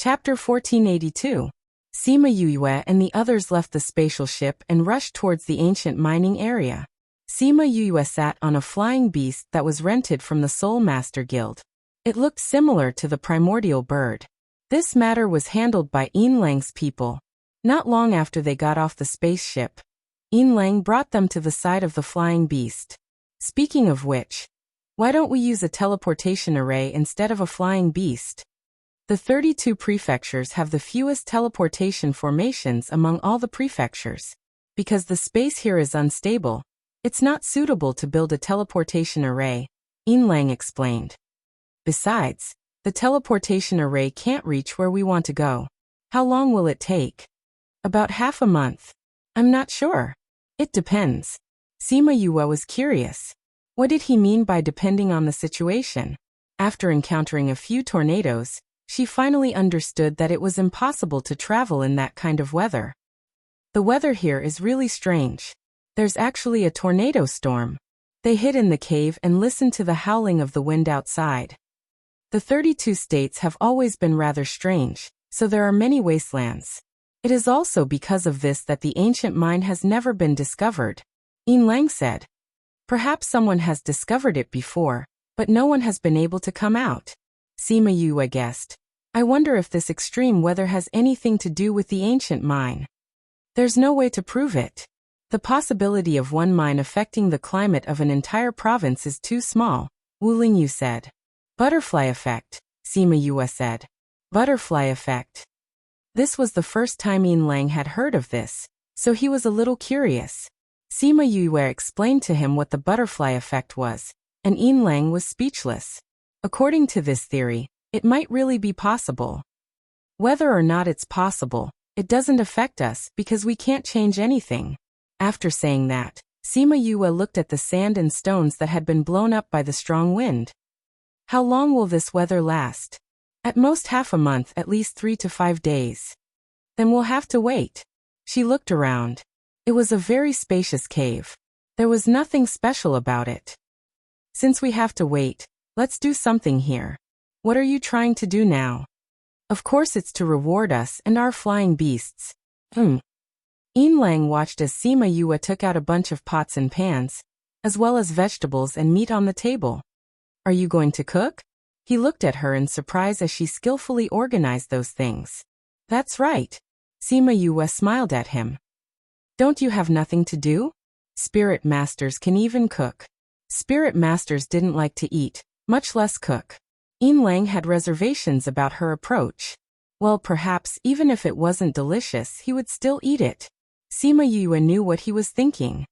Chapter 1482. Sima Yue and the others left the spatial ship and rushed towards the ancient mining area. Sima Yue sat on a flying beast that was rented from the Soul Master Guild. It looked similar to the primordial bird. This matter was handled by Yin Lang's people. Not long after they got off the spaceship, Yin Lang brought them to the side of the flying beast. Speaking of which, why don't we use a teleportation array instead of a flying beast? The 32 prefectures have the fewest teleportation formations among all the prefectures. Because the space here is unstable, it's not suitable to build a teleportation array, Yin Lang explained. Besides, the teleportation array can't reach where we want to go. How long will it take? About half a month. I'm not sure. It depends. Sima Yue was curious. What did he mean by depending on the situation? After encountering a few tornadoes, she finally understood that it was impossible to travel in that kind of weather. The weather here is really strange. There's actually a tornado storm. They hid in the cave and listened to the howling of the wind outside. The 32 states have always been rather strange, so there are many wastelands. It is also because of this that the ancient mine has never been discovered, Yin Lang said. Perhaps someone has discovered it before, but no one has been able to come out. Sima Yue guessed. I wonder if this extreme weather has anything to do with the ancient mine. There's no way to prove it. The possibility of one mine affecting the climate of an entire province is too small, Wu Lingyu said. Butterfly effect, Sima Yue said. Butterfly effect. This was the first time Yin Lang had heard of this, so he was a little curious. Sima Yue explained to him what the butterfly effect was, and Yin Lang was speechless. According to this theory, it might really be possible. Whether or not it's possible, it doesn't affect us because we can't change anything. After saying that, Sima Yue looked at the sand and stones that had been blown up by the strong wind. How long will this weather last? At most half a month, at least 3 to 5 days. Then we'll have to wait. She looked around. It was a very spacious cave. There was nothing special about it. Since we have to wait, let's do something here. What are you trying to do now? Of course it's to reward us and our flying beasts. Yin Lang watched as Sima Yue took out a bunch of pots and pans, as well as vegetables and meat on the table. Are you going to cook? He looked at her in surprise as she skillfully organized those things. That's right. Sima Yue smiled at him. Don't you have nothing to do? Spirit masters can even cook. Spirit masters didn't like to eat, much less cook. Yin Lang had reservations about her approach. Well, perhaps even if it wasn't delicious, he would still eat it. Sima Yue knew what he was thinking.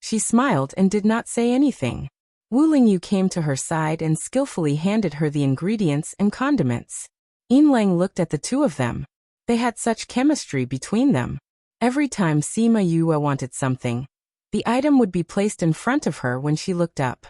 She smiled and did not say anything. Wu Lingyu came to her side and skillfully handed her the ingredients and condiments. Yin Lang looked at the two of them. They had such chemistry between them. Every time Sima Yue wanted something, the item would be placed in front of her when she looked up.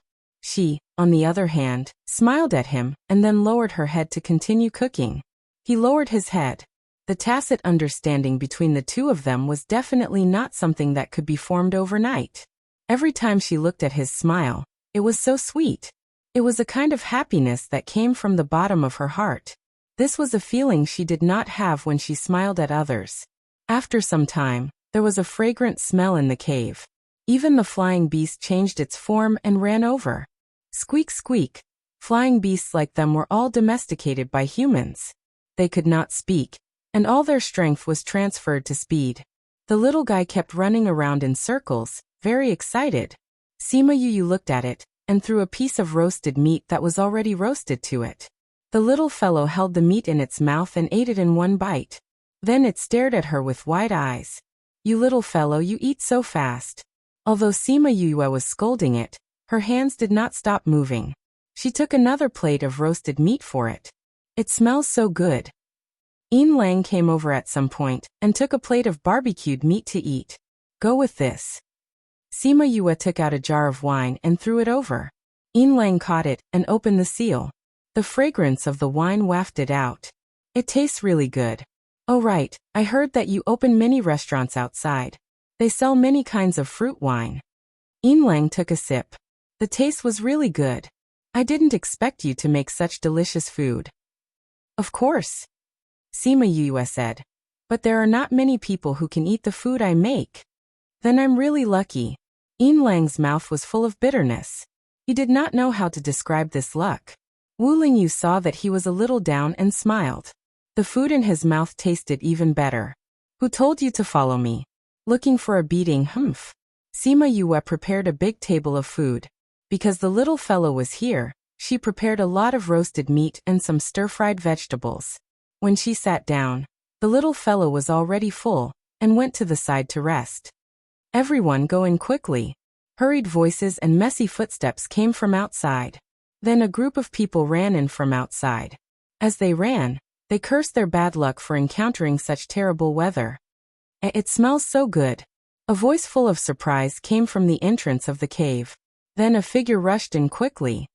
She, on the other hand, smiled at him and then lowered her head to continue cooking. He lowered his head. The tacit understanding between the two of them was definitely not something that could be formed overnight. Every time she looked at his smile, it was so sweet. It was a kind of happiness that came from the bottom of her heart. This was a feeling she did not have when she smiled at others. After some time, there was a fragrant smell in the cave. Even the flying beast changed its form and ran over. Squeak squeak. Flying beasts like them were all domesticated by humans. They could not speak, and all their strength was transferred to speed. The little guy kept running around in circles, very excited. Sima Yue looked at it, and threw a piece of roasted meat that was already roasted to it. The little fellow held the meat in its mouth and ate it in one bite. Then it stared at her with wide eyes. You little fellow, you eat so fast. Although Sima Yue was scolding it, her hands did not stop moving. She took another plate of roasted meat for it. It smells so good. Yin Lang came over at some point and took a plate of barbecued meat to eat. Go with this. Sima Yue took out a jar of wine and threw it over. Yin Lang caught it and opened the seal. The fragrance of the wine wafted out. It tastes really good. Oh right, I heard that you open many restaurants outside. They sell many kinds of fruit wine. Yin Lang took a sip. The taste was really good. I didn't expect you to make such delicious food. Of course. Sima Yue said. But there are not many people who can eat the food I make. Then I'm really lucky. Yin Lang's mouth was full of bitterness. He did not know how to describe this luck. Wu Lingyu saw that he was a little down and smiled. The food in his mouth tasted even better. Who told you to follow me? Looking for a beating, humph. Sima Yue prepared a big table of food. Because the little fellow was here, she prepared a lot of roasted meat and some stir-fried vegetables. When she sat down, the little fellow was already full, and went to the side to rest. Everyone go in quickly. Hurried voices and messy footsteps came from outside. Then a group of people ran in from outside. As they ran, they cursed their bad luck for encountering such terrible weather. It smells so good. A voice full of surprise came from the entrance of the cave. Then a figure rushed in quickly.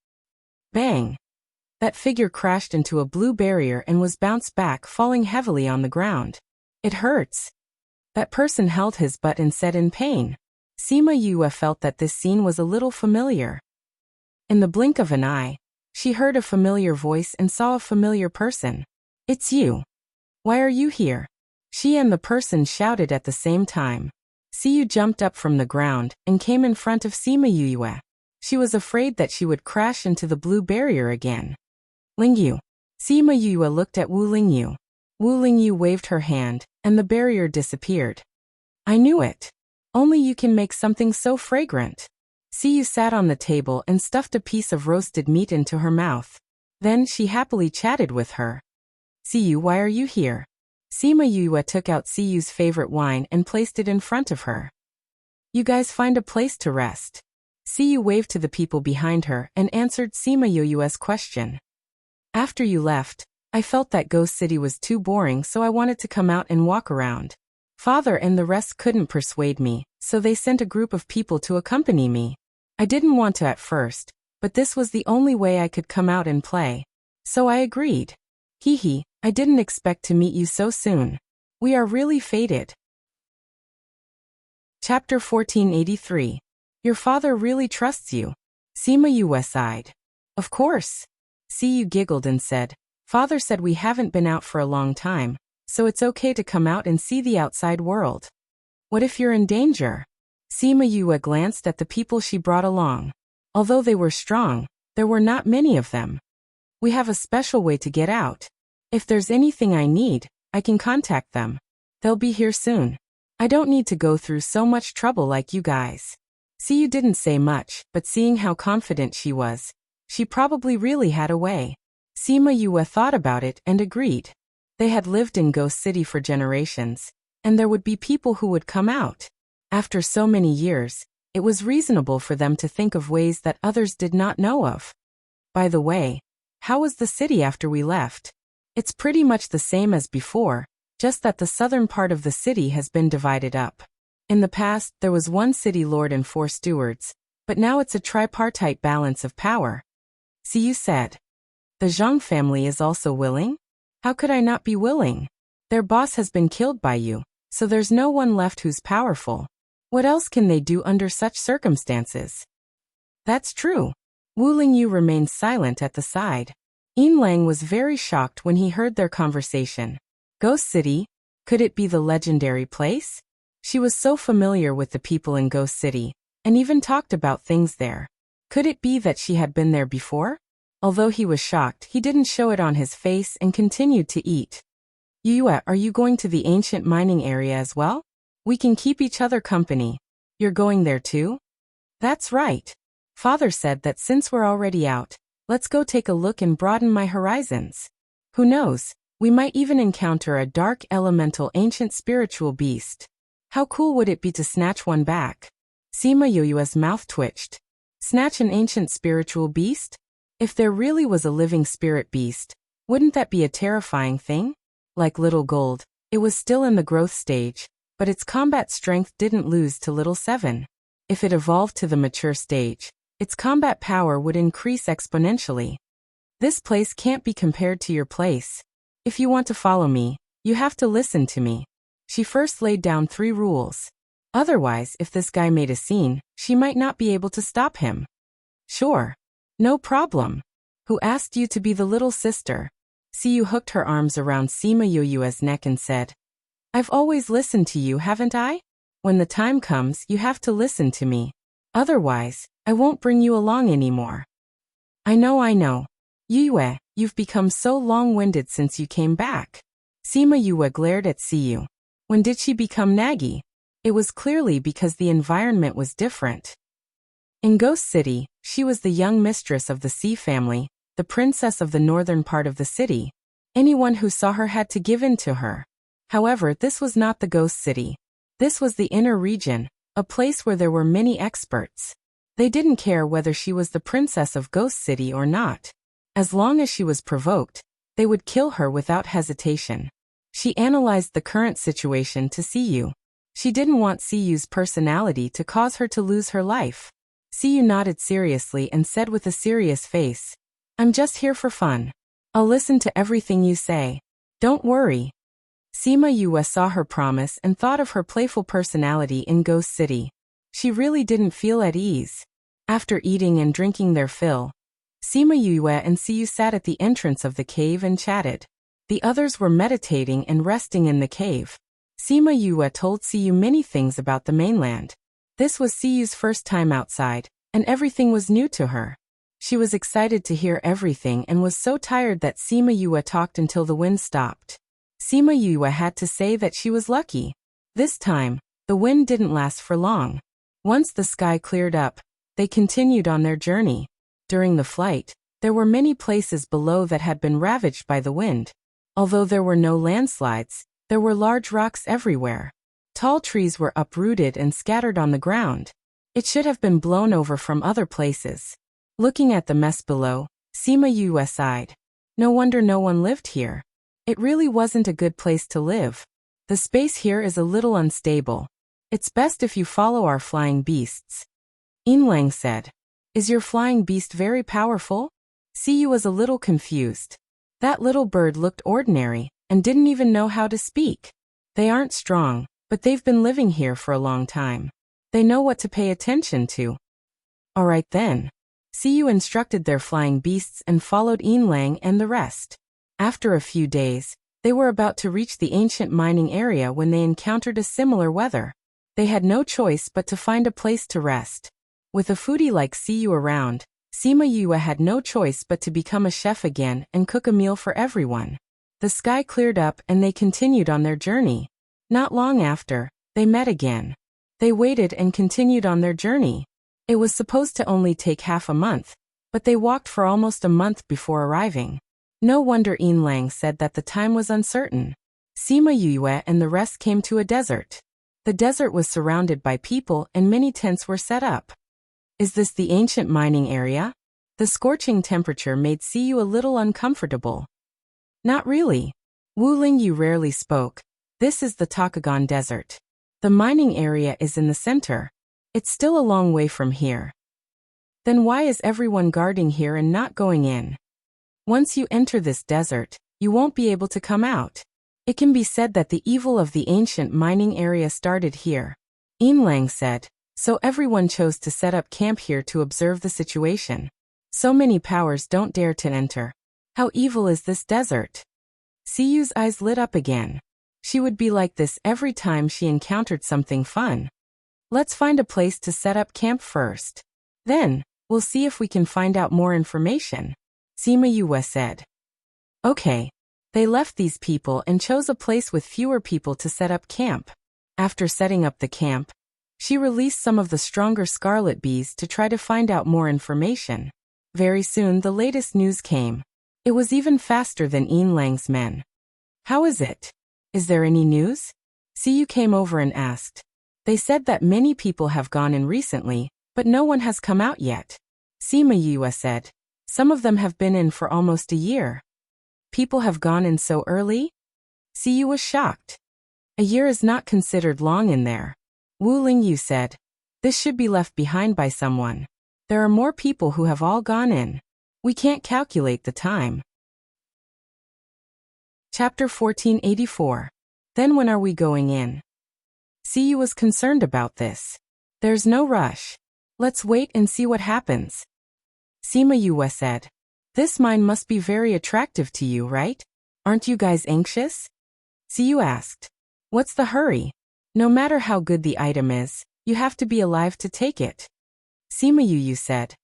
Bang! That figure crashed into a blue barrier and was bounced back, falling heavily on the ground. It hurts. That person held his butt and said in pain. Sima Yue felt that this scene was a little familiar. In the blink of an eye, she heard a familiar voice and saw a familiar person. It's you. Why are you here? She and the person shouted at the same time. Siyu jumped up from the ground and came in front of Sima Yue. She was afraid that she would crash into the blue barrier again. Lingyu. Sima Yue looked at Wu Lingyu. Wu Lingyu waved her hand, and the barrier disappeared. I knew it. Only you can make something so fragrant. Siyu sat on the table and stuffed a piece of roasted meat into her mouth. Then she happily chatted with her. Siyu, why are you here? Sima Yue took out Siyu's favorite wine and placed it in front of her. You guys find a place to rest. Siyu waved to the people behind her and answered Sima Yue's question. After you left, I felt that Ghost City was too boring, so I wanted to come out and walk around. Father and the rest couldn't persuade me, so they sent a group of people to accompany me. I didn't want to at first, but this was the only way I could come out and play. So I agreed. Hee, I didn't expect to meet you so soon. We are really fated. Chapter 1483. Your father really trusts you. Sima Yue sighed. Of course. Siyu giggled and said, Father said we haven't been out for a long time, so it's okay to come out and see the outside world. What if you're in danger? Sima Yue glanced at the people she brought along. Although they were strong, there were not many of them. We have a special way to get out. If there's anything I need, I can contact them. They'll be here soon. I don't need to go through so much trouble like you guys. Siyu didn't say much, but seeing how confident she was, she probably really had a way. Sima Yue thought about it and agreed. They had lived in Ghost City for generations, and there would be people who would come out. After so many years, it was reasonable for them to think of ways that others did not know of. By the way, how was the city after we left? It's pretty much the same as before, just that the southern part of the city has been divided up. In the past, there was one city lord and 4 stewards, but now it's a tripartite balance of power. Siyu said. The Zhang family is also willing? How could I not be willing? Their boss has been killed by you, so there's no one left who's powerful. What else can they do under such circumstances? That's true. Wu Lingyu remained silent at the side. Yin Lang was very shocked when he heard their conversation. Ghost City? Could it be the legendary place? She was so familiar with the people in Ghost City, and even talked about things there. Could it be that she had been there before? Although he was shocked, he didn't show it on his face and continued to eat. Yue, are you going to the ancient mining area as well? We can keep each other company. You're going there too? That's right. Father said that since we're already out, let's go take a look and broaden my horizons. Who knows, we might even encounter a dark elemental ancient spiritual beast. How cool would it be to snatch one back? Sima Yue's mouth twitched. Snatch an ancient spiritual beast? If there really was a living spirit beast, wouldn't that be a terrifying thing? Like Little Gold, it was still in the growth stage, but its combat strength didn't lose to Little 7. If it evolved to the mature stage, its combat power would increase exponentially. This place can't be compared to your place. If you want to follow me, you have to listen to me. She first laid down 3 rules. Otherwise, if this guy made a scene, she might not be able to stop him. Sure. No problem. Who asked you to be the little sister? Siyu hooked her arms around Sima Yoyue's neck and said, I've always listened to you, haven't I? When the time comes, you have to listen to me. Otherwise, I won't bring you along anymore. I know. Yue, you've become so long-winded since you came back. Sima Yue glared at Siyu. When did she become naggy? It was clearly because the environment was different. In Ghost City, she was the young mistress of the Sea family, the princess of the northern part of the city. Anyone who saw her had to give in to her. However, this was not the Ghost City. This was the inner region, a place where there were many experts. They didn't care whether she was the princess of Ghost City or not. As long as she was provoked, they would kill her without hesitation. She analyzed the current situation to Siyu. She didn't want Siyu's personality to cause her to lose her life. Siyu nodded seriously and said with a serious face, I'm just here for fun. I'll listen to everything you say. Don't worry. Sima Yue saw her promise and thought of her playful personality in Ghost City. She really didn't feel at ease. After eating and drinking their fill, Sima Yue and Siyu sat at the entrance of the cave and chatted. The others were meditating and resting in the cave. Sima Yue told Siyu many things about the mainland. This was Siyu's first time outside, and everything was new to her. She was excited to hear everything and was so tired that Sima Yue talked until the wind stopped. Sima Yue had to say that she was lucky. This time, the wind didn't last for long. Once the sky cleared up, they continued on their journey. During the flight, there were many places below that had been ravaged by the wind. Although there were no landslides, there were large rocks everywhere. Tall trees were uprooted and scattered on the ground. It should have been blown over from other places. Looking at the mess below, Sima Yue sighed. No wonder no one lived here. It really wasn't a good place to live. The space here is a little unstable. It's best if you follow our flying beasts. Yinlang said. Is your flying beast very powerful? Siyu was a little confused. That little bird looked ordinary and didn't even know how to speak. They aren't strong, but they've been living here for a long time. They know what to pay attention to. All right then. Siyu instructed their flying beasts and followed Yinlang and the rest. After a few days, they were about to reach the ancient mining area when they encountered a similar weather. They had no choice but to find a place to rest. With a foodie like Siyu around, Sima Yue had no choice but to become a chef again and cook a meal for everyone. The sky cleared up and they continued on their journey. Not long after, they met again. They waited and continued on their journey. It was supposed to only take half a month, but they walked for almost a month before arriving. No wonder Yinlang said that the time was uncertain. Sima Yue and the rest came to a desert. The desert was surrounded by people and many tents were set up. Is this the ancient mining area? The scorching temperature made Siyu a little uncomfortable. Not really. Wu Lingyu rarely spoke. This is the Takagon Desert. The mining area is in the center. It's still a long way from here. Then why is everyone guarding here and not going in? Once you enter this desert, you won't be able to come out. It can be said that the evil of the ancient mining area started here. Yinlang said, so everyone chose to set up camp here to observe the situation. So many powers don't dare to enter. How evil is this desert? Siyu's eyes lit up again. She would be like this every time she encountered something fun. Let's find a place to set up camp first. Then, we'll see if we can find out more information. Sima Yue said. Okay. They left these people and chose a place with fewer people to set up camp. After setting up the camp, she released some of the stronger scarlet bees to try to find out more information. Very soon the latest news came. It was even faster than Yinlang's men. How is it? Is there any news? Siyu came over and asked. They said that many people have gone in recently, but no one has come out yet. Sima Yue said. Some of them have been in for almost a year. People have gone in so early? Siyu was shocked. A year is not considered long in there. Wu Lingyu said. This should be left behind by someone. There are more people who have all gone in. We can't calculate the time. Chapter 1484. Then when are we going in? Siyu was concerned about this. There's no rush. Let's wait and see what happens. Sima Yue said. This mine must be very attractive to you, right? Aren't you guys anxious? Siyu asked. What's the hurry? No matter how good the item is, you have to be alive to take it. Sima Yu said.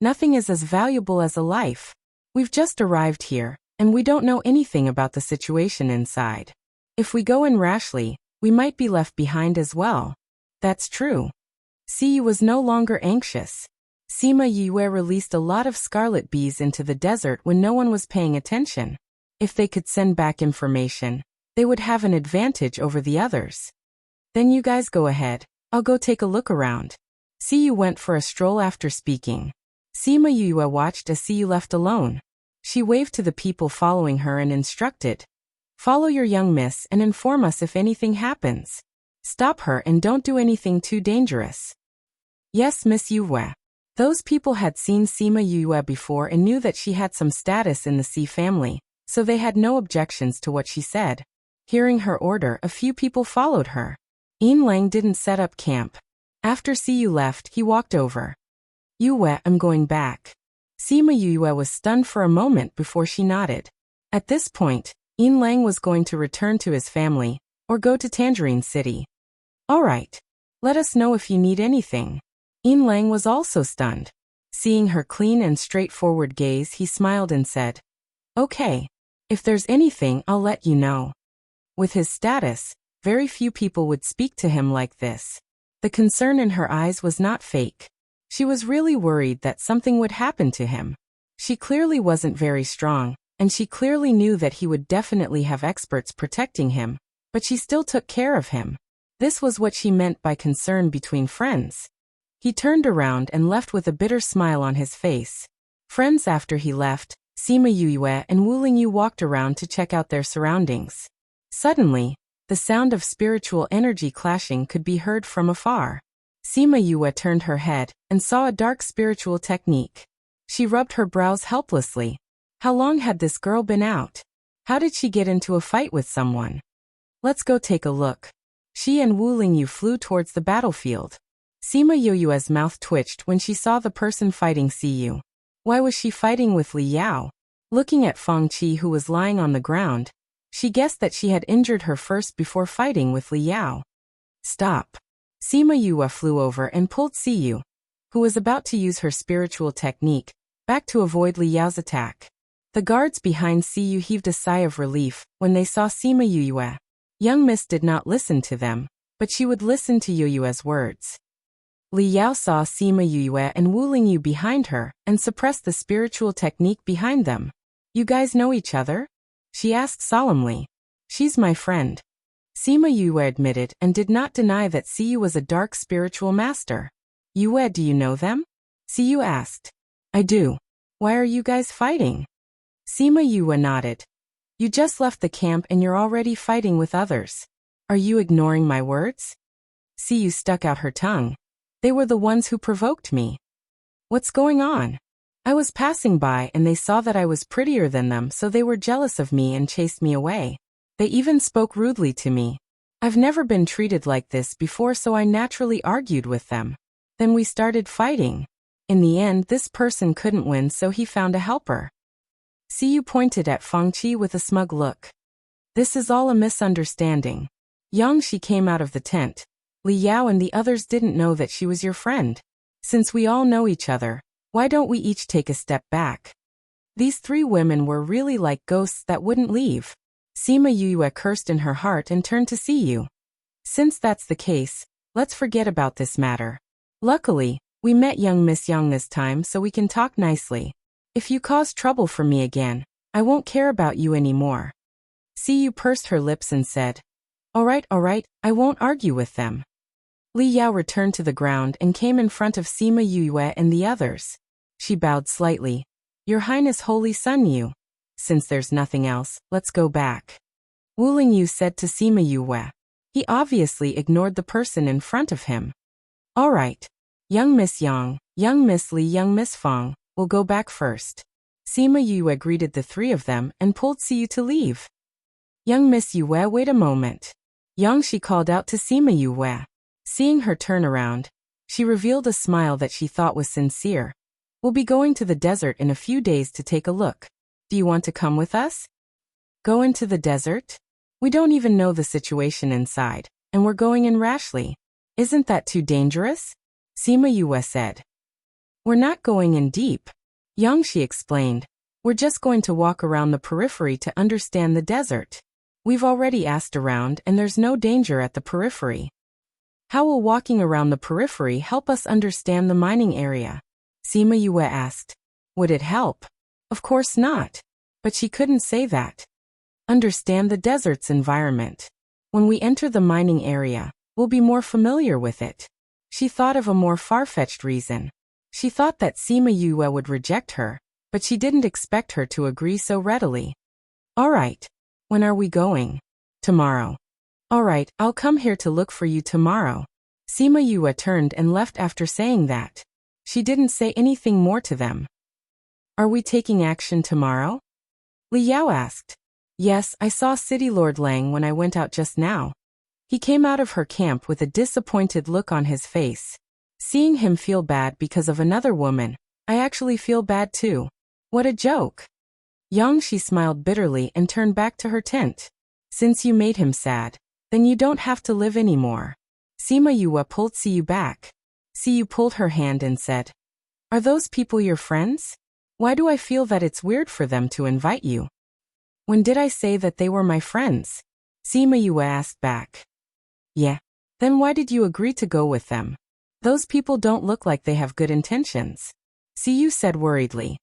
Nothing is as valuable as a life. We've just arrived here, and we don't know anything about the situation inside. If we go in rashly, we might be left behind as well. That's true. Siyu was no longer anxious. Sima Yue released a lot of scarlet bees into the desert when no one was paying attention. If they could send back information, they would have an advantage over the others. Then you guys go ahead, I'll go take a look around. Siyu went for a stroll after speaking. Sima Yue watched as Siyu left alone. She waved to the people following her and instructed. Follow your young miss and inform us if anything happens. Stop her and don't do anything too dangerous. Yes, Miss Yue. Those people had seen Sima Yue before and knew that she had some status in the C family, so they had no objections to what she said. Hearing her order, a few people followed her. Yin Lang didn't set up camp. After Siyu left, he walked over. Yue, I'm going back. Sima Yue was stunned for a moment before she nodded. At this point, Yin Lang was going to return to his family, or go to Tangerine City. All right. Let us know if you need anything. Yin Lang was also stunned. Seeing her clean and straightforward gaze, he smiled and said, Okay. If there's anything, I'll let you know. With his status, very few people would speak to him like this. The concern in her eyes was not fake. She was really worried that something would happen to him. She clearly wasn't very strong, and she clearly knew that he would definitely have experts protecting him, but she still took care of him. This was what she meant by concern between friends. He turned around and left with a bitter smile on his face. Friends after he left, Sima Yue and Wu Lingyu walked around to check out their surroundings. Suddenly, the sound of spiritual energy clashing could be heard from afar. Sima Yue turned her head and saw a dark spiritual technique. She rubbed her brows helplessly. How long had this girl been out? How did she get into a fight with someone? Let's go take a look. She and Wu Lingyu flew towards the battlefield. Sima Yue's mouth twitched when she saw the person fighting Siyu. Why was she fighting with Li Yao? Looking at Feng Qi, who was lying on the ground, she guessed that she had injured her first before fighting with Li Yao. Stop. Sima Yue flew over and pulled Siyu, who was about to use her spiritual technique, back to avoid Li Yao's attack. The guards behind Siyu heaved a sigh of relief when they saw Sima Yue. Young Miss did not listen to them, but she would listen to Yue's words. Li Yao saw Sima Yue and Wu Lingyu behind her and suppressed the spiritual technique behind them. You guys know each other? She asked solemnly. She's my friend. Sima Yue admitted and did not deny that Siyu was a dark spiritual master. Yue, do you know them? Siyu asked. I do. Why are you guys fighting? Sima Yue nodded. You just left the camp and you're already fighting with others. Are you ignoring my words? Siyu stuck out her tongue. They were the ones who provoked me. What's going on? I was passing by and they saw that I was prettier than them, so they were jealous of me and chased me away. They even spoke rudely to me. I've never been treated like this before, so I naturally argued with them. Then we started fighting. In the end, this person couldn't win, so he found a helper. Siyu pointed at Feng Qi with a smug look. This is all a misunderstanding. Yang Shi came out of the tent. Li Yao and the others didn't know that she was your friend. Since we all know each other, why don't we each take a step back? These three women were really like ghosts that wouldn't leave. Sima Yue cursed in her heart and turned to Siyu. Since that's the case, let's forget about this matter. Luckily, we met young Miss Yang this time, so we can talk nicely. If you cause trouble for me again, I won't care about you anymore. Siyu pursed her lips and said, all right, I won't argue with them. Li Yao returned to the ground and came in front of Sima Yue and the others. She bowed slightly. Your Highness, Holy Sun Yu. Since there's nothing else, let's go back. Wu Lingyu said to Sima Yue. He obviously ignored the person in front of him. All right. Young Miss Yang, young Miss Li, young Miss Feng, will go back first. Sima Yue greeted the three of them and pulled Siyu to leave. Young Miss Yue, wait a moment. Yang Shi called out to Sima Yue. Seeing her turn around, she revealed a smile that she thought was sincere. We'll be going to the desert in a few days to take a look. Do you want to come with us? Go into the desert? We don't even know the situation inside, and we're going in rashly. Isn't that too dangerous? Sima Yue said. We're not going in deep. Yangshi explained. We're just going to walk around the periphery to understand the desert. We've already asked around and there's no danger at the periphery. How will walking around the periphery help us understand the mining area? Sima Yue asked. Would it help? Of course not. But she couldn't say that. Understand the desert's environment. When we enter the mining area, we'll be more familiar with it. She thought of a more far-fetched reason. She thought that Sima Yue would reject her, but she didn't expect her to agree so readily. All right. When are we going? Tomorrow. All right, I'll come here to look for you tomorrow. Sima Yue turned and left after saying that. She didn't say anything more to them. Are we taking action tomorrow? Li Yao asked. Yes, I saw City Lord Lang when I went out just now. He came out of her camp with a disappointed look on his face. Seeing him feel bad because of another woman, I actually feel bad too. What a joke. Yangshi smiled bitterly and turned back to her tent. Since you made him sad, then you don't have to live anymore. Sima Yue pulled Siyu back. Siyu pulled her hand and said, Are those people your friends? Why do I feel that it's weird for them to invite you? When did I say that they were my friends? Sima Yue asked back. Yeah. Then why did you agree to go with them? Those people don't look like they have good intentions. Siyu said worriedly.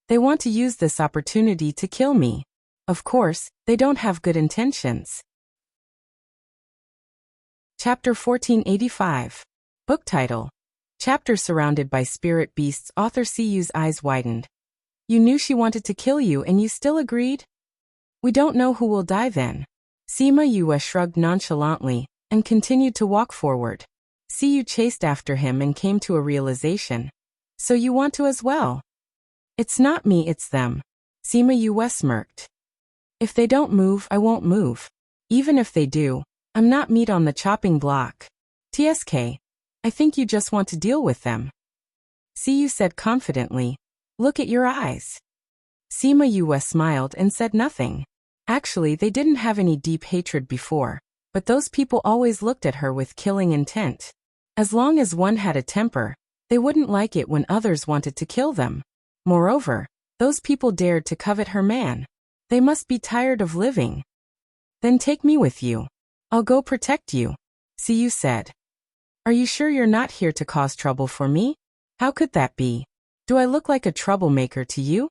They want to use this opportunity to kill me. Of course, they don't have good intentions. Chapter 1485. Book title. Chapter surrounded by spirit beasts. Author Siyu's eyes widened. You knew she wanted to kill you and you still agreed? We don't know who will die then. Sima Yue shrugged nonchalantly and continued to walk forward. Siyu chased after him and came to a realization. So you want to as well? It's not me, it's them. Sima Yue smirked. If they don't move, I won't move. Even if they do, I'm not meat on the chopping block. TSK, I think you just want to deal with them. Siyu said confidently. Look at your eyes. Sima Yue smiled and said nothing. Actually, they didn't have any deep hatred before, but those people always looked at her with killing intent. As long as one had a temper, they wouldn't like it when others wanted to kill them. Moreover, those people dared to covet her man. They must be tired of living. Then take me with you. I'll go protect you, Siyu said. Are you sure you're not here to cause trouble for me? How could that be? Do I look like a troublemaker to you?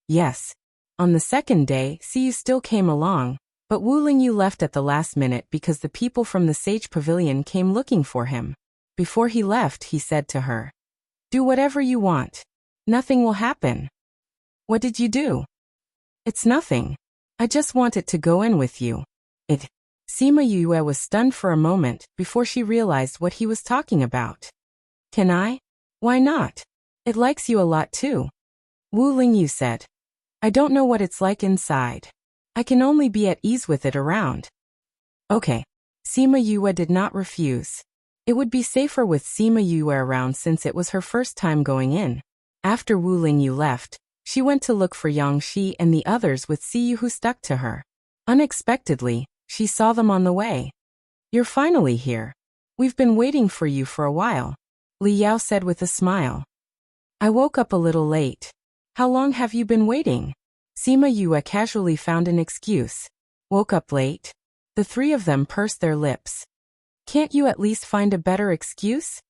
Yes. On the second day, Siyu still came along, but Wu Lingyu left at the last minute because the people from the Sage Pavilion came looking for him. Before he left, he said to her, Do whatever you want. Nothing will happen. What did you do? It's nothing. I just wanted to go in with you. Sima Yue was stunned for a moment before she realized what he was talking about. Can I? Why not? It likes you a lot too. Wu Lingyu said. I don't know what it's like inside. I can only be at ease with it around. Okay. Sima Yue did not refuse. It would be safer with Sima Yue around since it was her first time going in. After Wu Lingyu left, she went to look for Yangshi and the others with Siyu who stuck to her. Unexpectedly, she saw them on the way. You're finally here. We've been waiting for you for a while, Li Yao said with a smile. I woke up a little late. How long have you been waiting? Sima Yue casually found an excuse. Woke up late? The three of them pursed their lips. Can't you at least find a better excuse?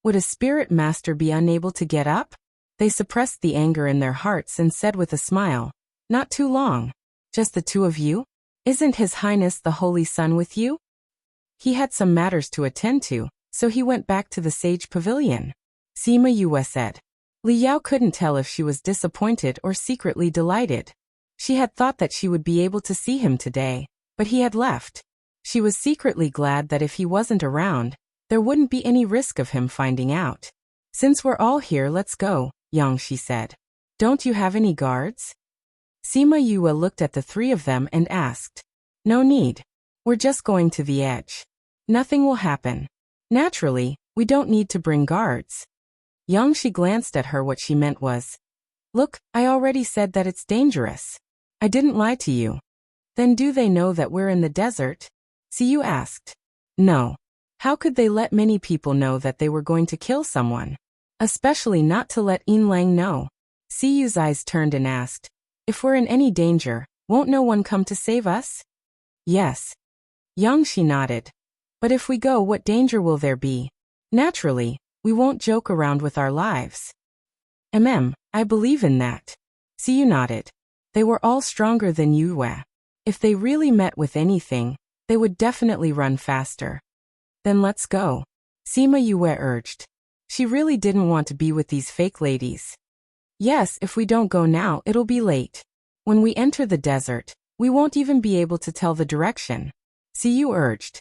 Would a spirit master be unable to get up? They suppressed the anger in their hearts and said with a smile, Not too long. Just the two of you? Isn't His Highness the Holy Sun with you? He had some matters to attend to, so he went back to the Sage Pavilion. Sima Yue said. Li Yao couldn't tell if she was disappointed or secretly delighted. She had thought that she would be able to see him today, but he had left. She was secretly glad that if he wasn't around, there wouldn't be any risk of him finding out. Since we're all here, let's go, Yangshi said. Don't you have any guards? Sima Yue looked at the three of them and asked. No need. We're just going to the edge. Nothing will happen. Naturally, we don't need to bring guards. She glanced at her. What she meant was, "Look, I already said that it's dangerous. I didn't lie to you." "Then do they know that we're in the desert?" Siyu asked. "No. How could they let many people know that they were going to kill someone? Especially not to let Lang know." Siyu's eyes turned and asked, "If we're in any danger, won't no one come to save us?" "Yes." She nodded. "But if we go, what danger will there be? Naturally, we won't joke around with our lives." I believe in that." Siyu nodded. They were all stronger than Yue. If they really met with anything, they would definitely run faster. "Then let's go," Sima Yue urged. She really didn't want to be with these fake ladies. "Yes, if we don't go now, it'll be late. When we enter the desert, we won't even be able to tell the direction," Siyu urged.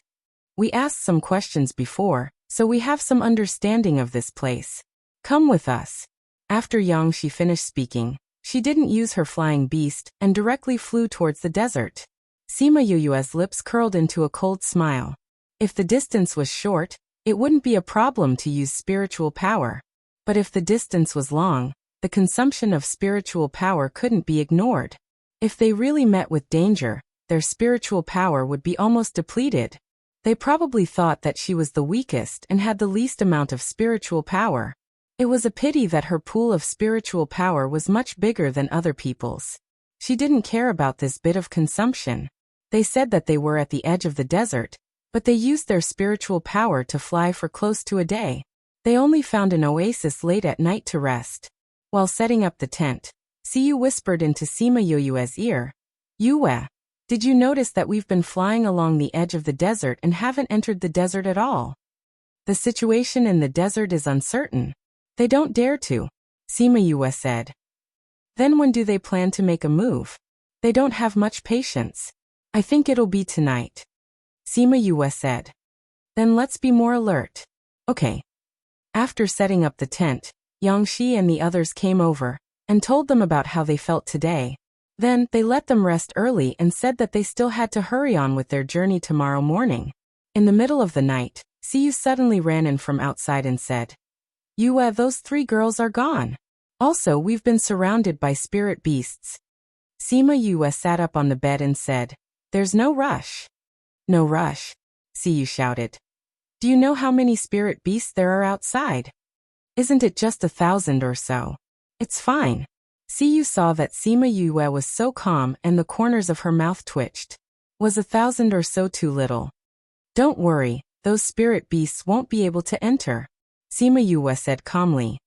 "We asked some questions before, so we have some understanding of this place. Come with us." After She finished speaking, she didn't use her flying beast and directly flew towards the desert. Sima Yue's lips curled into a cold smile. If the distance was short, it wouldn't be a problem to use spiritual power. But if the distance was long, the consumption of spiritual power couldn't be ignored. If they really met with danger, their spiritual power would be almost depleted. They probably thought that she was the weakest and had the least amount of spiritual power. It was a pity that her pool of spiritual power was much bigger than other people's. She didn't care about this bit of consumption. They said that they were at the edge of the desert, but they used their spiritual power to fly for close to a day. They only found an oasis late at night to rest. While setting up the tent, Siyu whispered into Sima Yue's ear, "Yue, did you notice that we've been flying along the edge of the desert and haven't entered the desert at all? The situation in the desert is uncertain. They don't dare to," Sima Yue said. "Then when do they plan to make a move? They don't have much patience. I think it'll be tonight," Sima Yue said. "Then let's be more alert." "Okay." After setting up the tent, Shi and the others came over and told them about how they felt today. Then they let them rest early and said that they still had to hurry on with their journey tomorrow morning. In the middle of the night, Siyu suddenly ran in from outside and said, "Yue, those 3 girls are gone. Also, we've been surrounded by spirit beasts." Sima Yue sat up on the bed and said, "There's no rush." "No rush," Siyu shouted. "Do you know how many spirit beasts there are outside? Isn't it just 1,000 or so? It's fine." Siyu saw that Sima Yue was so calm and the corners of her mouth twitched. Was 1,000 or so too little? "Don't worry, those spirit beasts won't be able to enter," Sima Yue said calmly.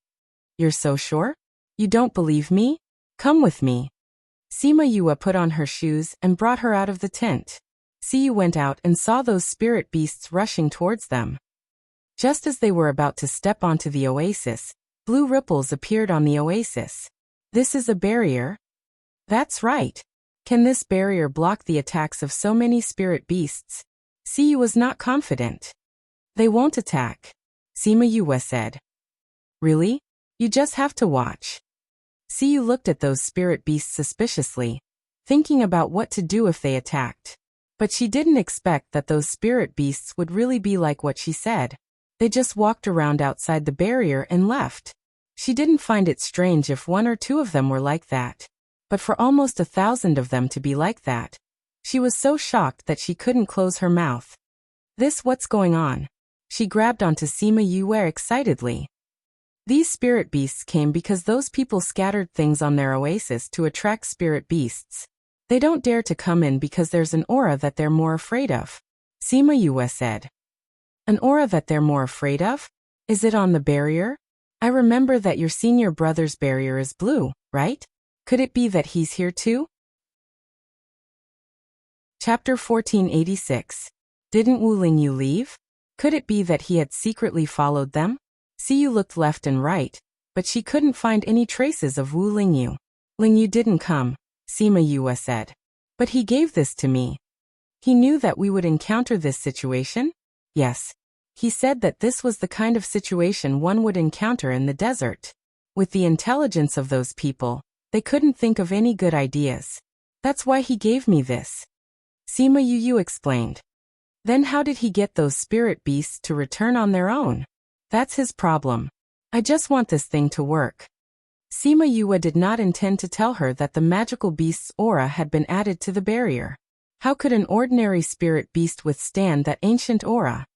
"You're so sure? You don't believe me? Come with me." Sima Yue put on her shoes and brought her out of the tent. Siyu went out and saw those spirit beasts rushing towards them. Just as they were about to step onto the oasis, blue ripples appeared on the oasis. "This is a barrier?" "That's right. Can this barrier block the attacks of so many spirit beasts?" Siyu was not confident. "They won't attack," Sima Yue said. "Really? You just have to watch." Siyu looked at those spirit beasts suspiciously, thinking about what to do if they attacked. But she didn't expect that those spirit beasts would really be like what she said. They just walked around outside the barrier and left. She didn't find it strange if 1 or 2 of them were like that. But for almost 1,000 of them to be like that, she was so shocked that she couldn't close her mouth. What's going on?" She grabbed onto Sima Yue excitedly. "These spirit beasts came because those people scattered things on their oasis to attract spirit beasts. They don't dare to come in because there's an aura that they're more afraid of," Sima Yue said. "An aura that they're more afraid of? Is it on the barrier? I remember that your senior brother's barrier is blue, right? Could it be that he's here too?" Chapter 1486. Didn't Wu Lingyu leave? Could it be that he had secretly followed them? Siyu looked left and right, but she couldn't find any traces of Wu Lingyu. "Lingyu didn't come," Sima Yue said. "But he gave this to me. He knew that we would encounter this situation?" "Yes. He said that this was the kind of situation one would encounter in the desert. With the intelligence of those people, they couldn't think of any good ideas. That's why he gave me this," Sima Yu explained. "Then how did he get those spirit beasts to return on their own? That's his problem. I just want this thing to work. Sima Yue did not intend to tell her that the magical beast's aura had been added to the barrier. How could an ordinary spirit beast withstand that ancient aura?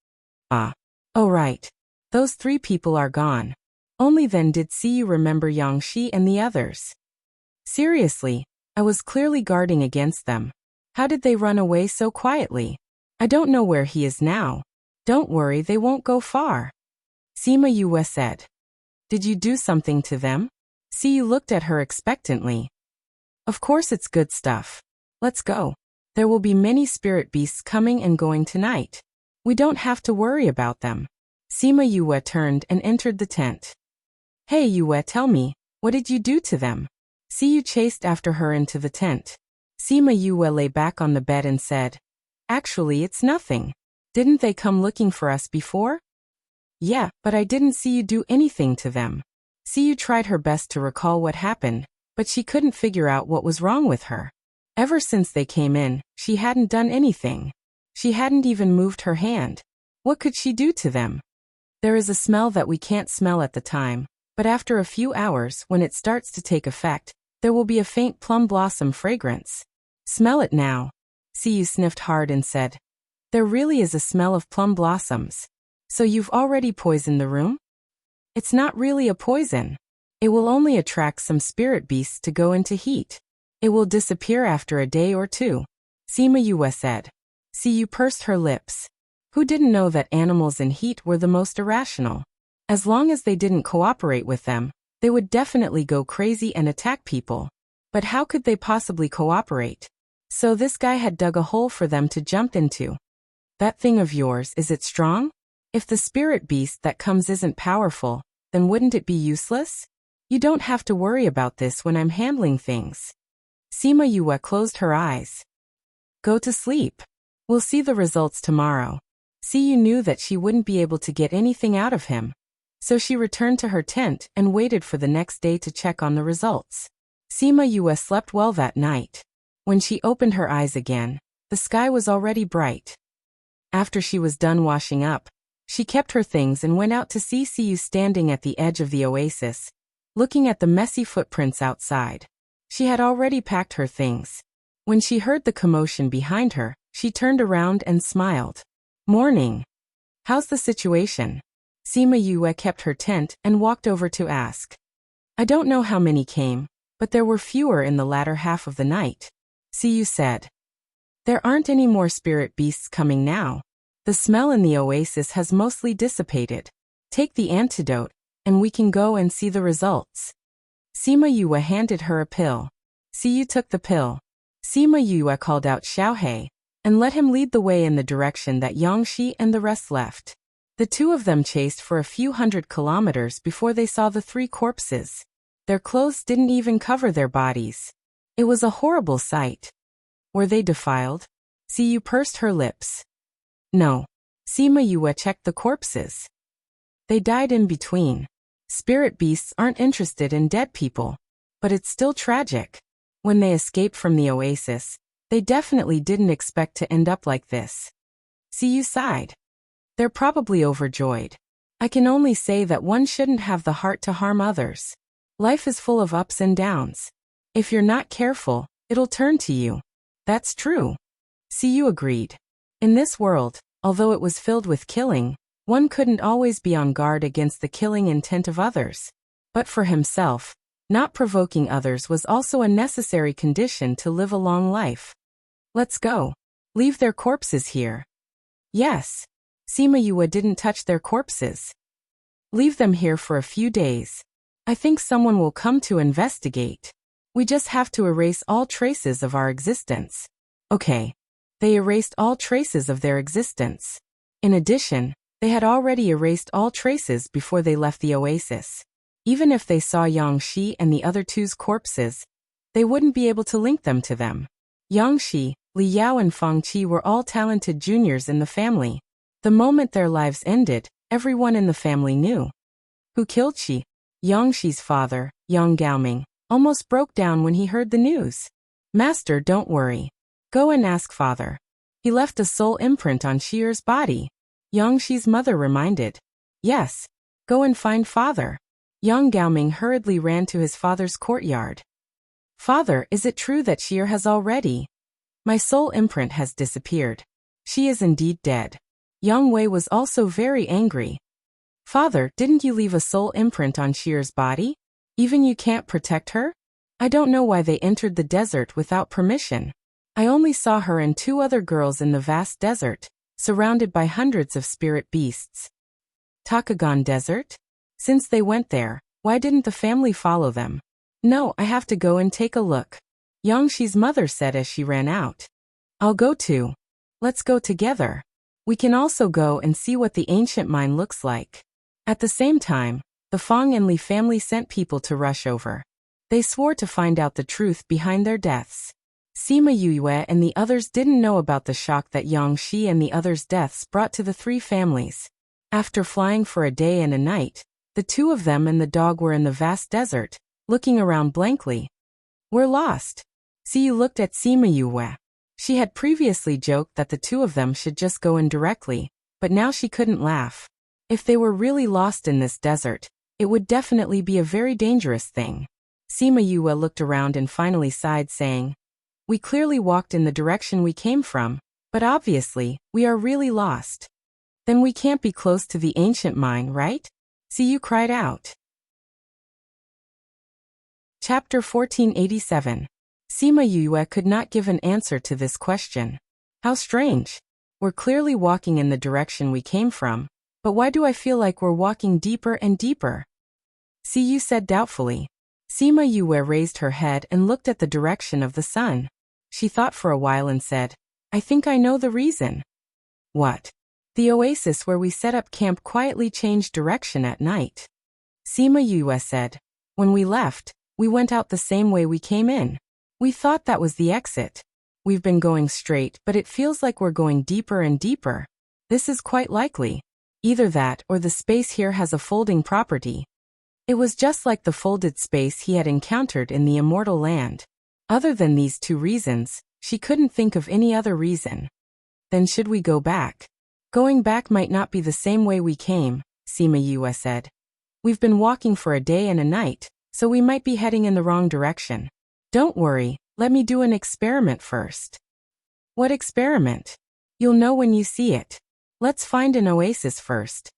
Ah. Oh right. Those 3 people are gone. Only then did Siyu remember Yangshi and the others. Seriously, I was clearly guarding against them. How did they run away so quietly? I don't know where he is now. Don't worry, they won't go far. Sima Yue said. Did you do something to them? Siyu looked at her expectantly. Of course it's good stuff. Let's go. There will be many spirit beasts coming and going tonight. We don't have to worry about them. Sima Yue turned and entered the tent. Hey Yue, tell me, what did you do to them? Siyu chased after her into the tent. Sima Yue lay back on the bed and said, Actually, it's nothing. Didn't they come looking for us before? Yeah, but I didn't see you do anything to them. Siyu tried her best to recall what happened, but she couldn't figure out what was wrong with her. Ever since they came in, she hadn't done anything. She hadn't even moved her hand. What could she do to them? There is a smell that we can't smell at the time, but after a few hours, when it starts to take effect, there will be a faint plum blossom fragrance. Smell it now. Siyu sniffed hard and said, There really is a smell of plum blossoms. So you've already poisoned the room? It's not really a poison. It will only attract some spirit beasts to go into heat. It will disappear after a day or 2. Sima Yue said. Siyu pursed her lips. Who didn't know that animals in heat were the most irrational? As long as they didn't cooperate with them, they would definitely go crazy and attack people. But how could they possibly cooperate? So this guy had dug a hole for them to jump into. That thing of yours, is it strong? If the spirit beast that comes isn't powerful, then wouldn't it be useless? You don't have to worry about this when I'm handling things. Sima Yue closed her eyes. Go to sleep. We'll see the results tomorrow. Siyu knew that she wouldn't be able to get anything out of him. So she returned to her tent and waited for the next day to check on the results. Sima Yue slept well that night. When she opened her eyes again, the sky was already bright. After she was done washing up, she kept her things and went out to see Siyu standing at the edge of the oasis, looking at the messy footprints outside. She had already packed her things. When she heard the commotion behind her, she turned around and smiled. Morning. How's the situation? Sima Yue kept her tent and walked over to ask. I don't know how many came, but there were fewer in the latter half of the night. Siyu said. There aren't any more spirit beasts coming now. The smell in the oasis has mostly dissipated. Take the antidote, and we can go and see the results. Sima Yue handed her a pill. Siyu took the pill. Sima Yue called out Xiaohei, and let him lead the way in the direction that Yangshi and the rest left. The 2 of them chased for a few hundred kilometers before they saw the 3 corpses. Their clothes didn't even cover their bodies. It was a horrible sight. Were they defiled? Siyu pursed her lips. No. Sima Yue checked the corpses. They died in between. Spirit beasts aren't interested in dead people. But it's still tragic. When they escaped from the oasis, they definitely didn't expect to end up like this. Siyu sighed. They're probably overjoyed. I can only say that one shouldn't have the heart to harm others. Life is full of ups and downs. If you're not careful, it'll turn to you. That's true. Siyu agreed. In this world, although it was filled with killing, one couldn't always be on guard against the killing intent of others. But for himself, not provoking others was also a necessary condition to live a long life. Let's go. Leave their corpses here. Yes. Sima Yue didn't touch their corpses. Leave them here for a few days. I think someone will come to investigate. We just have to erase all traces of our existence. Okay. They erased all traces of their existence. In addition, they had already erased all traces before they left the oasis. Even if they saw Yangshi and the other 2's corpses, they wouldn't be able to link them to them. Yangshi, Li Yao and Feng Qi were all talented juniors in the family. The moment their lives ended, everyone in the family knew. Who killed Qi? Yangshi's father, Yang Gaoming, almost broke down when he heard the news. Master, don't worry. Go and ask father. He left a soul imprint on Shier's body. Yangshi's mother reminded. Yes. Go and find father. Yang Gaoming hurriedly ran to his father's courtyard. Father, is it true that Xier has already? My soul imprint has disappeared. She is indeed dead. Yang Wei was also very angry. Father, didn't you leave a soul imprint on Xier's body? Even you can't protect her? I don't know why they entered the desert without permission. I only saw her and 2 other girls in the vast desert, surrounded by hundreds of spirit beasts. Takagon Desert? Since they went there, why didn't the family follow them? No, I have to go and take a look. Yang Shi's mother said as she ran out. I'll go too. Let's go together. We can also go and see what the ancient mine looks like. At the same time, the Fang and Li family sent people to rush over. They swore to find out the truth behind their deaths. Sima Yue and the others didn't know about the shock that Yang Shi and the others' deaths brought to the 3 families. After flying for a day and a night, the 2 of them and the dog were in the vast desert, looking around blankly. We're lost. Siyu looked at Sima Yue. She had previously joked that the 2 of them should just go in directly, but now she couldn't laugh. If they were really lost in this desert, it would definitely be a very dangerous thing. Sima Yue looked around and finally sighed, saying, We clearly walked in the direction we came from, but obviously, we are really lost. Then we can't be close to the ancient mine, right? Siyu cried out. Chapter 1487. Sima Yue could not give an answer to this question. How strange. We're clearly walking in the direction we came from, but why do I feel like we're walking deeper and deeper? Siyu said doubtfully. Sima Yue raised her head and looked at the direction of the sun. She thought for a while and said, I think I know the reason. What? The oasis where we set up camp quietly changed direction at night. Sima Yue said, When we left, we went out the same way we came in. We thought that was the exit. We've been going straight, but it feels like we're going deeper and deeper. This is quite likely. Either that or the space here has a folding property. It was just like the folded space he had encountered in the immortal land. Other than these 2 reasons, she couldn't think of any other reason. Then should we go back? Going back might not be the same way we came, Sima Yue said. We've been walking for a day and a night, so we might be heading in the wrong direction. Don't worry, let me do an experiment first. What experiment? You'll know when you see it. Let's find an oasis first.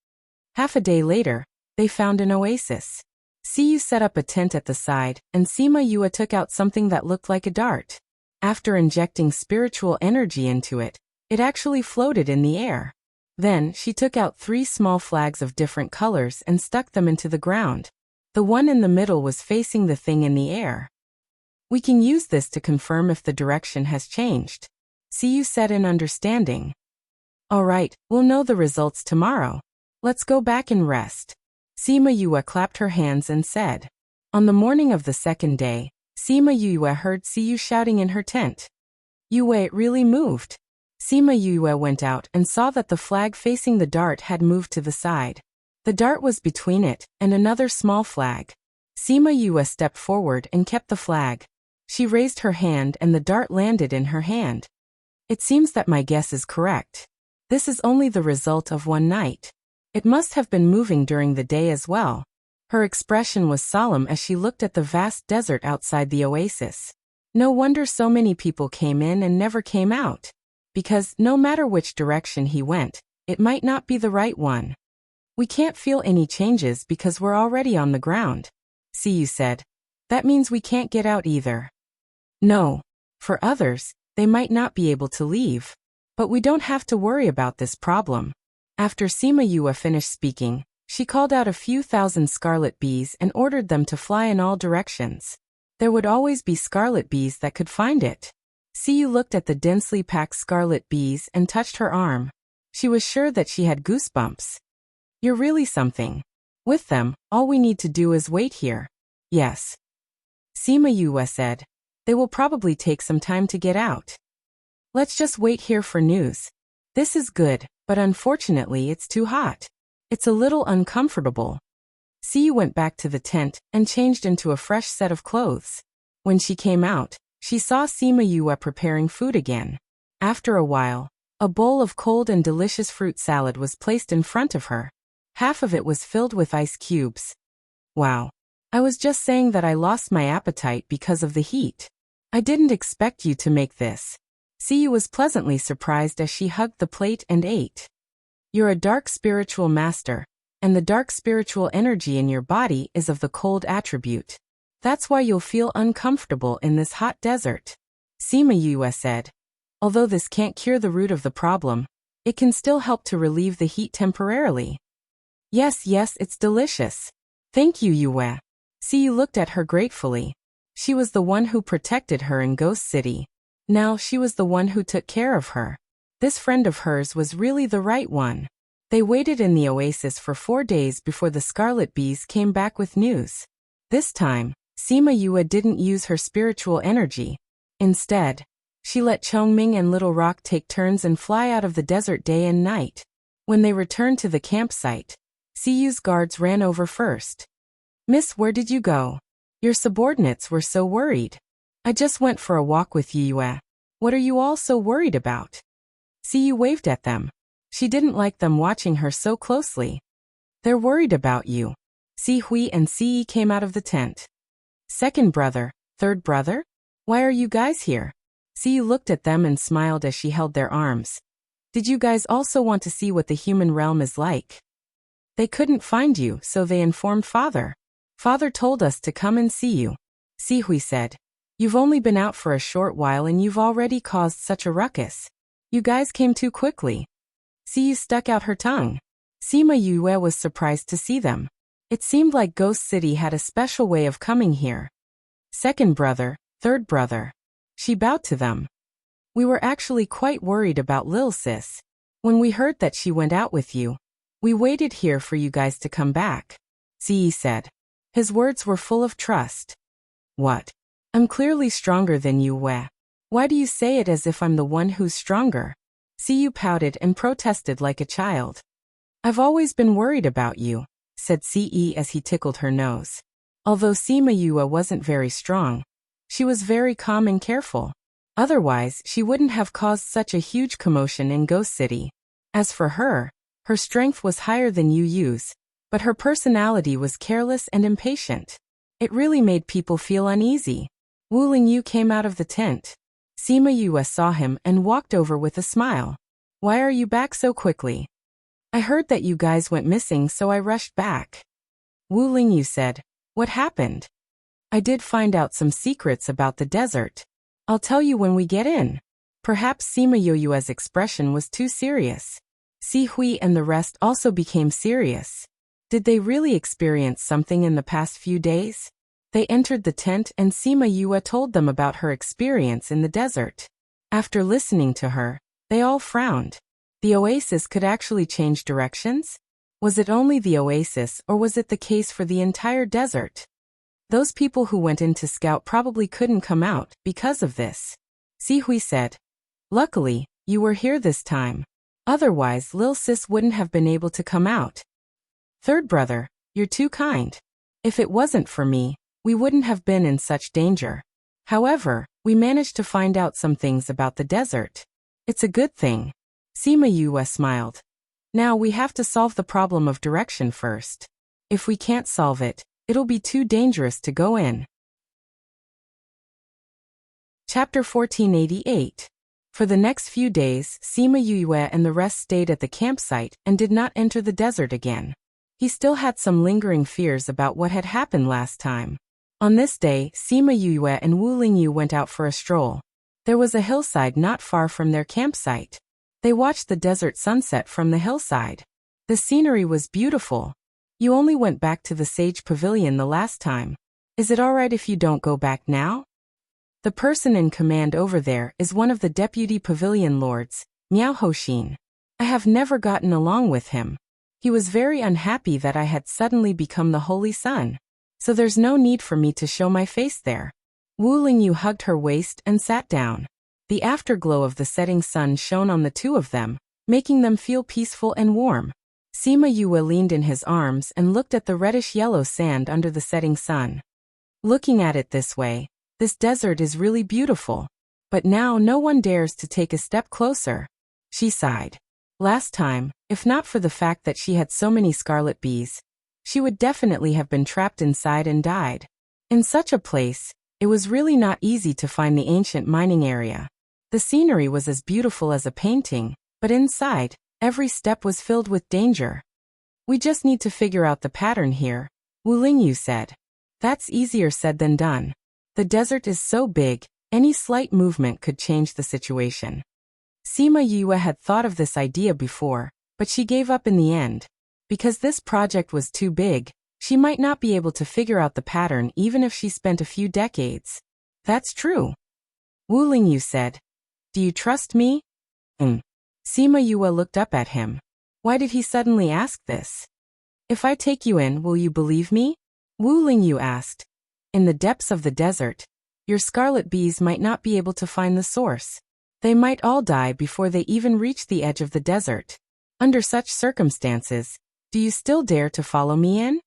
Half a day later, they found an oasis. Siyu set up a tent at the side, and Sima Yue took out something that looked like a dart. After injecting spiritual energy into it, it actually floated in the air. Then, she took out 3 small flags of different colors and stuck them into the ground. The one in the middle was facing the thing in the air. We can use this to confirm if the direction has changed. Siyu said in understanding. All right, we'll know the results tomorrow. Let's go back and rest. Sima Yue clapped her hands and said. On the morning of the 2nd day, Sima Yue heard Siyu shouting in her tent. Yue, it really moved. Sima Yue went out and saw that the flag facing the dart had moved to the side. The dart was between it and another small flag. Sima Yue stepped forward and kept the flag. She raised her hand and the dart landed in her hand. It seems that my guess is correct. This is only the result of one night. It must have been moving during the day as well. Her expression was solemn as she looked at the vast desert outside the oasis. No wonder so many people came in and never came out. Because, no matter which direction he went, it might not be the right one. We can't feel any changes because we're already on the ground. Siyu said. That means we can't get out either. No. For others, they might not be able to leave. But we don't have to worry about this problem. After Sima Yue finished speaking, she called out a few thousand scarlet bees and ordered them to fly in all directions. There would always be scarlet bees that could find it. Siyu looked at the densely packed scarlet bees and touched her arm. She was sure that she had goosebumps. You're really something. With them, all we need to do is wait here. Yes. Sima Yue said. They will probably take some time to get out. Let's just wait here for news. This is good, but unfortunately it's too hot. It's a little uncomfortable. Siyu went back to the tent and changed into a fresh set of clothes. When she came out, she saw Sima Yue preparing food again. After a while, a bowl of cold and delicious fruit salad was placed in front of her. Half of it was filled with ice cubes. Wow. I was just saying that I lost my appetite because of the heat. I didn't expect you to make this. Siyu was pleasantly surprised as she hugged the plate and ate. You're a dark spiritual master, and the dark spiritual energy in your body is of the cold attribute. That's why you'll feel uncomfortable in this hot desert. Sima Yue said. Although this can't cure the root of the problem, it can still help to relieve the heat temporarily. Yes, it's delicious. Thank you, Yue. Siyu looked at her gratefully. She was the one who protected her in Ghost City. Now she was the one who took care of her. This friend of hers was really the right one. They waited in the oasis for 4 days before the Scarlet Bees came back with news. This time, Sima Yue didn't use her spiritual energy. Instead, she let Chongming and Little Rock take turns and fly out of the desert day and night. When they returned to the campsite, Siyu's guards ran over first. Miss, where did you go? Your subordinates were so worried. I just went for a walk with Yue. What are you all so worried about? Siyu waved at them. She didn't like them watching her so closely. They're worried about you. Si Hui and Si came out of the tent. Second brother, third brother? Why are you guys here? Siyu looked at them and smiled as she held their arms. Did you guys also want to see what the human realm is like? They couldn't find you, so they informed Father. Father told us to come and see you. Si Hui said. You've only been out for a short while and you've already caused such a ruckus. You guys came too quickly. Siyu stuck out her tongue. Sima Yue was surprised to see them. It seemed like Ghost City had a special way of coming here. Second brother, third brother. She bowed to them. We were actually quite worried about Lil Sis. When we heard that she went out with you, we waited here for you guys to come back. Si said. His words were full of trust. What? I'm clearly stronger than you, Wei. Why do you say it as if I'm the one who's stronger? Siyu pouted and protested like a child. I've always been worried about you, said Ce as he tickled her nose. Although Sima Yue wasn't very strong, she was very calm and careful. Otherwise, she wouldn't have caused such a huge commotion in Ghost City. As for her, her strength was higher than Yu Yu's, but her personality was careless and impatient. It really made people feel uneasy. Wu Lingyu came out of the tent. Sima Yue saw him and walked over with a smile. Why are you back so quickly? I heard that you guys went missing, so I rushed back. Wu Lingyu said. What happened? I did find out some secrets about the desert. I'll tell you when we get in. Perhaps Sima Yue's expression was too serious. Si Hui and the rest also became serious. Did they really experience something in the past few days? They entered the tent and Sima Yue told them about her experience in the desert. After listening to her, they all frowned. The oasis could actually change directions? Was it only the oasis or was it the case for the entire desert? Those people who went in to scout probably couldn't come out because of this. Si Hui said. Luckily, you were here this time. Otherwise, Lil Sis wouldn't have been able to come out. Third brother, you're too kind. If it wasn't for me, we wouldn't have been in such danger. However, we managed to find out some things about the desert. It's a good thing. Sima Yue smiled. Now we have to solve the problem of direction first. If we can't solve it, it'll be too dangerous to go in. Chapter 1488. For the next few days, Sima Yue and the rest stayed at the campsite and did not enter the desert again. He still had some lingering fears about what had happened last time. On this day, Sima Yue and Wu Lingyu went out for a stroll. There was a hillside not far from their campsite. They watched the desert sunset from the hillside. The scenery was beautiful. You only went back to the Sage Pavilion the last time. Is it alright if you don't go back now? The person in command over there is one of the deputy pavilion lords, Miao Hoshin. I have never gotten along with him. He was very unhappy that I had suddenly become the Holy Sun. So there's no need for me to show my face there. Wu Lingyu hugged her waist and sat down. The afterglow of the setting sun shone on the two of them, making them feel peaceful and warm. Sima Yue leaned in his arms and looked at the reddish-yellow sand under the setting sun. Looking at it this way, this desert is really beautiful. But now no one dares to take a step closer. She sighed. Last time, if not for the fact that she had so many scarlet bees, she would definitely have been trapped inside and died. In such a place, it was really not easy to find the ancient mining area. The scenery was as beautiful as a painting, but inside, every step was filled with danger. We just need to figure out the pattern here, Wu Lingyu said. That's easier said than done. The desert is so big, any slight movement could change the situation. Sima Yue had thought of this idea before, but she gave up in the end. Because this project was too big, she might not be able to figure out the pattern even if she spent a few decades. That's true. Wu Lingyu said. Do you trust me? Sima Yue looked up at him. Why did he suddenly ask this? If I take you in, will you believe me? Wu Lingyu asked. In the depths of the desert, your scarlet bees might not be able to find the source. They might all die before they even reach the edge of the desert. Under such circumstances, do you still dare to follow me in?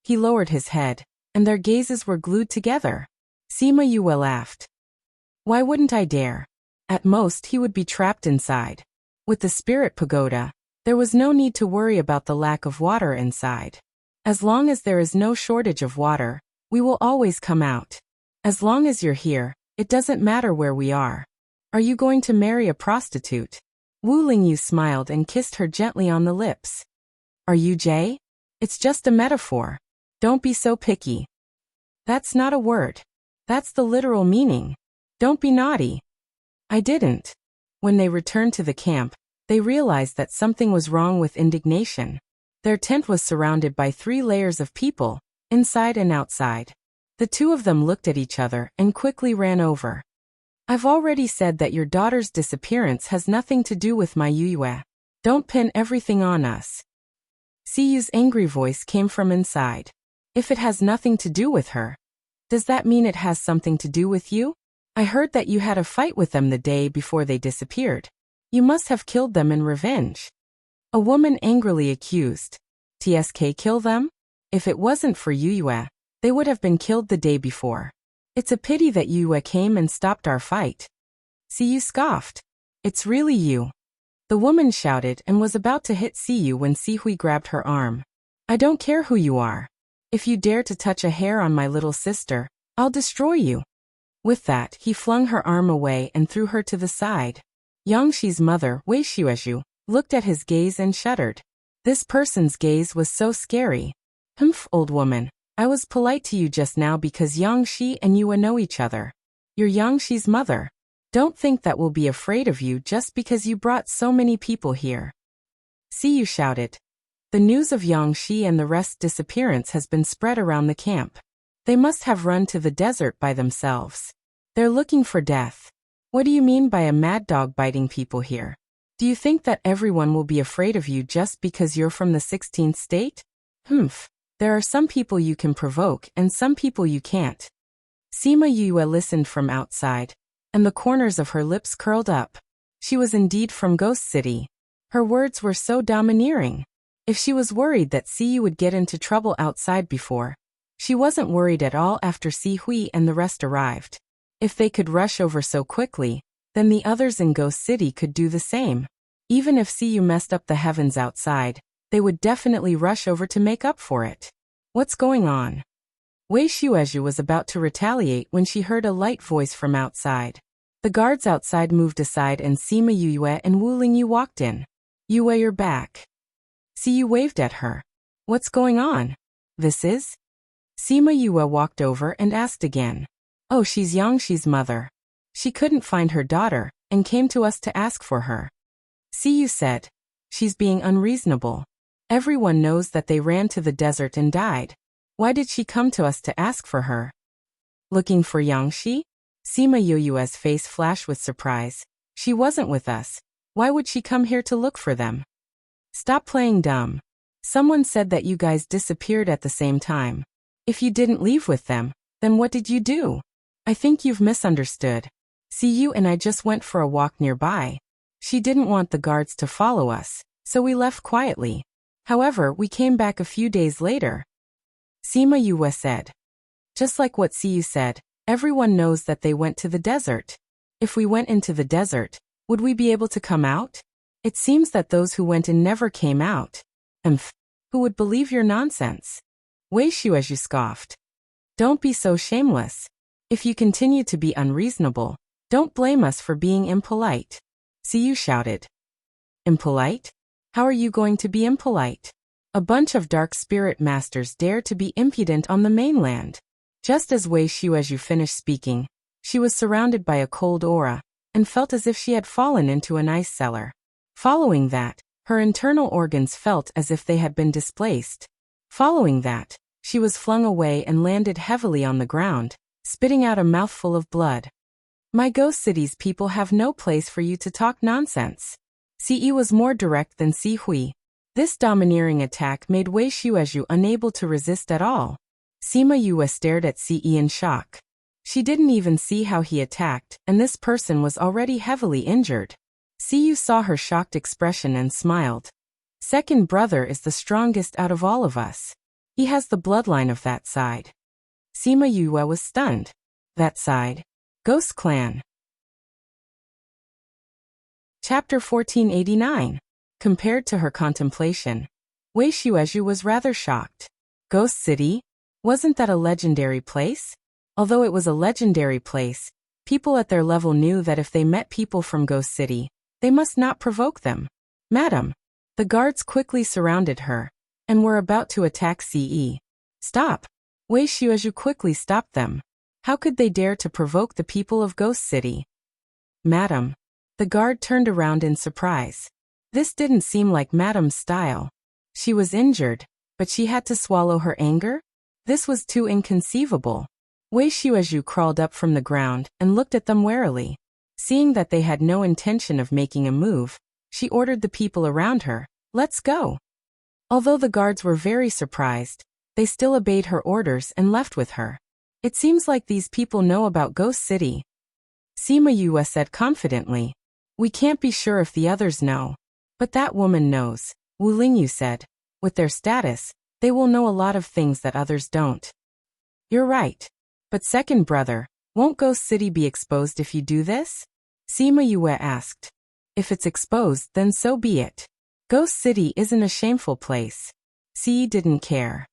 He lowered his head, and their gazes were glued together. Sima Yue laughed. Why wouldn't I dare? At most he would be trapped inside. With the spirit pagoda, there was no need to worry about the lack of water inside. As long as there is no shortage of water, we will always come out. As long as you're here, it doesn't matter where we are. Are you going to marry a prostitute? Wu Lingyu smiled and kissed her gently on the lips. Are you Jay? It's just a metaphor. Don't be so picky. That's not a word. That's the literal meaning. Don't be naughty. I didn't. When they returned to the camp, they realized that something was wrong with indignation. Their tent was surrounded by 3 layers of people, inside and outside. The two of them looked at each other and quickly ran over. I've already said that your daughter's disappearance has nothing to do with my Yue. Don't pin everything on us. Siyu's angry voice came from inside. If it has nothing to do with her, does that mean it has something to do with you? I heard that you had a fight with them the day before they disappeared. You must have killed them in revenge. A woman angrily accused. TSK kill them? If it wasn't for Yue, they would have been killed the day before. It's a pity that Yue came and stopped our fight. Siyu scoffed. It's really you. The woman shouted and was about to hit Siyu when Sihui grabbed her arm. I don't care who you are. If you dare to touch a hair on my little sister, I'll destroy you. With that, he flung her arm away and threw her to the side. Yangshi's mother, Wei Xuezhu, looked at his gaze and shuddered. This person's gaze was so scary. Humph, old woman. I was polite to you just now because Yangshi and Yue know each other. You're Yangshi's mother. Don't think that we'll be afraid of you just because you brought so many people here. Siyu shouted. The news of Yangshi and the rest's disappearance has been spread around the camp. They must have run to the desert by themselves. They're looking for death. What do you mean by a mad dog biting people here? Do you think that everyone will be afraid of you just because you're from the 16th state? Humph. There are some people you can provoke and some people you can't. Sima Yue listened from outside, and the corners of her lips curled up. She was indeed from Ghost City. Her words were so domineering. If she was worried that Siyu would get into trouble outside before, she wasn't worried at all after Si Hui and the rest arrived. If they could rush over so quickly, then the others in Ghost City could do the same. Even if Siyu messed up the heavens outside, they would definitely rush over to make up for it. What's going on? Wei Xuezhu was about to retaliate when she heard a light voice from outside. The guards outside moved aside and Sima Yue and Wu Lingyu walked in. Yue, you're back. Siyu waved at her. What's going on? This is? Sima Yue walked over and asked again. Oh, she's Yangshi's mother. She couldn't find her daughter, and came to us to ask for her. Siyu said. She's being unreasonable. Everyone knows that they ran to the desert and died. Why did she come to us to ask for her? Looking for Yangshi? Sima Yue's face flashed with surprise. She wasn't with us. Why would she come here to look for them? Stop playing dumb. Someone said that you guys disappeared at the same time. If you didn't leave with them, then what did you do? I think you've misunderstood. Siyu and I just went for a walk nearby. She didn't want the guards to follow us, so we left quietly. However, we came back a few days later. Sima Yue said. Just like what Siyu said, everyone knows that they went to the desert. If we went into the desert, would we be able to come out? It seems that those who went in never came out. Who would believe your nonsense? Wei Shueju scoffed. Don't be so shameless. If you continue to be unreasonable, don't blame us for being impolite. Siyu shouted. Impolite? How are you going to be impolite? A bunch of dark spirit masters dare to be impudent on the mainland. Just as Wei Shueju finished speaking, she was surrounded by a cold aura, and felt as if she had fallen into an ice cellar. Following that, her internal organs felt as if they had been displaced. Following that, she was flung away and landed heavily on the ground, spitting out a mouthful of blood. My Ghost City's people have no place for you to talk nonsense. Ce was more direct than Si Hui. This domineering attack made Wei Shueju unable to resist at all. Sima Yue stared at Ce in shock. She didn't even see how he attacked, and this person was already heavily injured. Siyu saw her shocked expression and smiled. Second brother is the strongest out of all of us. He has the bloodline of that side. Sima Yue was stunned. That side? Ghost Clan. Chapter 1489. Compared to her contemplation, Wei Shueju was rather shocked. Ghost City? Wasn't that a legendary place? Although it was a legendary place, people at their level knew that if they met people from Ghost City, they must not provoke them. Madam. The guards quickly surrounded her, and were about to attack Ce. Stop! Wei Shueju quickly stopped them. How could they dare to provoke the people of Ghost City? Madam. The guard turned around in surprise. This didn't seem like Madam's style. She was injured, but she had to swallow her anger? This was too inconceivable. Wei Shueju crawled up from the ground and looked at them warily. Seeing that they had no intention of making a move, she ordered the people around her, let's go. Although the guards were very surprised, they still obeyed her orders and left with her. It seems like these people know about Ghost City. Sima Yue said confidently. We can't be sure if the others know. But that woman knows, Wu Lingyu said. With their status, they will know a lot of things that others don't. You're right. But second brother, won't Ghost City be exposed if you do this? Sima Yue asked. If it's exposed, then so be it. Ghost City isn't a shameful place. Ce didn't care.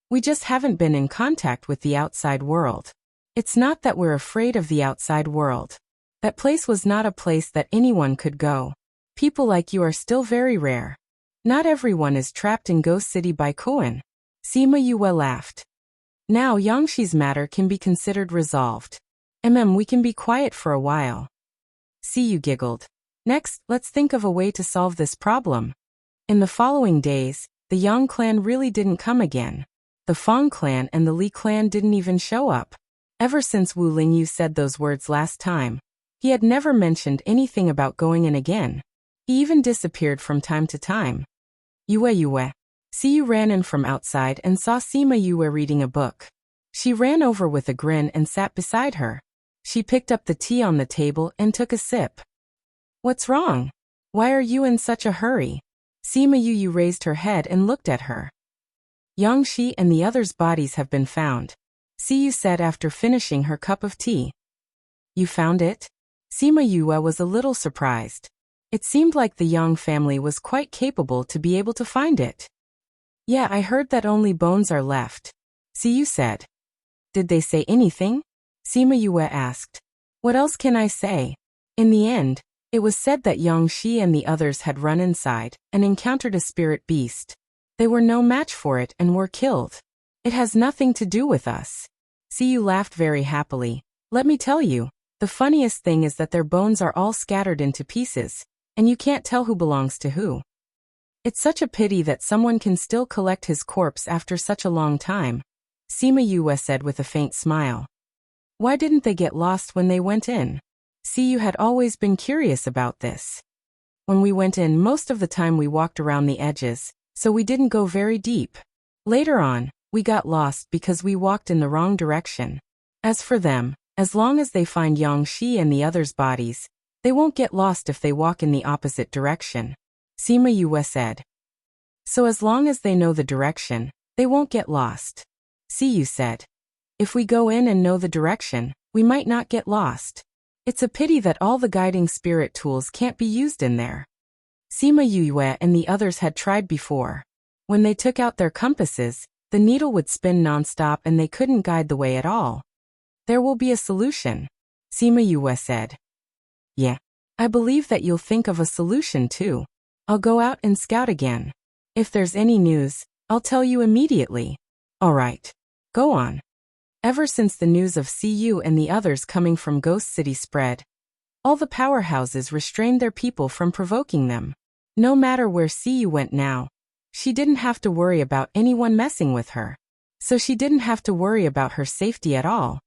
We just haven't been in contact with the outside world. It's not that we're afraid of the outside world. That place was not a place that anyone could go. People like you are still very rare. Not everyone is trapped in Ghost City by Koan. Sima Yue laughed. Now Yangshi's matter can be considered resolved. We can be quiet for a while. Siyu giggled. Next, let's think of a way to solve this problem. In the following days, the Yang clan really didn't come again. The Fong clan and the Li clan didn't even show up. Ever since Wu Lingyu said those words last time, he had never mentioned anything about going in again. He even disappeared from time to time. Yue. Siyu ran in from outside and saw Sima Yue reading a book. She ran over with a grin and sat beside her. She picked up the tea on the table and took a sip. What's wrong? Why are you in such a hurry? Sima Yue raised her head and looked at her. Yangshi and the others' bodies have been found, Siyu said after finishing her cup of tea. You found it? Sima Yue was a little surprised. It seemed like the Yang family was quite capable to be able to find it. Yeah, I heard that only bones are left, Siyu said. Did they say anything? Sima Yue asked. What else can I say? In the end, it was said that Yangshi and the others had run inside and encountered a spirit beast. They were no match for it and were killed. It has nothing to do with us. Siyu laughed very happily. Let me tell you, the funniest thing is that their bones are all scattered into pieces, and you can't tell who belongs to who. It's such a pity that someone can still collect his corpse after such a long time, Sima Yue said with a faint smile. Why didn't they get lost when they went in? Siyu had always been curious about this. When we went in, most of the time we walked around the edges, so we didn't go very deep. Later on, we got lost because we walked in the wrong direction. As for them, as long as they find Yangshi and the others' bodies, they won't get lost if they walk in the opposite direction, Sima Yue said. So as long as they know the direction, they won't get lost, Siyu said. If we go in and know the direction, we might not get lost. It's a pity that all the guiding spirit tools can't be used in there. Sima Yue and the others had tried before. When they took out their compasses, the needle would spin nonstop and they couldn't guide the way at all. There will be a solution, Sima Yue said. Yeah. I believe that you'll think of a solution too. I'll go out and scout again. If there's any news, I'll tell you immediately. All right. Go on. Ever since the news of CU and the others coming from Ghost City spread, all the powerhouses restrained their people from provoking them. No matter where CU went now, she didn't have to worry about anyone messing with her. So she didn't have to worry about her safety at all.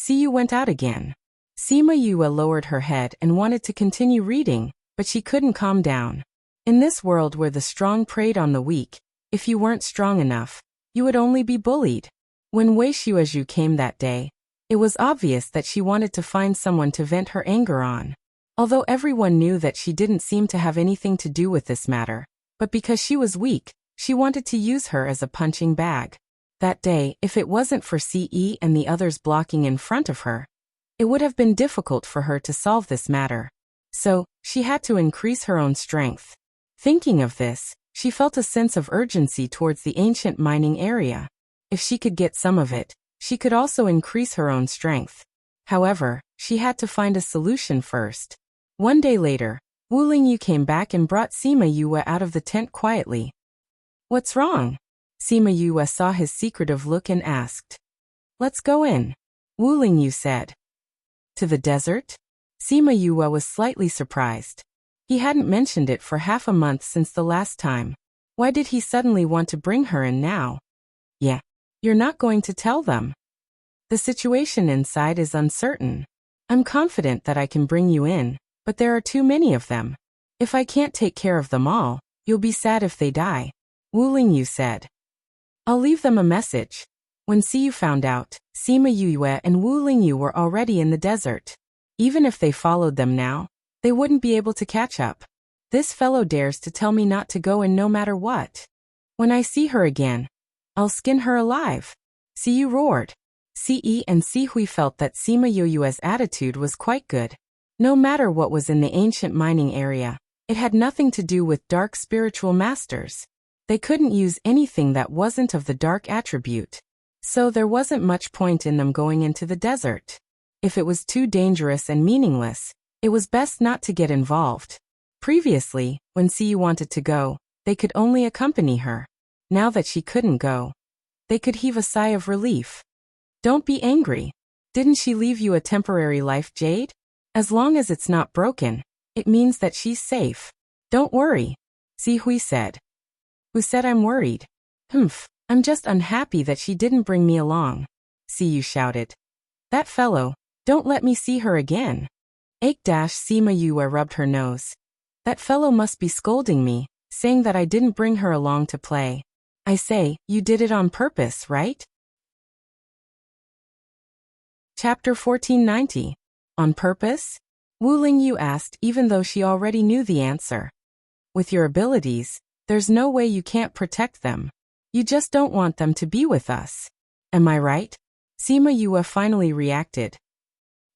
CU went out again. Sima Yue lowered her head and wanted to continue reading, but she couldn't calm down. In this world where the strong preyed on the weak, if you weren't strong enough, you would only be bullied. When Wei Xuezhu came that day, it was obvious that she wanted to find someone to vent her anger on. Although everyone knew that she didn't seem to have anything to do with this matter, but because she was weak, she wanted to use her as a punching bag. That day, if it wasn't for CE and the others blocking in front of her, it would have been difficult for her to solve this matter. So, she had to increase her own strength. Thinking of this, she felt a sense of urgency towards the ancient mining area. If she could get some of it, she could also increase her own strength. However, she had to find a solution first. One day later, Wu Lingyu came back and brought Sima Yue out of the tent quietly. What's wrong? Sima Yue saw his secretive look and asked. Let's go in, Wu Lingyu said. To the desert? Sima Yue was slightly surprised. He hadn't mentioned it for half a month since the last time. Why did he suddenly want to bring her in now? Yeah. You're not going to tell them. The situation inside is uncertain. I'm confident that I can bring you in, but there are too many of them. If I can't take care of them all, you'll be sad if they die, Wu Lingyu said. I'll leave them a message. When Siyu found out, Sima Yue and Wu Lingyu were already in the desert. Even if they followed them now, they wouldn't be able to catch up. This fellow dares to tell me not to go in no matter what. When I see her again, I'll skin her alive. Siyu roared. Ce and Sihui felt that Sima Yue's attitude was quite good. No matter what was in the ancient mining area, it had nothing to do with dark spiritual masters. They couldn't use anything that wasn't of the dark attribute. So there wasn't much point in them going into the desert. If it was too dangerous and meaningless, it was best not to get involved. Previously, when Siyu wanted to go, they could only accompany her. Now that she couldn't go, they could heave a sigh of relief. Don't be angry. Didn't she leave you a temporary life jade? As long as it's not broken, it means that she's safe. Don't worry, Sihui said. Who said I'm worried? I'm just unhappy that she didn't bring me along, Siyu shouted. That fellow, don't let me see her again. Sima Yue rubbed her nose. That fellow must be scolding me, saying that I didn't bring her along to play. I say, you did it on purpose, right? Chapter 1490. On purpose? Wu Lingyu asked even though she already knew the answer. With your abilities, there's no way you can't protect them. You just don't want them to be with us. Am I right? Sima Yue finally reacted.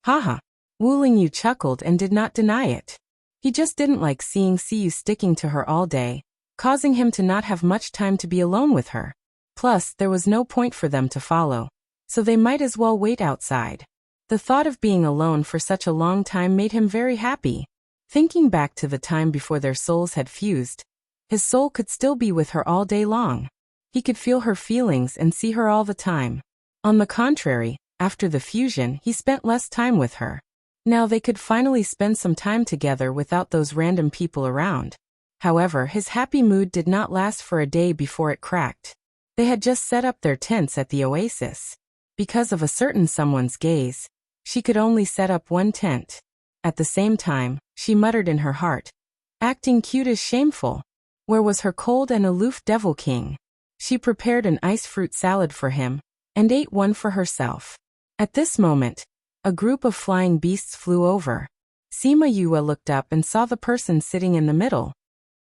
Haha. Wu Lingyu chuckled and did not deny it. He just didn't like seeing Siyu sticking to her all day, causing him to not have much time to be alone with her. Plus, there was no point for them to follow, so they might as well wait outside. The thought of being alone for such a long time made him very happy. Thinking back to the time before their souls had fused, his soul could still be with her all day long. He could feel her feelings and see her all the time. On the contrary, after the fusion, he spent less time with her. Now they could finally spend some time together without those random people around. However, his happy mood did not last for a day before it cracked. They had just set up their tents at the oasis. Because of a certain someone's gaze, she could only set up one tent. At the same time, she muttered in her heart, acting cute is shameful. Where was her cold and aloof devil king? She prepared an ice fruit salad for him, and ate one for herself. At this moment, a group of flying beasts flew over. Sima Yue looked up and saw the person sitting in the middle.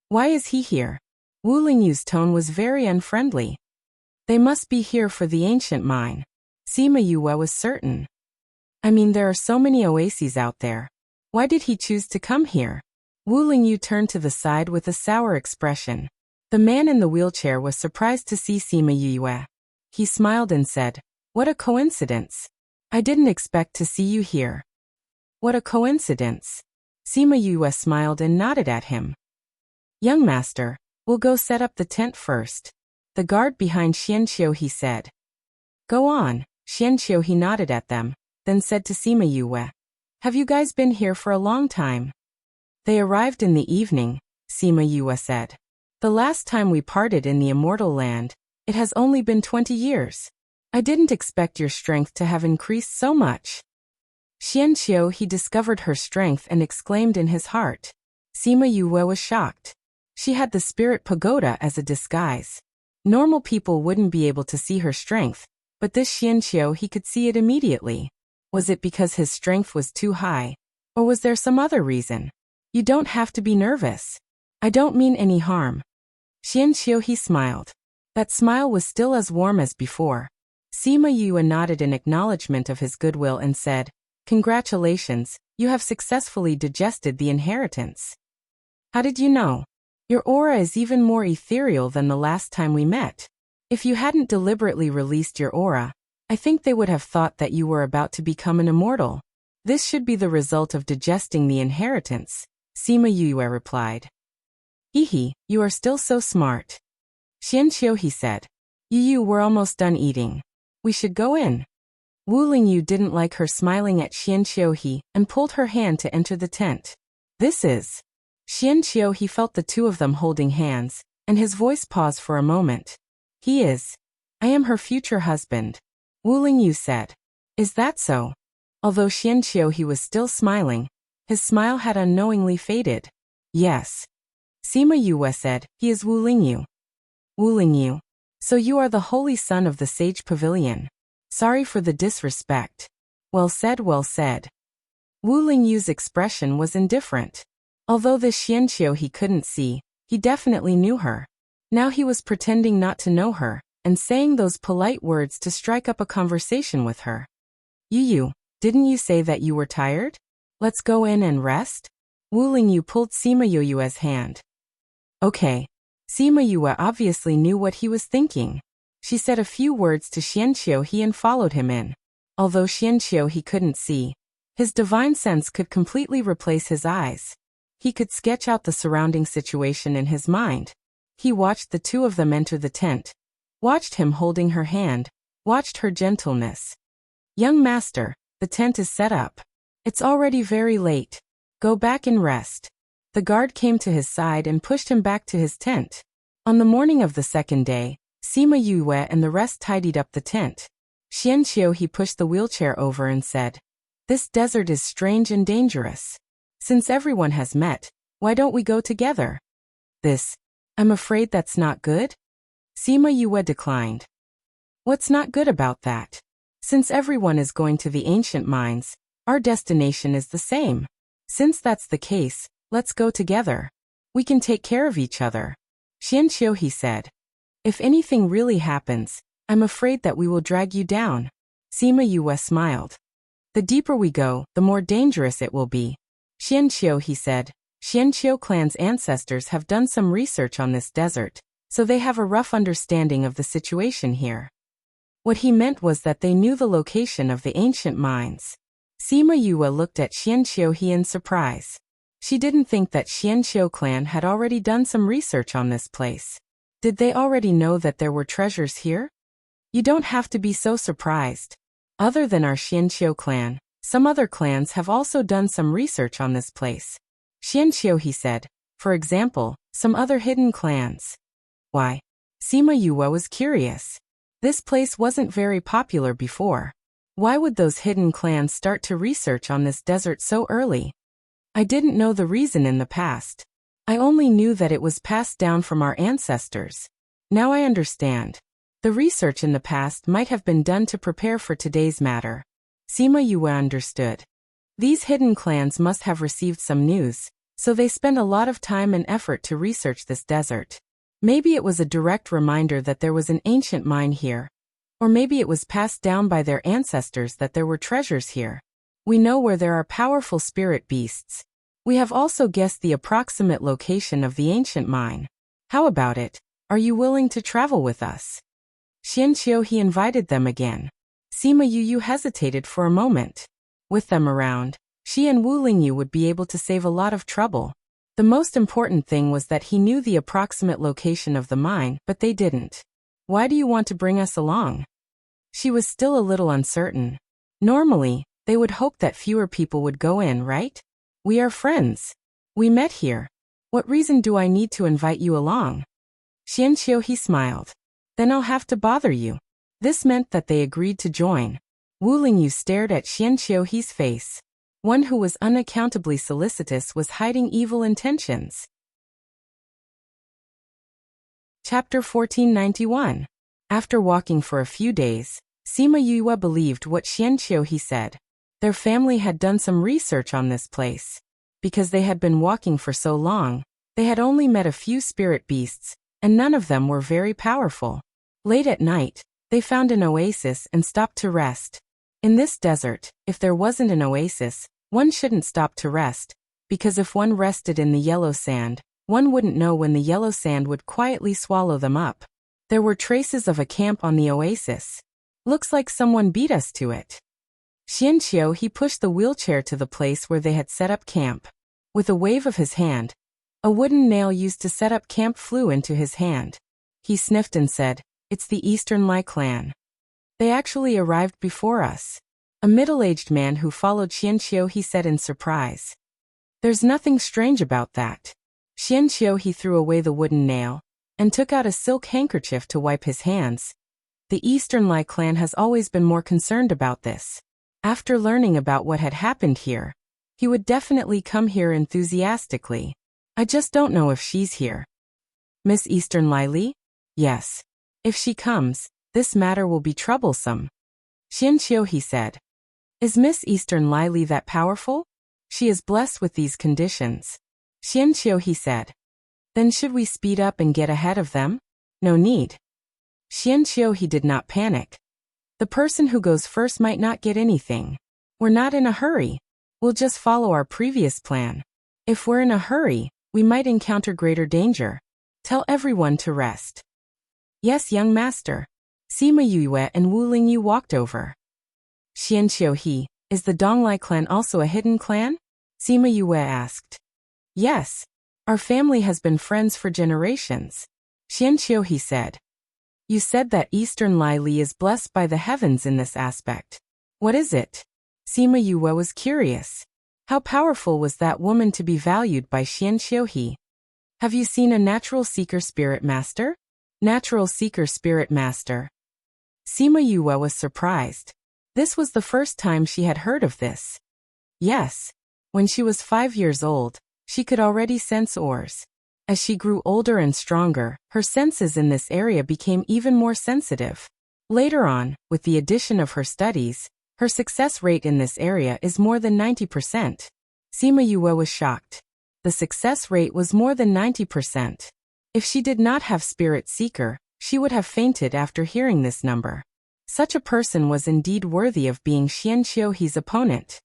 Why is he here? Wu Lingyu's tone was very unfriendly. They must be here for the ancient mine. Sima Yue was certain. I mean, there are so many oases out there. Why did he choose to come here? Wu Lingyu turned to the side with a sour expression. The man in the wheelchair was surprised to see Sima Yue. He smiled and said, "What a coincidence. I didn't expect to see you here." "What a coincidence." Sima Yue smiled and nodded at him. "Young master, we'll go set up the tent first." The guard behind Xianqiu he said. "Go on." Xianqiu he nodded at them, then said to Sima Yue, "Have you guys been here for a long time?" "They arrived in the evening," Sima Yue said. "The last time we parted in the immortal land, it has only been 20 years. I didn't expect your strength to have increased so much." Xianqiu he discovered her strength and exclaimed in his heart. Sima Yue was shocked. She had the spirit pagoda as a disguise. Normal people wouldn't be able to see her strength, but this Xianqiu he could see it immediately. Was it because his strength was too high? Or was there some other reason? "You don't have to be nervous. I don't mean any harm." Xianqiu he smiled. That smile was still as warm as before. Sima Yue nodded in acknowledgement of his goodwill and said, "Congratulations, you have successfully digested the inheritance." "How did you know? Your aura is even more ethereal than the last time we met. If you hadn't deliberately released your aura, I think they would have thought that you were about to become an immortal. This should be the result of digesting the inheritance," Sima Yue replied. "Hehe, you are still so smart." Xianqiu he said. "You we're almost done eating. We should go in." Wu Lingyu didn't like her smiling at Xianqiu he and pulled her hand to enter the tent. "This is..." Xianqiu he felt the two of them holding hands, and his voice paused for a moment. "He is. I am her future husband," Wu Lingyu said. "Is that so?" Although Xianqiu he was still smiling, his smile had unknowingly faded. "Yes." Sima Yue said, "He is Wu Lingyu." "Wu Lingyu. So you are the holy son of the sage pavilion. Sorry for the disrespect." Well said, well said." Wu Lingyu's expression was indifferent. Although this Xianqiu he couldn't see, he definitely knew her. Now he was pretending not to know her, and saying those polite words to strike up a conversation with her. "Yu, didn't you say that you were tired? Let's go in and rest?" Wu Lingyu pulled Sima Yue's hand. "Okay." Sima Yue obviously knew what he was thinking. She said a few words to Xianqiu he and followed him in. Although Xianqiu he couldn't see, his divine sense could completely replace his eyes. He could sketch out the surrounding situation in his mind. He watched the two of them enter the tent, watched him holding her hand, watched her gentleness. "Young master, the tent is set up. It's already very late. Go back and rest." The guard came to his side and pushed him back to his tent. On the morning of the second day, Sima Yue and the rest tidied up the tent. Xianqiu he pushed the wheelchair over and said, "This desert is strange and dangerous. Since everyone has met, why don't we go together?" I'm afraid that's not good." Sima Yue declined. "What's not good about that? Since everyone is going to the ancient mines, our destination is the same. Since that's the case, let's go together. We can take care of each other." Xianqiu he said. "If anything really happens, I'm afraid that we will drag you down." Sima Yue smiled. "The deeper we go, the more dangerous it will be." Xianqiu he said. "Xianqiu clan's ancestors have done some research on this desert, so they have a rough understanding of the situation here." What he meant was that they knew the location of the ancient mines. Sima Yue looked at Xianqiu he in surprise. She didn't think that Xianqiu clan had already done some research on this place. Did they already know that there were treasures here? You don't have to be so surprised. Other than our Xianqiu clan, some other clans have also done some research on this place. Xianqiu he said, for example, some other hidden clans. Why? Sima Yue was curious. This place wasn't very popular before. Why would those hidden clans start to research on this desert so early? I didn't know the reason in the past. I only knew that it was passed down from our ancestors. Now I understand. The research in the past might have been done to prepare for today's matter. Sima Yue understood. These hidden clans must have received some news, so they spent a lot of time and effort to research this desert. Maybe it was a direct reminder that there was an ancient mine here. Or maybe it was passed down by their ancestors that there were treasures here. We know where there are powerful spirit beasts. We have also guessed the approximate location of the ancient mine. How about it? Are you willing to travel with us? He invited them again. Sima Yu hesitated for a moment. With them around, she and Wu Lingyu would be able to save a lot of trouble. The most important thing was that he knew the approximate location of the mine, but they didn't. Why do you want to bring us along? She was still a little uncertain. Normally, they would hope that fewer people would go in, right? We are friends. We met here. What reason do I need to invite you along? He smiled. Then I'll have to bother you. This meant that they agreed to join. Wu Lingyu stared at He's face. One who was unaccountably solicitous was hiding evil intentions. Chapter 1491. After walking for a few days, Sima Yu believed what he said. Their family had done some research on this place. Because they had been walking for so long, they had only met a few spirit beasts, and none of them were very powerful. Late at night, they found an oasis and stopped to rest. In this desert, if there wasn't an oasis, one shouldn't stop to rest, because if one rested in the yellow sand, one wouldn't know when the yellow sand would quietly swallow them up. There were traces of a camp on the oasis. Looks like someone beat us to it. He pushed the wheelchair to the place where they had set up camp. With a wave of his hand, a wooden nail used to set up camp flew into his hand. He sniffed and said, "It's the Eastern Lai clan. They actually arrived before us." A middle-aged man who followed he said in surprise. "There's nothing strange about that." He threw away the wooden nail and took out a silk handkerchief to wipe his hands. The Eastern Lai clan has always been more concerned about this. After learning about what had happened here, he would definitely come here enthusiastically. I just don't know if she's here. Miss Eastern Lai? Yes. If she comes, this matter will be troublesome. He said. Is Miss Eastern Lai that powerful? She is blessed with these conditions. He said. Then should we speed up and get ahead of them? No need. He did not panic. The person who goes first might not get anything. We're not in a hurry. We'll just follow our previous plan. If we're in a hurry, we might encounter greater danger. Tell everyone to rest. Yes, young master. Sima Yu and Wu Lingyu walked over. Is the Donglai clan also a hidden clan? Sima Yu asked. Yes. Our family has been friends for generations. He said. You said that Eastern Lai is blessed by the heavens in this aspect. What is it? Sima Yu was curious. How powerful was that woman to be valued by Xianxiuhe? Have you seen a natural seeker spirit master? Natural seeker spirit master. Sima Yu was surprised. This was the first time she had heard of this. Yes. When she was 5 years old, she could already sense ores. As she grew older and stronger, her senses in this area became even more sensitive. Later on, with the addition of her studies, her success rate in this area is more than 90%. Sima Yu was shocked. The success rate was more than 90%. If she did not have Spirit Seeker, she would have fainted after hearing this number. Such a person was indeed worthy of being Xianxiuhe's opponent.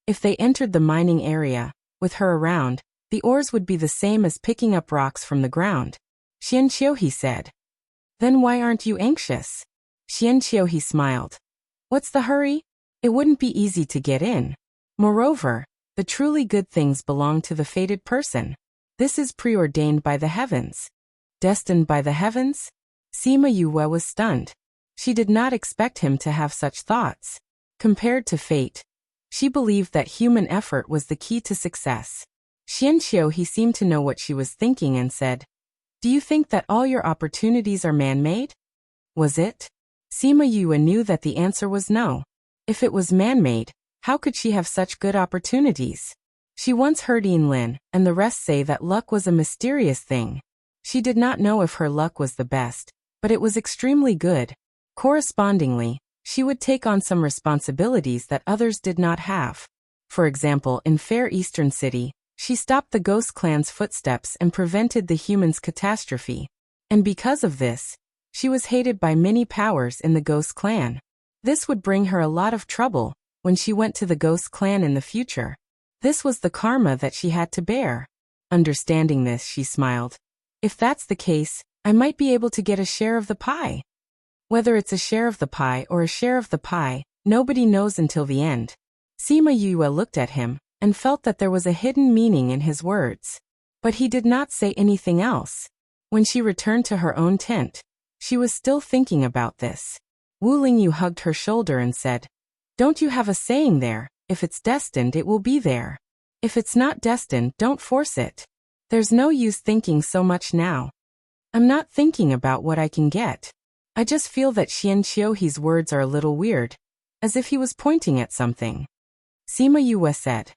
If they entered the mining area, with her around, the ores would be the same as picking up rocks from the ground. Xianxiuhe said. Then why aren't you anxious? Xianxiuhe smiled. What's the hurry? It wouldn't be easy to get in. Moreover, the truly good things belong to the fated person. This is preordained by the heavens. Destined by the heavens? Sima Yu was stunned. She did not expect him to have such thoughts. Compared to fate, she believed that human effort was the key to success. Xianxiuhe seemed to know what she was thinking and said, Do you think that all your opportunities are man-made? Was it? Sima Yu knew that the answer was no. If it was man-made, how could she have such good opportunities? She once heard Yin Lin and the rest say that luck was a mysterious thing. She did not know if her luck was the best, but it was extremely good. Correspondingly, she would take on some responsibilities that others did not have. For example, in Fair Eastern City, she stopped the Ghost Clan's footsteps and prevented the humans' catastrophe. And because of this, she was hated by many powers in the Ghost Clan. This would bring her a lot of trouble when she went to the Ghost Clan in the future. This was the karma that she had to bear. Understanding this, she smiled. If that's the case, I might be able to get a share of the pie. Whether it's a share of the pie or a share of the pie, nobody knows until the end. Sima Yue looked at him and felt that there was a hidden meaning in his words. But he did not say anything else. When she returned to her own tent, she was still thinking about this. Wu Lingyu hugged her shoulder and said, "Don't you have a saying there, if it's destined it will be there. If it's not destined, don't force it. There's no use thinking so much now. I'm not thinking about what I can get. I just feel that Xian Qiuhe's words are a little weird, as if he was pointing at something." Sima Yue said,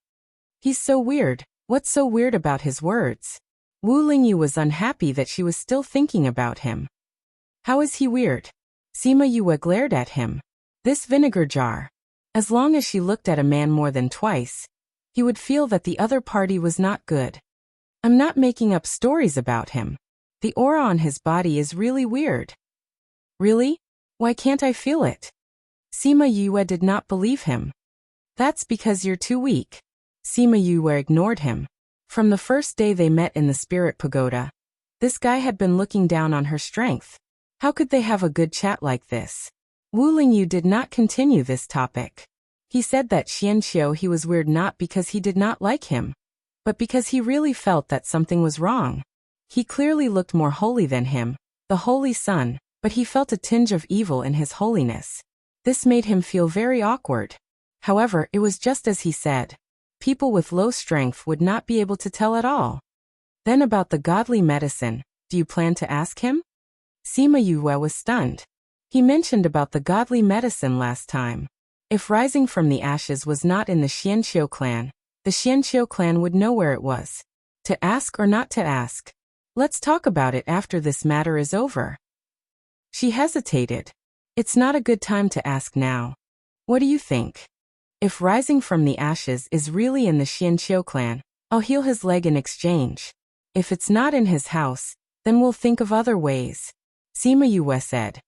"He's so weird. What's so weird about his words?" Wu Lingyu was unhappy that she was still thinking about him. "How is he weird?" Sima Yue glared at him. This vinegar jar. As long as she looked at a man more than twice, he would feel that the other party was not good. "I'm not making up stories about him. The aura on his body is really weird." "Really? Why can't I feel it?" Sima Yue did not believe him. "That's because you're too weak." Sima Yue ignored him. From the first day they met in the spirit pagoda, this guy had been looking down on her strength. How could they have a good chat like this? Wu Lingyu did not continue this topic. He said that Xian Qiuhe was weird not because he did not like him, but because he really felt that something was wrong. He clearly looked more holy than him, the Holy Sun, but he felt a tinge of evil in his holiness. This made him feel very awkward. However, it was just as he said. People with low strength would not be able to tell at all. Then about the godly medicine, do you plan to ask him? Sima Yue was stunned. He mentioned about the godly medicine last time. If rising from the ashes was not in the Xianqiu clan, the Xianqiu clan would know where it was. To ask or not to ask? Let's talk about it after this matter is over. She hesitated. It's not a good time to ask now. What do you think? If rising from the ashes is really in the Xianqiu clan, I'll heal his leg in exchange. If it's not in his house, then we'll think of other ways. Sima Yue said.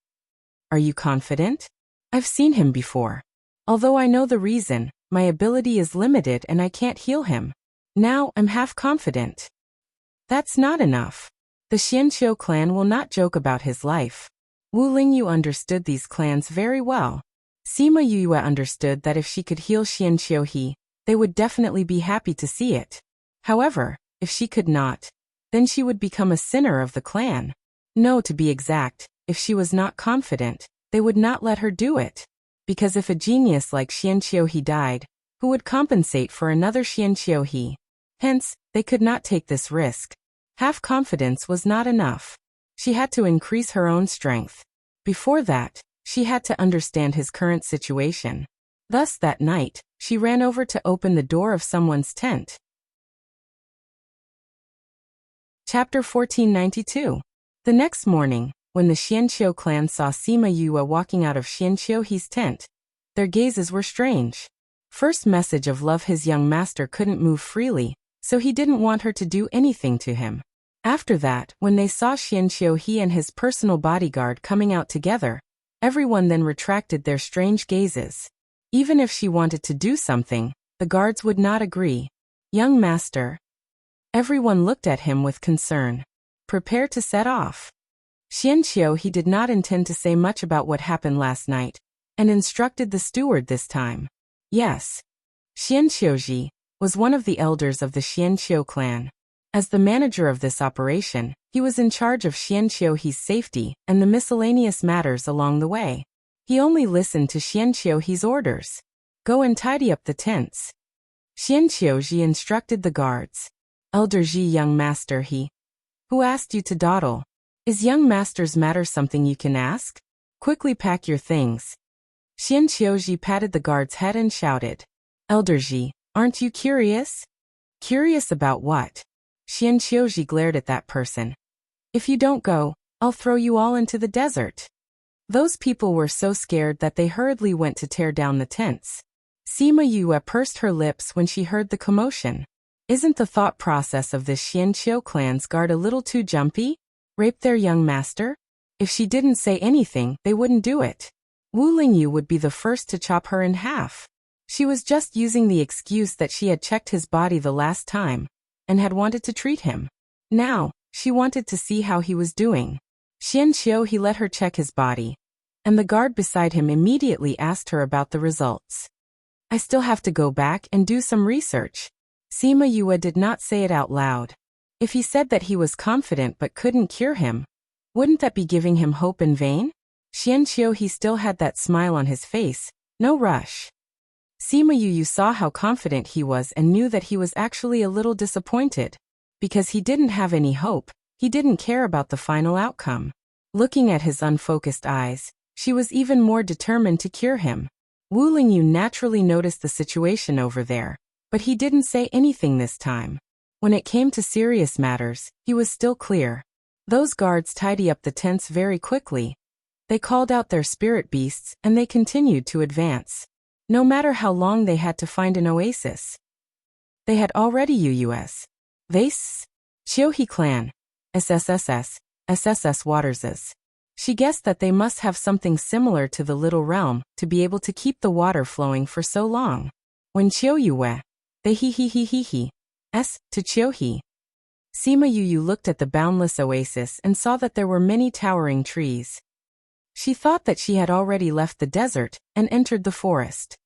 Are you confident? I've seen him before. Although I know the reason, my ability is limited and I can't heal him. Now I'm half confident. That's not enough. The Xianqiu clan will not joke about his life. Wu Lingyu understood these clans very well. Sima Yue understood that if she could heal Xian Qiuhe, they would definitely be happy to see it. However, if she could not, then she would become a sinner of the clan. No, to be exact, if she was not confident, they would not let her do it. Because if a genius like Xian Qiuhe died, who would compensate for another Xian Qiuhe? Hence, they could not take this risk. Half confidence was not enough. She had to increase her own strength. Before that, she had to understand his current situation. Thus that night, she ran over to open the door of someone's tent. Chapter 1492. The next morning, when the Xianqiu clan saw Sima Yue walking out of Xian Qiuhe's tent, their gazes were strange. First message of love, his young master couldn't move freely, so he didn't want her to do anything to him. After that, when they saw Xian Qiuhe and his personal bodyguard coming out together, everyone then retracted their strange gazes. Even if she wanted to do something, the guards would not agree. Young master. Everyone looked at him with concern. Prepare to set off. Xian Qiuhe did not intend to say much about what happened last night, and instructed the steward this time. Yes. Xian Qiuhe was one of the elders of the Xianqiu clan. As the manager of this operation, he was in charge of Xian Qiuhe's safety and the miscellaneous matters along the way. He only listened to Xian Qiuhe's orders. Go and tidy up the tents. Xian Qiuhe instructed the guards. Elder Ji, young master, he. Who asked you to dawdle? Is young master's matter something you can ask? Quickly pack your things. Xian Qiuhe patted the guard's head and shouted. Elder Ji, aren't you curious? Curious about what? Xian Qiuhe glared at that person. If you don't go, I'll throw you all into the desert. Those people were so scared that they hurriedly went to tear down the tents. Sima Yue pursed her lips when she heard the commotion. Isn't the thought process of this Xianqiu clan's guard a little too jumpy? Rape their young master? If she didn't say anything, they wouldn't do it. Wu Lingyu would be the first to chop her in half. She was just using the excuse that she had checked his body the last time, and had wanted to treat him. Now, She wanted to see how he was doing. Xianqiu he let her check his body, and the guard beside him immediately asked her about the results. I still have to go back and do some research. Sima Yue did not say it out loud. If he said that he was confident but couldn't cure him, wouldn't that be giving him hope in vain? Xianqiu he still had that smile on his face, no rush. Sima Yue saw how confident he was and knew that he was actually a little disappointed. Because he didn't have any hope, he didn't care about the final outcome. Looking at his unfocused eyes, she was even more determined to cure him. Wu Lingyu naturally noticed the situation over there, but he didn't say anything this time. When it came to serious matters, he was still clear. Those guards tidy up the tents very quickly. They called out their spirit beasts and they continued to advance. No matter how long they had to find an oasis. They had already UUS. Vase? Xiuhe clan. SSS Waterses. She guessed that they must have something similar to the little realm to be able to keep the water flowing for so long. When Qiuyue, they to Qiuhe. Sima Yu looked at the boundless oasis and saw that there were many towering trees. She thought that she had already left the desert and entered the forest.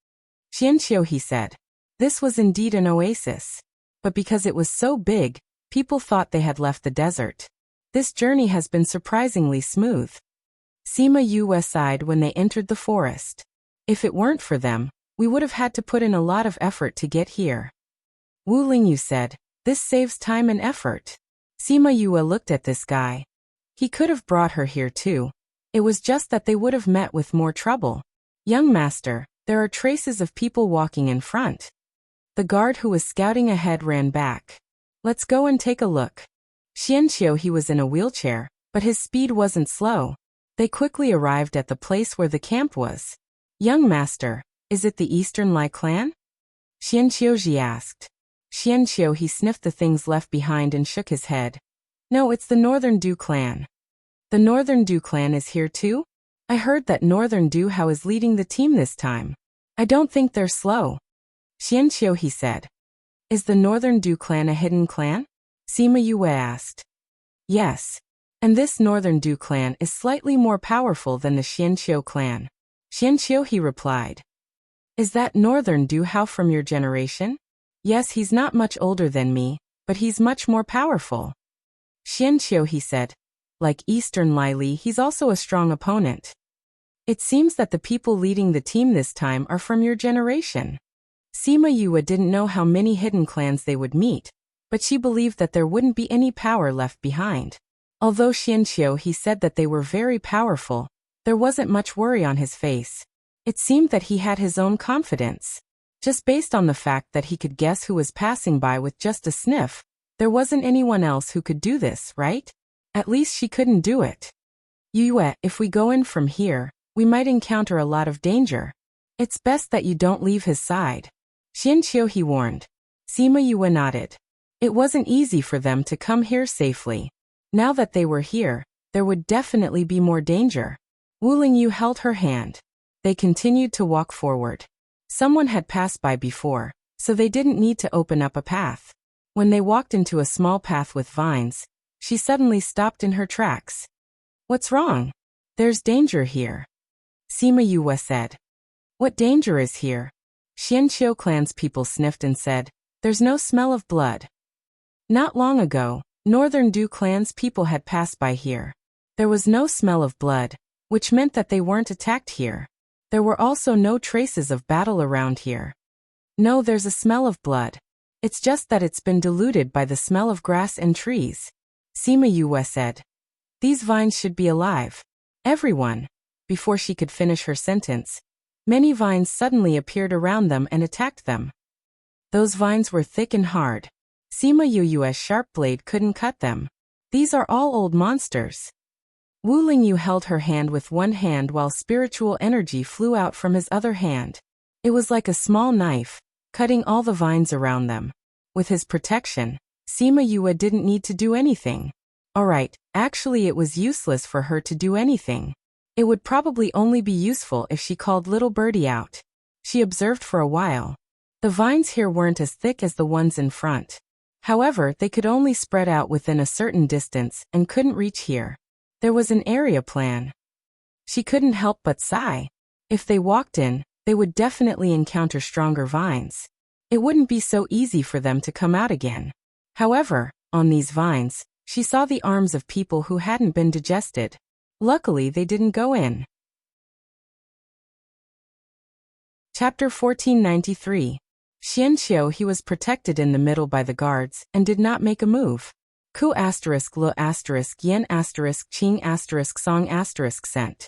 Xianqiu he said. This was indeed an oasis. But because it was so big, people thought they had left the desert. This journey has been surprisingly smooth. Sima Yu sighed when they entered the forest. If it weren't for them, we would have had to put in a lot of effort to get here. Wu Lingyu said, this saves time and effort. Sima Yu looked at this guy. He could have brought her here too. It was just that they would have met with more trouble. Young master, there are traces of people walking in front. The guard who was scouting ahead ran back. Let's go and take a look. Xianqiu he was in a wheelchair, but his speed wasn't slow. They quickly arrived at the place where the camp was. Young master, is it the Eastern Lai clan? Xianqiu asked. Xianqiu he sniffed the things left behind and shook his head. No, it's the Northern Du clan. The Northern Du clan is here too? I heard that Northern Du Hao is leading the team this time. I don't think they're slow. Xianqiu he said. Is the Northern Du clan a hidden clan? Sima Yue asked. Yes. And this Northern Du clan is slightly more powerful than the Xianqiu clan. Xianqiu he replied. Is that Northern Du Hao from your generation? Yes, he's not much older than me, but he's much more powerful. Xianqiu he said. Like Eastern Lai Li, he's also a strong opponent. It seems that the people leading the team this time are from your generation. Sima Yue didn't know how many hidden clans they would meet, but she believed that there wouldn't be any power left behind. Although Xianqiu he said that they were very powerful, there wasn't much worry on his face. It seemed that he had his own confidence. Just based on the fact that he could guess who was passing by with just a sniff, there wasn't anyone else who could do this, right? At least she couldn't do it. Yue, if we go in from here, we might encounter a lot of danger. It's best that you don't leave his side. Xianqiu he warned. Sima Yue nodded. It wasn't easy for them to come here safely. Now that they were here, there would definitely be more danger. Wu Lingyu held her hand. They continued to walk forward. Someone had passed by before, so they didn't need to open up a path. When they walked into a small path with vines, she suddenly stopped in her tracks. What's wrong? There's danger here. Sima Yue said. What danger is here? Xianqiu clan's people sniffed and said, there's no smell of blood. Not long ago, Northern Du clan's people had passed by here. There was no smell of blood, which meant that they weren't attacked here. There were also no traces of battle around here. No, there's a smell of blood. It's just that it's been diluted by the smell of grass and trees. Sima Yue said. These vines should be alive. Everyone. Before she could finish her sentence, many vines suddenly appeared around them and attacked them. Those vines were thick and hard. Sima Yu's sharp blade couldn't cut them. These are all old monsters. Wu Lingyu held her hand with one hand while spiritual energy flew out from his other hand. It was like a small knife, cutting all the vines around them. With his protection, Sima Yue didn't need to do anything. Alright, actually it was useless for her to do anything. It would probably only be useful if she called little birdie out. She observed for a while. The vines here weren't as thick as the ones in front. However, they could only spread out within a certain distance and couldn't reach here. There was an area plan. She couldn't help but sigh. If they walked in, they would definitely encounter stronger vines. It wouldn't be so easy for them to come out again. However, on these vines, she saw the arms of people who hadn't been digested. Luckily, they didn't go in. Chapter 1493. Xianqiu. He was protected in the middle by the guards and did not make a move. Ku asterisk lu asterisk yen asterisk qing asterisk song asterisk sent.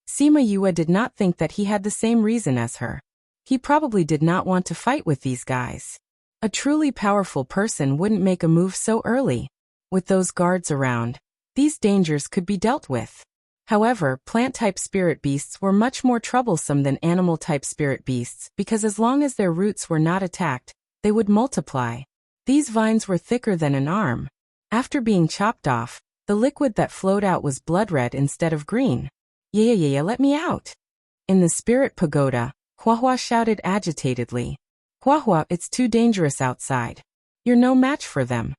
Sima Yue did not think that he had the same reason as her. He probably did not want to fight with these guys. A truly powerful person wouldn't make a move so early. With those guards around, these dangers could be dealt with. However, plant-type spirit beasts were much more troublesome than animal-type spirit beasts because as long as their roots were not attacked, they would multiply. These vines were thicker than an arm. After being chopped off, the liquid that flowed out was blood red instead of green. Yeah, let me out. In the spirit pagoda, Huahua shouted agitatedly. Huahua, it's too dangerous outside. You're no match for them.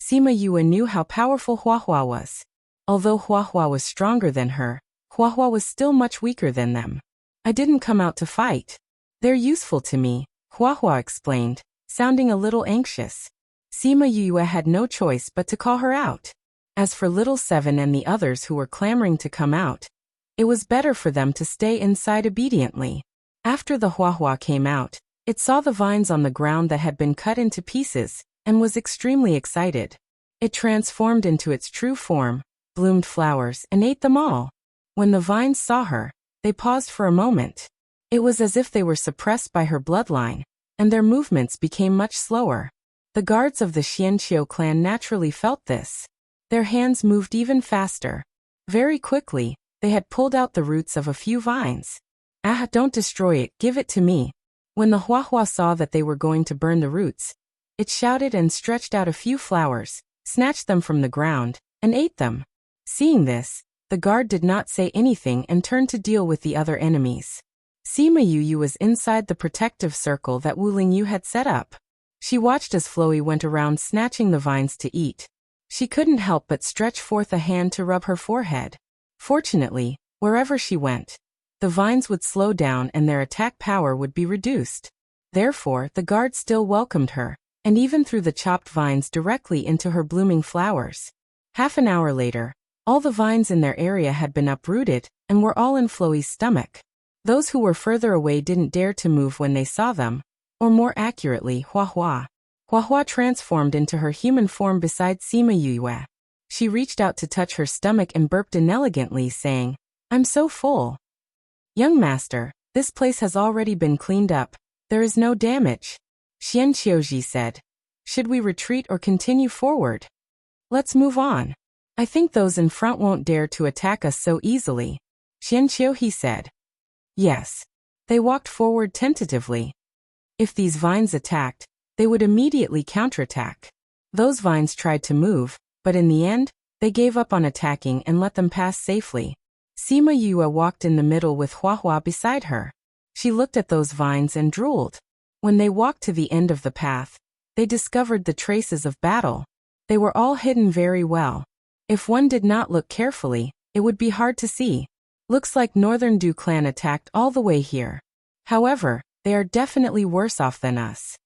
Sima Yue knew how powerful Huahua was. Although Huahua was stronger than her, Huahua was still much weaker than them. I didn't come out to fight. They're useful to me, Huahua explained, sounding a little anxious. Sima Yue had no choice but to call her out. As for Little Seven and the others who were clamoring to come out, it was better for them to stay inside obediently. After the Huahua came out, it saw the vines on the ground that had been cut into pieces, and was extremely excited. It transformed into its true form, bloomed flowers, and ate them all. When the vines saw her, they paused for a moment. It was as if they were suppressed by her bloodline, and their movements became much slower. The guards of the Xianqiu clan naturally felt this. Their hands moved even faster. Very quickly, they had pulled out the roots of a few vines. Ah, don't destroy it, give it to me. When the Huahua saw that they were going to burn the roots, it shouted and stretched out a few flowers, snatched them from the ground, and ate them. Seeing this, the guard did not say anything and turned to deal with the other enemies. Sima Yu was inside the protective circle that Wu Lingyu had set up. She watched as Floey went around snatching the vines to eat. She couldn't help but stretch forth a hand to rub her forehead. Fortunately, wherever she went, the vines would slow down and their attack power would be reduced. Therefore, the guard still welcomed her, and even threw the chopped vines directly into her blooming flowers. Half an hour later, all the vines in their area had been uprooted, and were all in Floey's stomach. Those who were further away didn't dare to move when they saw them, or more accurately, Huahua. Huahua transformed into her human form beside Sima Yue. She reached out to touch her stomach and burped inelegantly, saying, "I'm so full." "Young master, this place has already been cleaned up. There is no damage," Xianqiu said. "Should we retreat or continue forward?" "Let's move on. I think those in front won't dare to attack us so easily," Xianqiu said. Yes. They walked forward tentatively. If these vines attacked, they would immediately counterattack. Those vines tried to move, but in the end, they gave up on attacking and let them pass safely. Sima Yue walked in the middle with Huahua beside her. She looked at those vines and drooled. When they walked to the end of the path, they discovered the traces of battle. They were all hidden very well. If one did not look carefully, it would be hard to see. Looks like Northern Du clan attacked all the way here. However, they are definitely worse off than us,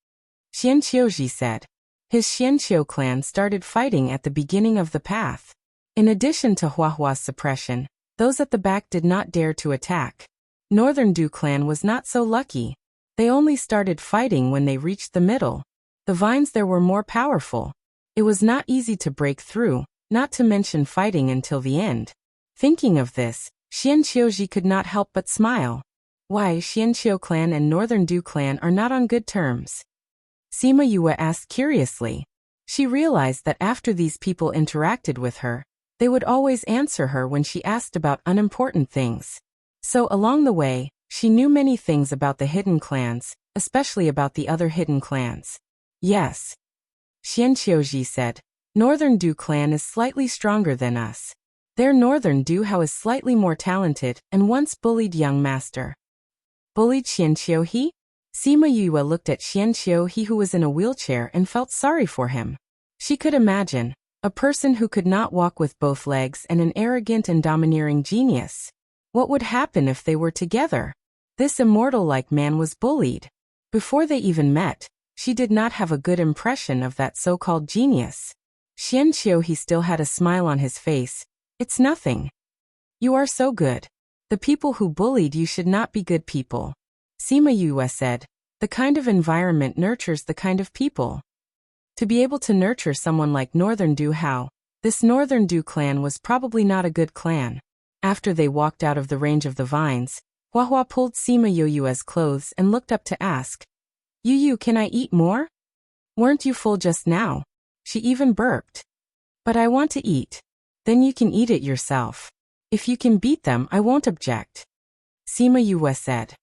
Xianqiu said. His Xianqiu clan started fighting at the beginning of the path. In addition to Huahua's suppression, those at the back did not dare to attack. Northern Du clan was not so lucky. They only started fighting when they reached the middle. The vines there were more powerful. It was not easy to break through, not to mention fighting until the end. Thinking of this, Xianqiu could not help but smile. Why Xianqiu clan and Northern Du clan are not on good terms? Sima Yue asked curiously. She realized that after these people interacted with her, they would always answer her when she asked about unimportant things. So along the way, she knew many things about the hidden clans, especially about the other hidden clans. Yes, Xianqiu said. Northern Du clan is slightly stronger than us. Their Northern Du Hao is slightly more talented and once bullied young master. Bullied Xianqiu? Sima Yue looked at Xianqiu, he who was in a wheelchair, and felt sorry for him. She could imagine a person who could not walk with both legs and an arrogant and domineering genius. What would happen if they were together? This immortal-like man was bullied. Before they even met, she did not have a good impression of that so-called genius. Xianqiu, he still had a smile on his face. It's nothing. You are so good. The people who bullied you should not be good people. Sima Yue said, the kind of environment nurtures the kind of people. To be able to nurture someone like Northern Du Hao, this Northern Du clan was probably not a good clan. After they walked out of the range of the vines, Huahua pulled Sima Yue's clothes and looked up to ask, Yu, can I eat more? Weren't you full just now? She even burped. But I want to eat. Then you can eat it yourself. If you can beat them, I won't object. Sima Yue said.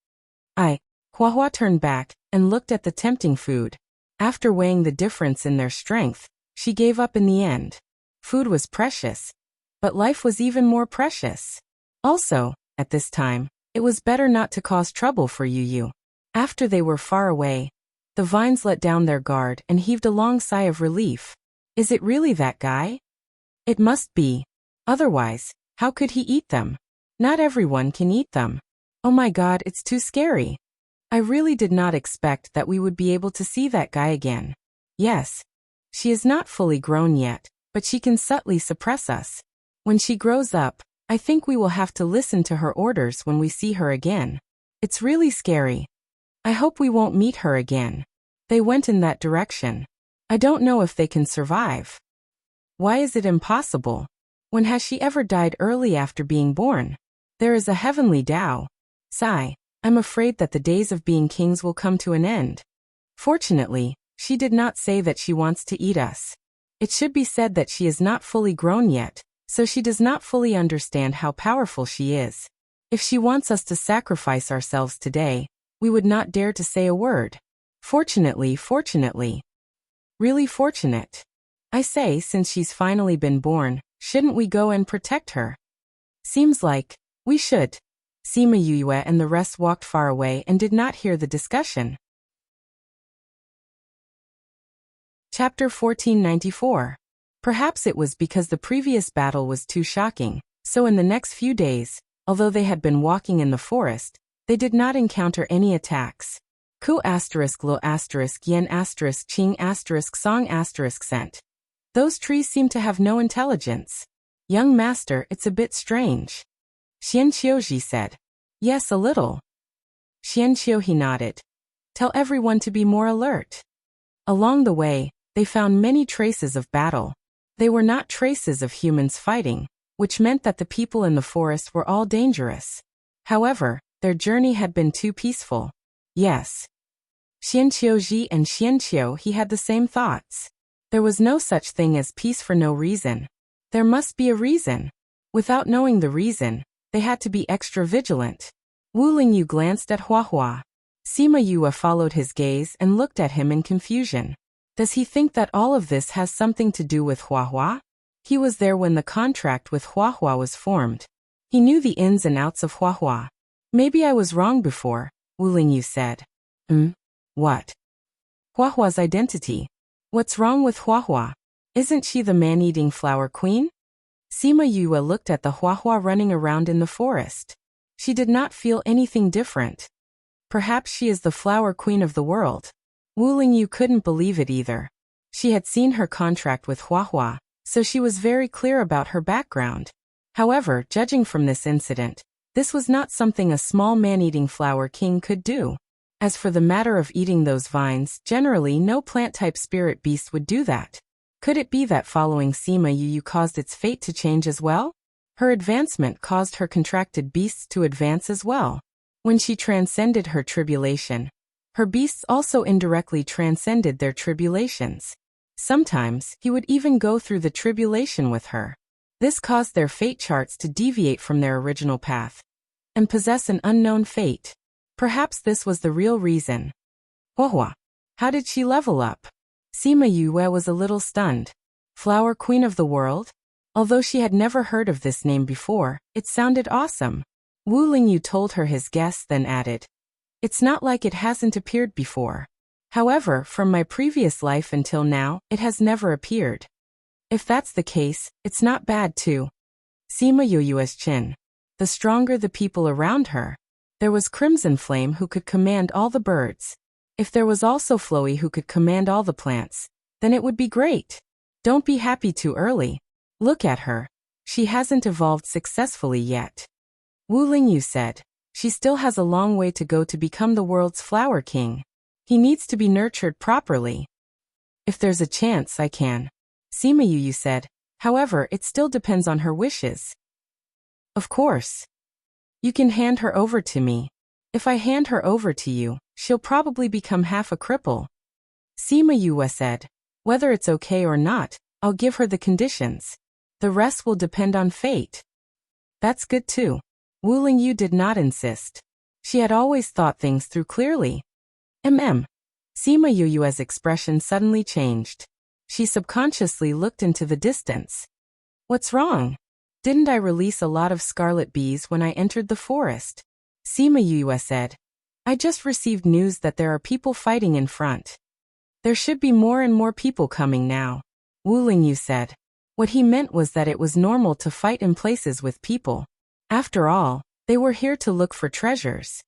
Huahua turned back and looked at the tempting food. After weighing the difference in their strength, she gave up in the end. Food was precious, but life was even more precious. Also, at this time, it was better not to cause trouble for Yu. After they were far away, the vines let down their guard and heaved a long sigh of relief. Is it really that guy? It must be. Otherwise, how could he eat them? Not everyone can eat them. Oh my God, it's too scary. I really did not expect that we would be able to see that guy again. Yes. She is not fully grown yet, but she can subtly suppress us. When she grows up, I think we will have to listen to her orders when we see her again. It's really scary. I hope we won't meet her again. They went in that direction. I don't know if they can survive. Why is it impossible? When has she ever died early after being born? There is a heavenly Tao. Sigh. I'm afraid that the days of being kings will come to an end. Fortunately, she did not say that she wants to eat us. It should be said that she is not fully grown yet, so she does not fully understand how powerful she is. If she wants us to sacrifice ourselves today, we would not dare to say a word. Fortunately. Really fortunate. I say, since she's finally been born, shouldn't we go and protect her? Seems like we should. Sima Yue and the rest walked far away and did not hear the discussion. Chapter 1494. Perhaps it was because the previous battle was too shocking, so in the next few days, although they had been walking in the forest, they did not encounter any attacks. Ku *lo *yen *ching song *scent. Those trees seem to have no intelligence. Young master, it's a bit strange. Xianqiu said. Yes, a little. Xianqiu nodded. Tell everyone to be more alert. Along the way, they found many traces of battle. They were not traces of humans fighting, which meant that the people in the forest were all dangerous. However, their journey had been too peaceful. Yes. Xianqiu and Xianqiu had the same thoughts. There was no such thing as peace for no reason. There must be a reason. Without knowing the reason, they had to be extra vigilant. Wu Lingyu glanced at Huahua. Sima Yue followed his gaze and looked at him in confusion. Does he think that all of this has something to do with Huahua? He was there when the contract with Huahua was formed. He knew the ins and outs of Huahua. Maybe I was wrong before, Wu Lingyu said. What? Huahua's identity. What's wrong with Huahua? Isn't she the man-eating flower queen? Sima Yue looked at the Huahua running around in the forest. She did not feel anything different. Perhaps she is the flower queen of the world. Wu Lingyu couldn't believe it either. She had seen her contract with Huahua, so she was very clear about her background. However, judging from this incident, this was not something a small man-eating flower king could do. As for the matter of eating those vines, generally no plant-type spirit beast would do that. Could it be that following Sima Yue caused its fate to change as well? Her advancement caused her contracted beasts to advance as well. When she transcended her tribulation, her beasts also indirectly transcended their tribulations. Sometimes, he would even go through the tribulation with her. This caused their fate charts to deviate from their original path and possess an unknown fate. Perhaps this was the real reason. Huahua. How did she level up? Sima Yue was a little stunned. Flower Queen of the World? Although she had never heard of this name before, it sounded awesome. Wu Lingyu told her his guess, then added, It's not like it hasn't appeared before. However, from my previous life until now, it has never appeared. If that's the case, it's not bad too. Sima Yu's chin. The stronger the people around her. There was Crimson Flame who could command all the birds. If there was also Floey who could command all the plants, then it would be great. Don't be happy too early. Look at her. She hasn't evolved successfully yet. Wu Lingyu said. She still has a long way to go to become the world's flower king. He needs to be nurtured properly. If there's a chance, I can. Sima Yu said. However, it still depends on her wishes. Of course. You can hand her over to me. If I hand her over to you, she'll probably become half a cripple. Sima Yu said. Whether it's okay or not, I'll give her the conditions. The rest will depend on fate. That's good too. Wu Lingyu did not insist. She had always thought things through clearly. Sima Yu's expression suddenly changed. She subconsciously looked into the distance. What's wrong? Didn't I release a lot of scarlet bees when I entered the forest? Sima Yu said. I just received news that there are people fighting in front. There should be more and more people coming now. Wu Lingyu said. What he meant was that it was normal to fight in places with people. After all, they were here to look for treasures.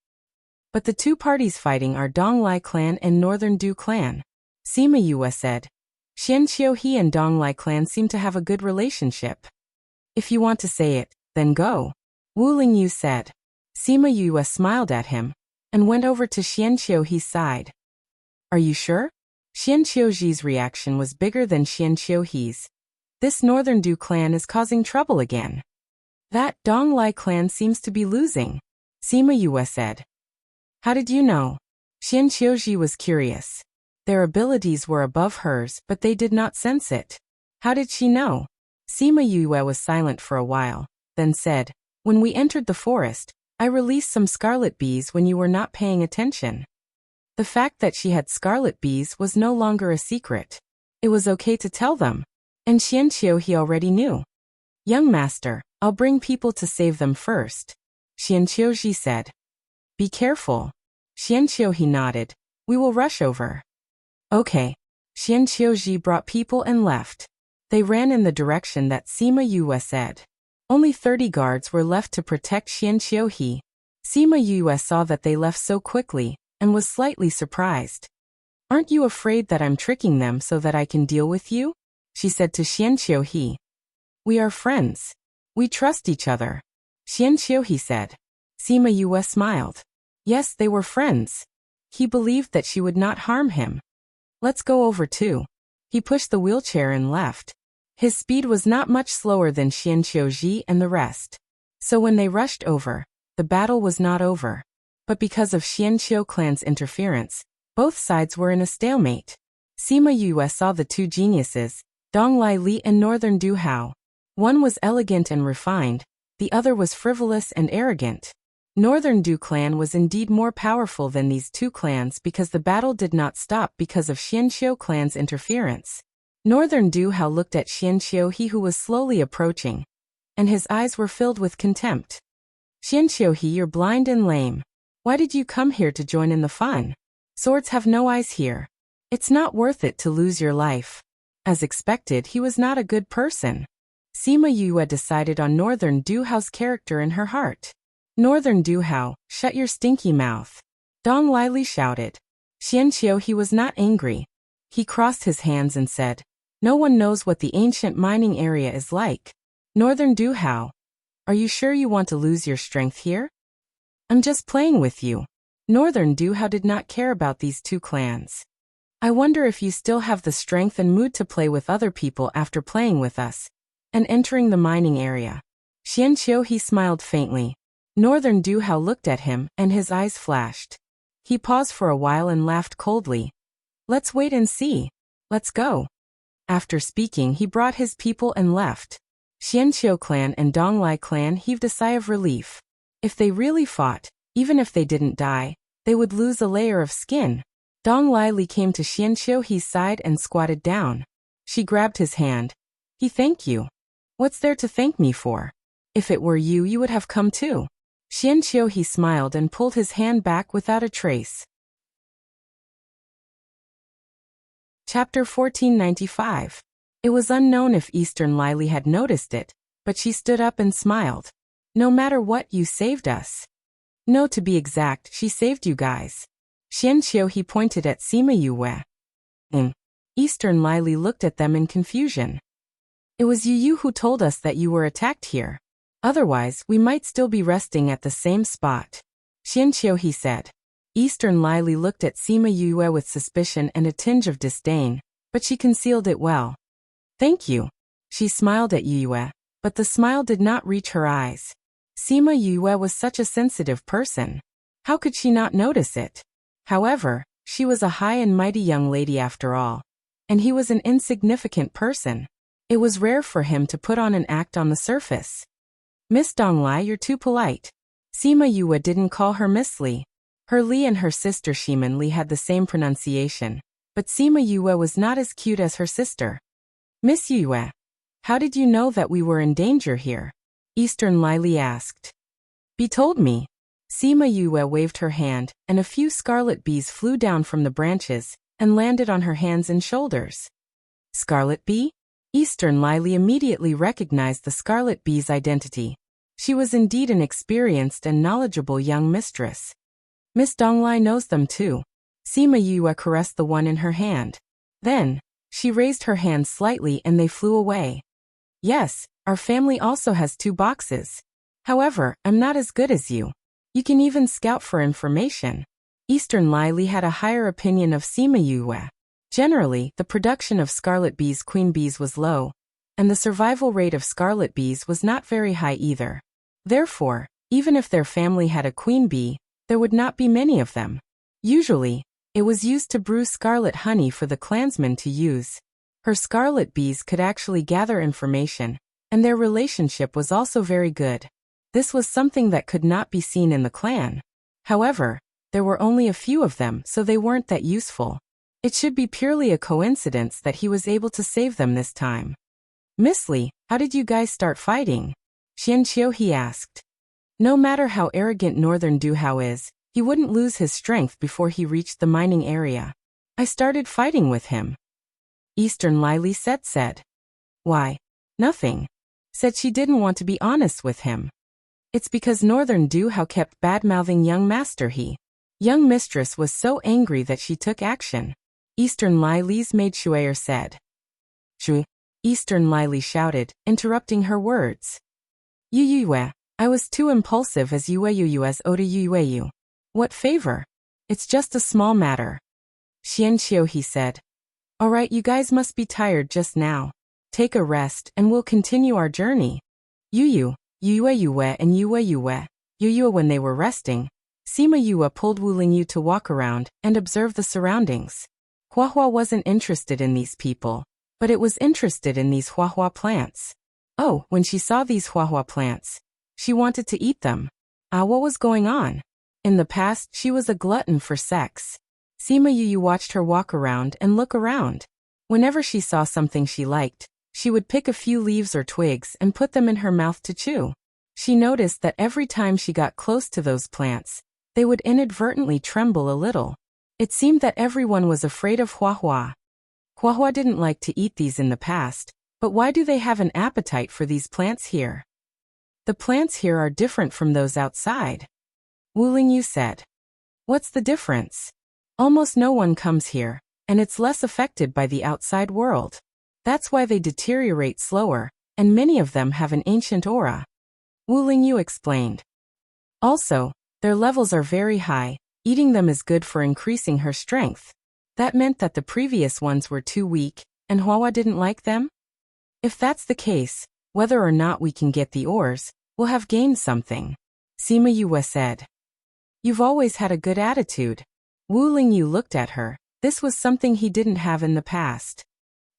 But the two parties fighting are Donglai clan and Northern Du clan. Sima Yu said. Xianqiuhe and Donglai clan seem to have a good relationship. If you want to say it, then go. Wu Lingyu said. Sima Yu smiled at him and went over to Xianqiuhe's side. Are you sure? Xianqiuhe's reaction was bigger than Xianqiuhe's. This Northern Du clan is causing trouble again. That Donglai clan seems to be losing. Sima Yu said. How did you know? Xianqiuhe was curious. Their abilities were above hers, but they did not sense it. How did she know? Sima Yu was silent for a while, then said, When we entered the forest, I released some scarlet bees when you were not paying attention. The fact that she had scarlet bees was no longer a secret. It was okay to tell them. And Xianqiuhe already knew. Young master, I'll bring people to save them first. Xianqiuhe said. Be careful. Xianqiuhe nodded. We will rush over. Okay. Xianqiuhe brought people and left. They ran in the direction that Sima Yu said. Only 30 guards were left to protect Xianqiuhe. Sima Yu saw that they left so quickly, and was slightly surprised. Aren't you afraid that I'm tricking them so that I can deal with you? She said to Xianqiuhe. We are friends. We trust each other. Xianqiuhe said. Sima Yu smiled. Yes, they were friends. He believed that she would not harm him. Let's go over too. He pushed the wheelchair and left. His speed was not much slower than Xianqiuhe and the rest. So when they rushed over, the battle was not over. But because of Xianqiu clan's interference, both sides were in a stalemate. Sima Yu saw the two geniuses, Donglai Li and Northern Du Hao. One was elegant and refined, the other was frivolous and arrogant. Northern Du clan was indeed more powerful than these two clans because the battle did not stop because of Xianqiu clan's interference. Northern Du Hao looked at Xianqiuhe who was slowly approaching, and his eyes were filled with contempt. Xianqiuhe, you're blind and lame. Why did you come here to join in the fun? Swords have no eyes here. It's not worth it to lose your life. As expected, he was not a good person. Sima Yu decided on Northern Du Hao's character in her heart. Northern Du Hao, shut your stinky mouth. Dong Lili shouted. Xianqiuhe was not angry. He crossed his hands and said, No one knows what the ancient mining area is like. Northern Du Hao, are you sure you want to lose your strength here? I'm just playing with you. Northern Du Hao did not care about these two clans. I wonder if you still have the strength and mood to play with other people after playing with us and entering the mining area. Xianqiuhe smiled faintly. Northern Du Hao looked at him and his eyes flashed. He paused for a while and laughed coldly. Let's wait and see. Let's go. After speaking, he brought his people and left. Xianqiu clan and Donglai clan heaved a sigh of relief. If they really fought, even if they didn't die, they would lose a layer of skin. Dong Lili came to Xianqiuhe's side and squatted down. She grabbed his hand. He thanked you. What's there to thank me for? If it were you, you would have come too. Xianqiu smiled and pulled his hand back without a trace. Chapter 1495. It was unknown if Eastern Lily had noticed it, but she stood up and smiled. No matter what, you saved us. No, to be exact, she saved you guys. Xianqiu pointed at Sima Yue. Eastern Lily looked at them in confusion. It was you who told us that you were attacked here. Otherwise, we might still be resting at the same spot. Xianqiu said. Eastern Lily looked at Sima Yue with suspicion and a tinge of disdain, but she concealed it well. Thank you. She smiled at Yue, but the smile did not reach her eyes. Sima Yue was such a sensitive person. How could she not notice it? However, she was a high and mighty young lady after all, and he was an insignificant person. It was rare for him to put on an act on the surface. Miss Donglai, you're too polite. Sima Yue didn't call her Miss Li. Her Li and her sister Shiman Li had the same pronunciation, but Sima Yue was not as cute as her sister. Miss Yue, how did you know that we were in danger here? Eastern Lily asked. Be told me. Sima Yue waved her hand, and a few scarlet bees flew down from the branches and landed on her hands and shoulders. Scarlet bee? Eastern Lily immediately recognized the scarlet bee's identity. She was indeed an experienced and knowledgeable young mistress. Miss Donglai knows them too. Sima Yue caressed the one in her hand. Then, she raised her hand slightly and they flew away. Yes, our family also has 2 boxes. However, I'm not as good as you. You can even scout for information. Eastern Lily had a higher opinion of Sima Yue. Generally, the production of scarlet bees, queen bees was low, and the survival rate of scarlet bees was not very high either. Therefore, even if their family had a queen bee, there would not be many of them. Usually, it was used to brew scarlet honey for the clansmen to use. Her scarlet bees could actually gather information, and their relationship was also very good. This was something that could not be seen in the clan. However, there were only a few of them, so they weren't that useful. It should be purely a coincidence that he was able to save them this time. Miss Li, how did you guys start fighting? Xianqiu asked. No matter how arrogant Northern Duhao is, he wouldn't lose his strength before he reached the mining area. I started fighting with him. Eastern Lily said. Why? Nothing. Said she didn't want to be honest with him. It's because Northern Duhao kept bad-mouthing young master he. Young mistress was so angry that she took action. Eastern Lily's maid Shuayer said. Shui. Eastern Lily shouted, interrupting her words. Yue, I was too impulsive as Yue as Oda Yue. What favor? It's just a small matter. Xianqiu said. Alright, you guys must be tired just now. Take a rest and we'll continue our journey. Yue and Yue when they were resting, Sima Yue pulled Wu Lingyu to walk around and observe the surroundings. Huahua wasn't interested in these people, but it was interested in these Huahua plants. Oh, when she saw these Huahua plants, she wanted to eat them. What was going on? In the past, she was a glutton for sex. Sima Yue watched her walk around and look around. Whenever she saw something she liked, she would pick a few leaves or twigs and put them in her mouth to chew. She noticed that every time she got close to those plants, they would inadvertently tremble a little. It seemed that everyone was afraid of Huahua. Huahua didn't like to eat these in the past, but why do they have an appetite for these plants here? The plants here are different from those outside. Wu Lingyu said. What's the difference? Almost no one comes here, and it's less affected by the outside world. That's why they deteriorate slower, and many of them have an ancient aura. Wu Lingyu explained. Also, their levels are very high. Eating them is good for increasing her strength. That meant that the previous ones were too weak, and Huahua didn't like them? If that's the case, whether or not we can get the ores, we'll have gained something. Sima Yue said. You've always had a good attitude. Wu Lingyu looked at her. This was something he didn't have in the past.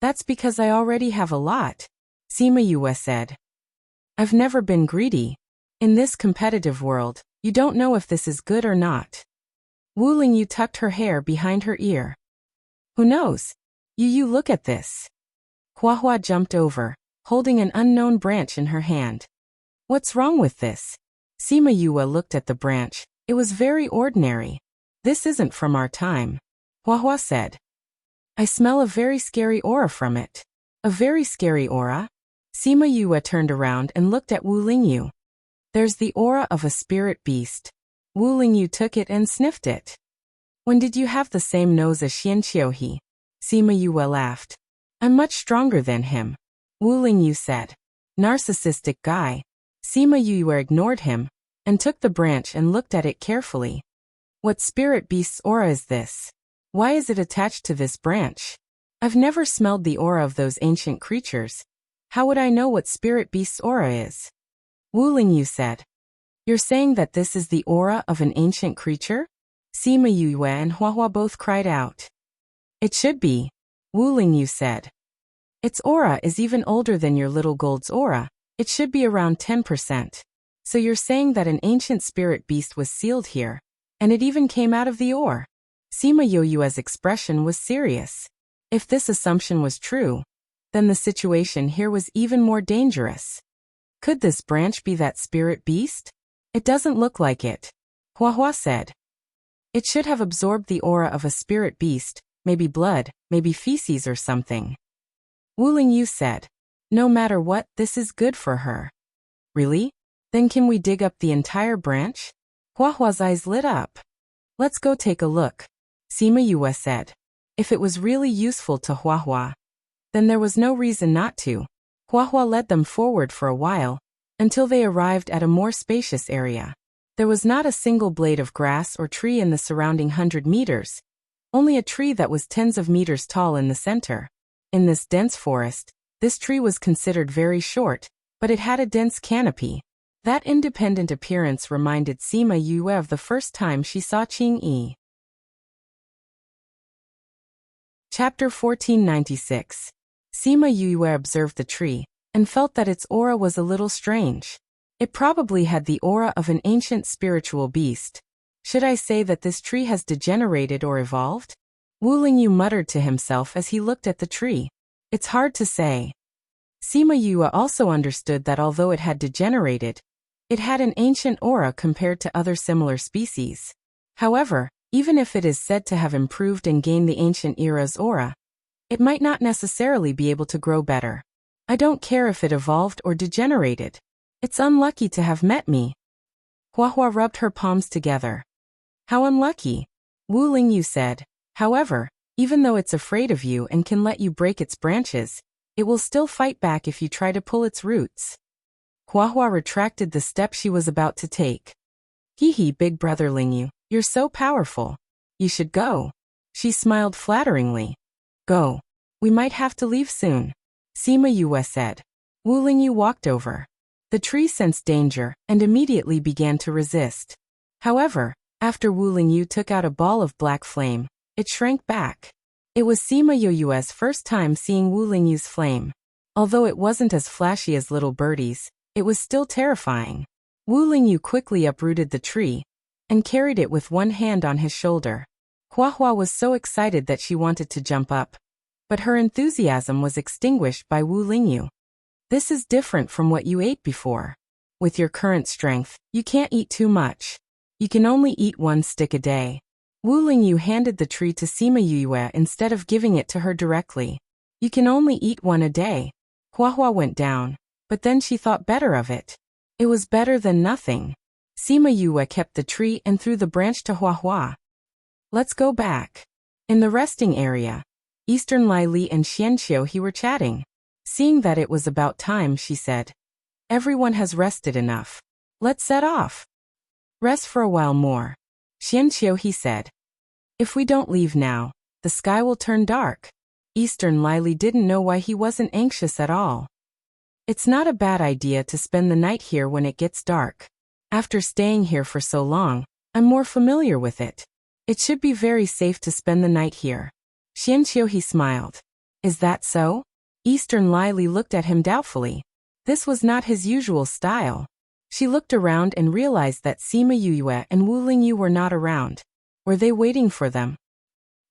That's because I already have a lot. Sima Yue said. I've never been greedy. In this competitive world, you don't know if this is good or not. Wu Lingyu tucked her hair behind her ear. Who knows? You look at this. Huahua jumped over, holding an unknown branch in her hand. What's wrong with this? Sima Yue looked at the branch. It was very ordinary. This isn't from our time. Hua said. I smell a very scary aura from it. A very scary aura? Sima Yue turned around and looked at Wu Lingyu. There's the aura of a spirit beast. Wu Lingyu took it and sniffed it. When did you have the same nose as Xian Qiuhe? Sima Yue laughed. I'm much stronger than him. Wu Lingyu said. Narcissistic guy. Sima Yue ignored him and took the branch and looked at it carefully. What spirit beast's aura is this? Why is it attached to this branch? I've never smelled the aura of those ancient creatures. How would I know what spirit beast's aura is? Wu Lingyu said. You're saying that this is the aura of an ancient creature? Sima Yue and Hua both cried out. It should be, Wu Lingyu said. Its aura is even older than your little gold's aura. It should be around 10%. So you're saying that an ancient spirit beast was sealed here, and it even came out of the ore? Sima Yue's expression was serious. If this assumption was true, then the situation here was even more dangerous. Could this branch be that spirit beast? It doesn't look like it. Hua said. It should have absorbed the aura of a spirit beast, maybe blood, maybe feces or something. Wu Lingyu said. No matter what, this is good for her. Really? Then can we dig up the entire branch? Hua's eyes lit up. Let's go take a look, Sima Yue said. If it was really useful to Hua, then there was no reason not to. Hua led them forward for a while, until they arrived at a more spacious area. There was not a single blade of grass or tree in the surrounding 100 meters, only a tree that was tens of meters tall in the center. In this dense forest, this tree was considered very short, but it had a dense canopy. That independent appearance reminded Sima Yue of the first time she saw Qing Yi. Chapter 1496. Sima Yue observed the tree, and felt that its aura was a little strange. It probably had the aura of an ancient spiritual beast. Should I say that this tree has degenerated or evolved? Wu Lingyu muttered to himself as he looked at the tree. It's hard to say. Sima Yue also understood that although it had degenerated, it had an ancient aura compared to other similar species. However, even if it is said to have improved and gained the ancient era's aura, it might not necessarily be able to grow better. I don't care if it evolved or degenerated. It's unlucky to have met me. Hua rubbed her palms together. How unlucky, Wu Lingyu said. However, even though it's afraid of you and can let you break its branches, it will still fight back if you try to pull its roots. Hua retracted the step she was about to take. Hee big brother Lingyu, you're so powerful. You should go. She smiled flatteringly. Go. We might have to leave soon, Sima Yue said. Wu Lingyu walked over. The tree sensed danger and immediately began to resist. However, after Wu Lingyu took out a ball of black flame, it shrank back. It was Sima Yue's first time seeing Wu Lingyu's flame. Although it wasn't as flashy as little birdies, it was still terrifying. Wu Lingyu quickly uprooted the tree and carried it with one hand on his shoulder. Hua was so excited that she wanted to jump up, but her enthusiasm was extinguished by Wu Lingyu. This is different from what you ate before. With your current strength, you can't eat too much. You can only eat one stick a day. Wu Lingyu handed the tree to Sima Yue instead of giving it to her directly. You can only eat one a day. Hua went down, but then she thought better of it. It was better than nothing. Sima Yue kept the tree and threw the branch to Hua. Let's go back. In the resting area, Eastern Lai Li and Xian Qiuhe were chatting. Seeing that it was about time, she said. Everyone has rested enough. Let's set off. Rest for a while more, Xian Qiuhe said. If we don't leave now, the sky will turn dark. Eastern Lai Li didn't know why he wasn't anxious at all. It's not a bad idea to spend the night here when it gets dark. After staying here for so long, I'm more familiar with it. It should be very safe to spend the night here. Xian Qiuhe smiled. Is that so? Eastern Lai Li looked at him doubtfully. This was not his usual style. She looked around and realized that Sima Yue and Wu Lingyu were not around. Were they waiting for them?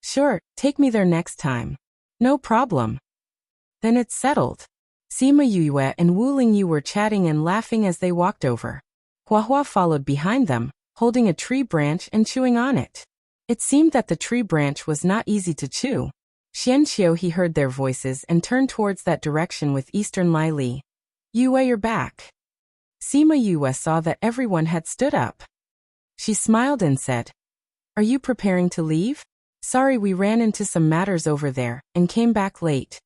Sure, take me there next time. No problem. Then it's settled. Sima Yue and Wu Lingyu were chatting and laughing as they walked over. Hua followed behind them, holding a tree branch and chewing on it. It seemed that the tree branch was not easy to chew. Xianqiu he heard their voices and turned towards that direction with Eastern Lai Li. Yue, you're back. Sima Yue saw that everyone had stood up. She smiled and said, Are you preparing to leave? Sorry, we ran into some matters over there and came back late.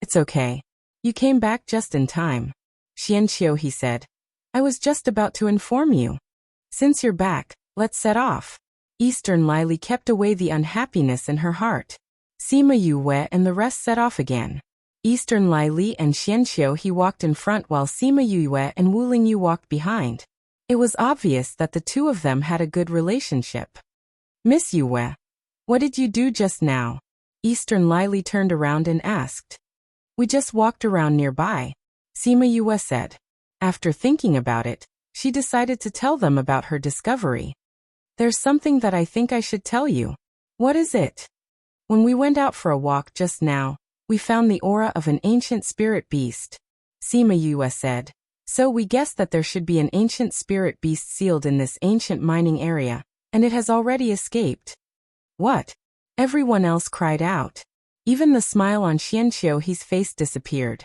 It's okay. You came back just in time. Xianqiu he said, I was just about to inform you. Since you're back, let's set off. Eastern Lai Li kept away the unhappiness in her heart. Sima Yue and the rest set off again. Eastern Lai Li and Xianqiu he walked in front while Sima Yue and Wu Lingyu walked behind. It was obvious that the two of them had a good relationship. Miss Yue, what did you do just now? Eastern Lai Li turned around and asked. We just walked around nearby, Sima Yue said. After thinking about it, she decided to tell them about her discovery. There's something that I think I should tell you. What is it? When we went out for a walk just now, we found the aura of an ancient spirit beast, Sima Yue said. So we guessed that there should be an ancient spirit beast sealed in this ancient mining area, and it has already escaped. What? Everyone else cried out. Even the smile on Xianqiu's face disappeared.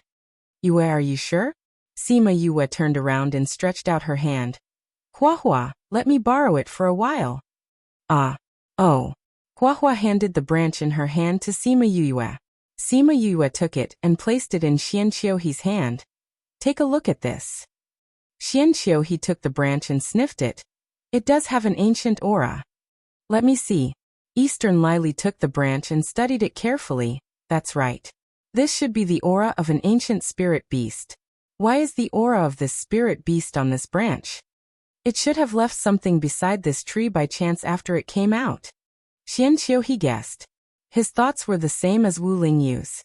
Yue, are you sure? Sima Yue turned around and stretched out her hand. Hua, let me borrow it for a while. Oh. Hua handed the branch in her hand to Sima Yue. Sima Yue took it and placed it in Xianqiu's hand. Take a look at this. Xianqiu he took the branch and sniffed it. It does have an ancient aura. Let me see. Eastern Lai Li took the branch and studied it carefully. That's right. This should be the aura of an ancient spirit beast. Why is the aura of this spirit beast on this branch? It should have left something beside this tree by chance after it came out. Xianqiu he guessed. His thoughts were the same as Wu Lingyu's.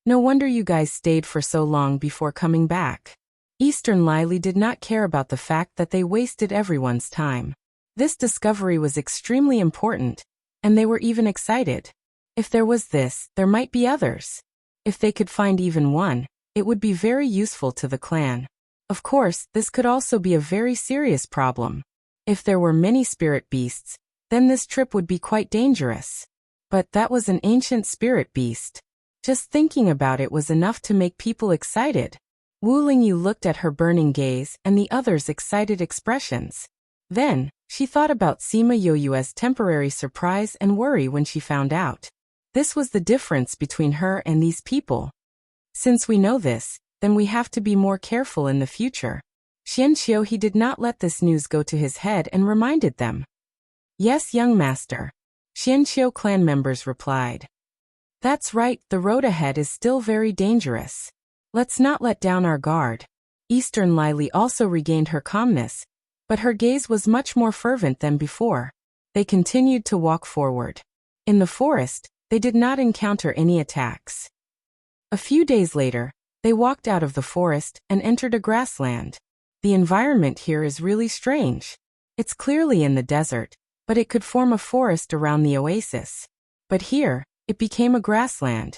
No wonder you guys stayed for so long before coming back. Eastern Lai Li did not care about the fact that they wasted everyone's time. This discovery was extremely important, and they were even excited. If there was this, there might be others. If they could find even one, it would be very useful to the clan. Of course, this could also be a very serious problem. If there were many spirit beasts, then this trip would be quite dangerous. But that was an ancient spirit beast. Just thinking about it was enough to make people excited. Wu Lingyu looked at her burning gaze and the others' excited expressions. Then, she thought about Sima Yue's temporary surprise and worry when she found out. This was the difference between her and these people. Since we know this, then we have to be more careful in the future. Xianqiu he did not let this news go to his head and reminded them. Yes, young master. Xianqiu clan members replied. That's right, the road ahead is still very dangerous. Let's not let down our guard. Eastern Lai Li also regained her calmness, but her gaze was much more fervent than before. They continued to walk forward. In the forest, they did not encounter any attacks. A few days later, they walked out of the forest and entered a grassland. The environment here is really strange. It's clearly in the desert, but it could form a forest around the oasis. But here, it became a grassland.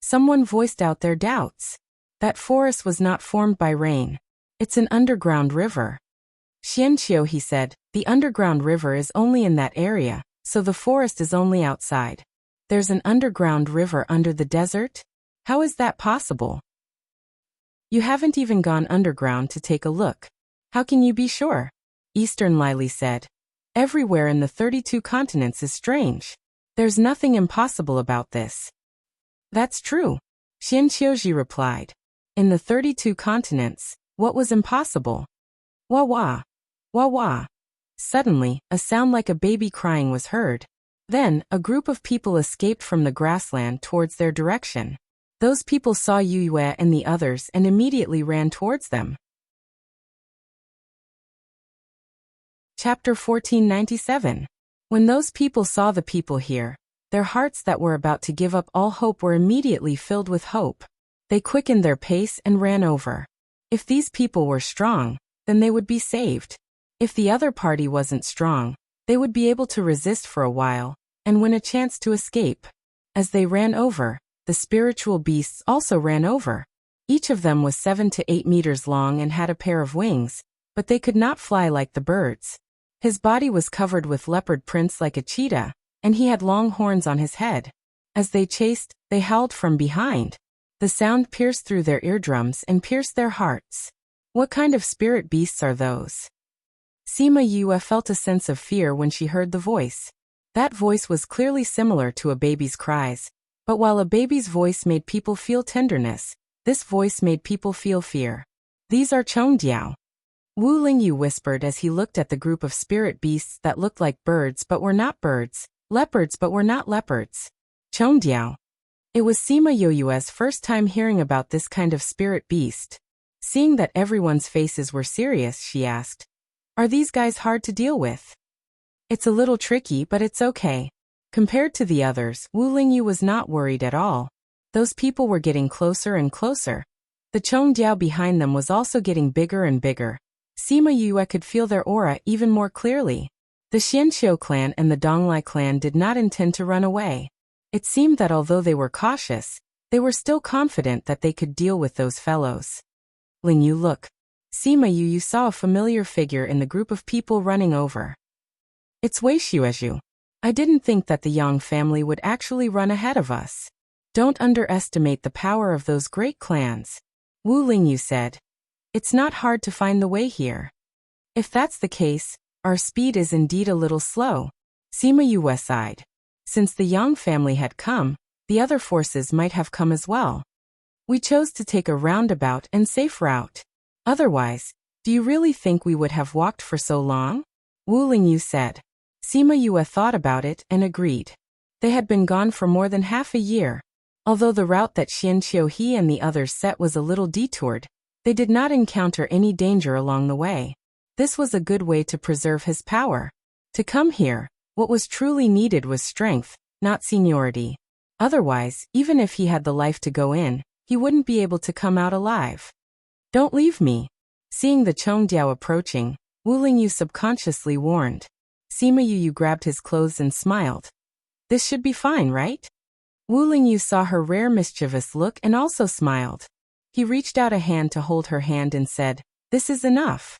Someone voiced out their doubts. That forest was not formed by rain. It's an underground river. Xianqiu he said, the underground river is only in that area, so the forest is only outside. There's an underground river under the desert? How is that possible? You haven't even gone underground to take a look. How can you be sure? Eastern Lai Li said. Everywhere in the 32 continents is strange. There's nothing impossible about this. That's true. Xianqiu replied. In the 32 continents, what was impossible? Wah wah. Wah wah. Suddenly, a sound like a baby crying was heard. Then, a group of people escaped from the grassland towards their direction. Those people saw Yue and the others and immediately ran towards them. Chapter 1497. When those people saw the people here, their hearts that were about to give up all hope were immediately filled with hope. They quickened their pace and ran over. If these people were strong, then they would be saved. If the other party wasn't strong, they would be able to resist for a while, and win a chance to escape. As they ran over, the spiritual beasts also ran over. Each of them was 7 to 8 meters long and had a pair of wings, but they could not fly like the birds. His body was covered with leopard prints like a cheetah, and he had long horns on his head. As they chased, they howled from behind. The sound pierced through their eardrums and pierced their hearts. What kind of spirit beasts are those? Sima Yue felt a sense of fear when she heard the voice. That voice was clearly similar to a baby's cries, but while a baby's voice made people feel tenderness, this voice made people feel fear. These are Chongdiao. Wu Lingyu whispered as he looked at the group of spirit beasts that looked like birds but were not birds, leopards but were not leopards. Chongdiao. It was Sima Yue's first time hearing about this kind of spirit beast. Seeing that everyone's faces were serious, she asked, "Are these guys hard to deal with?" "It's a little tricky, but it's okay." Compared to the others, Wu Lingyu was not worried at all. Those people were getting closer and closer. The Chongdiao behind them was also getting bigger and bigger. Sima Yue could feel their aura even more clearly. The Xianqiu clan and the Donglai clan did not intend to run away. It seemed that although they were cautious, they were still confident that they could deal with those fellows. "Lingyu, look." Sima Yue saw a familiar figure in the group of people running over. "It's Wei Xuezhu. I didn't think that the Yang family would actually run ahead of us. Don't underestimate the power of those great clans," Wu Lingyu said. "It's not hard to find the way here." "If that's the case, our speed is indeed a little slow," Sima Yue sighed. Since the Yang family had come, the other forces might have come as well. "We chose to take a roundabout and safe route. Otherwise, do you really think we would have walked for so long?" Wu Lingyu said. Sima Yue thought about it and agreed. They had been gone for more than half a year. Although the route that Xianqiu He and the others set was a little detoured, they did not encounter any danger along the way. This was a good way to preserve his power. To come here, what was truly needed was strength, not seniority. Otherwise, even if he had the life to go in, he wouldn't be able to come out alive. "Don't leave me." Seeing the Chongdiao approaching, Wu Lingyu subconsciously warned. Sima Yue grabbed his clothes and smiled. "This should be fine, right?" Wu Lingyu saw her rare mischievous look and also smiled. He reached out a hand to hold her hand and said, "This is enough."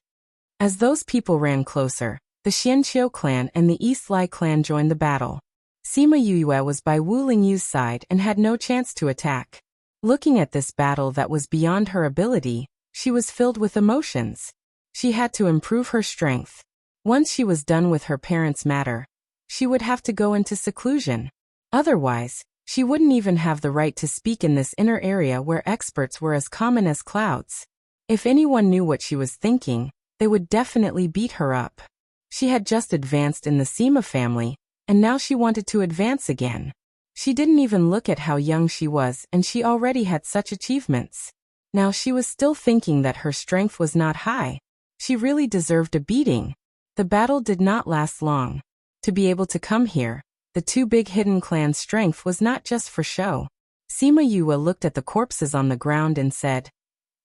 As those people ran closer, the Xianqiu clan and the East Lai clan joined the battle. Sima Yue was by Wu Lingyu's side and had no chance to attack. Looking at this battle that was beyond her ability, she was filled with emotions. She had to improve her strength. Once she was done with her parents' matter, she would have to go into seclusion. Otherwise, she wouldn't even have the right to speak in this inner area where experts were as common as clouds. If anyone knew what she was thinking, they would definitely beat her up. She had just advanced in the Sima family, and now she wanted to advance again. She didn't even look at how young she was, and she already had such achievements. Now she was still thinking that her strength was not high. She really deserved a beating. The battle did not last long. To be able to come here, the two big hidden clans' strength was not just for show. Sima Yue looked at the corpses on the ground and said,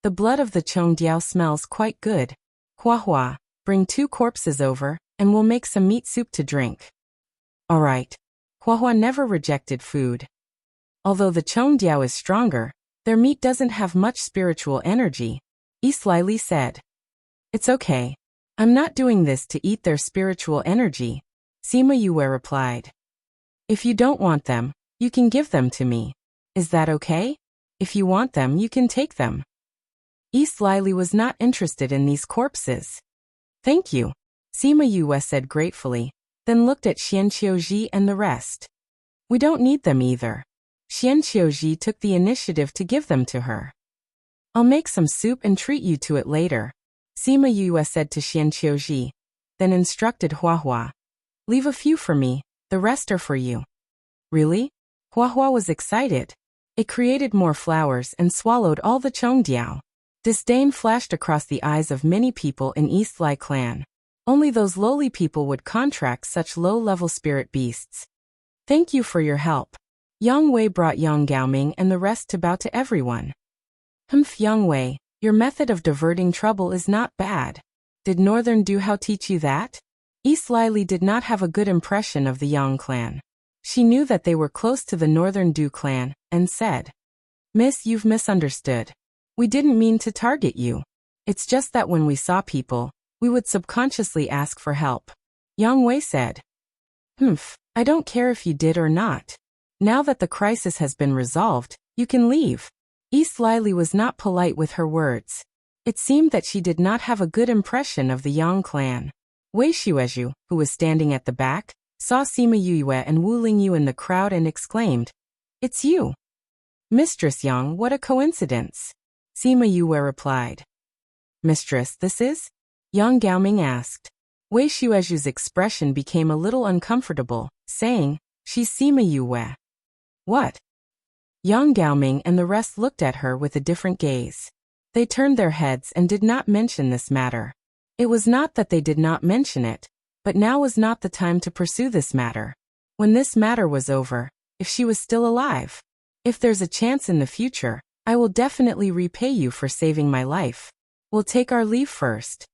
"The blood of the Chongdiao smells quite good. Hua Hua, bring 2 corpses over, and we'll make some meat soup to drink." "All right." Hua Hua never rejected food. Although the Chongdiao is stronger, their meat doesn't have much spiritual energy, Yi slyly said. "It's okay. I'm not doing this to eat their spiritual energy," Sima Yue replied. "If you don't want them, you can give them to me. Is that okay? If you want them, you can take them." Yi slyly was not interested in these corpses. "Thank you," Sima Yue said gratefully, then looked at Xianqiu and the rest. "We don't need them either." Xianqiu took the initiative to give them to her. "I'll make some soup and treat you to it later," Sima Yue said to Xianqiu, then instructed Hua Hua. "Leave a few for me, the rest are for you." "Really?" Hua Hua was excited. It created more flowers and swallowed all the Chongdiao. Disdain flashed across the eyes of many people in East Lai clan. Only those lowly people would contract such low-level spirit beasts. "Thank you for your help." Yang Wei brought Yang Gaoming and the rest to bow to everyone. Yang Wei, your method of diverting trouble is not bad. Did Northern Du Hao teach you that?" East Lily did not have a good impression of the Yang clan. She knew that they were close to the Northern Du clan, and said, "Miss, you've misunderstood. We didn't mean to target you. It's just that when we saw people, we would subconsciously ask for help. Yang Wei said. I don't care if you did or not. Now that the crisis has been resolved, you can leave. East Lily was not polite with her words. It seemed that she did not have a good impression of the Yang clan. Wei Xuezhu, who was standing at the back, saw Sima Yue and Wu Lingyu in the crowd and exclaimed, "It's you." "Mistress Yang, what a coincidence." Sima Yue replied. "Mistress, this is?" Yang Gaoming asked. Wei Xuezhu's expression became a little uncomfortable, saying, "She's Sima Yue." "What?" Yang Gaoming and the rest looked at her with a different gaze. They turned their heads and did not mention this matter. It was not that they did not mention it, but now was not the time to pursue this matter. When this matter was over, if she was still alive, if there's a chance in the future, I will definitely repay you for saving my life. We'll take our leave first.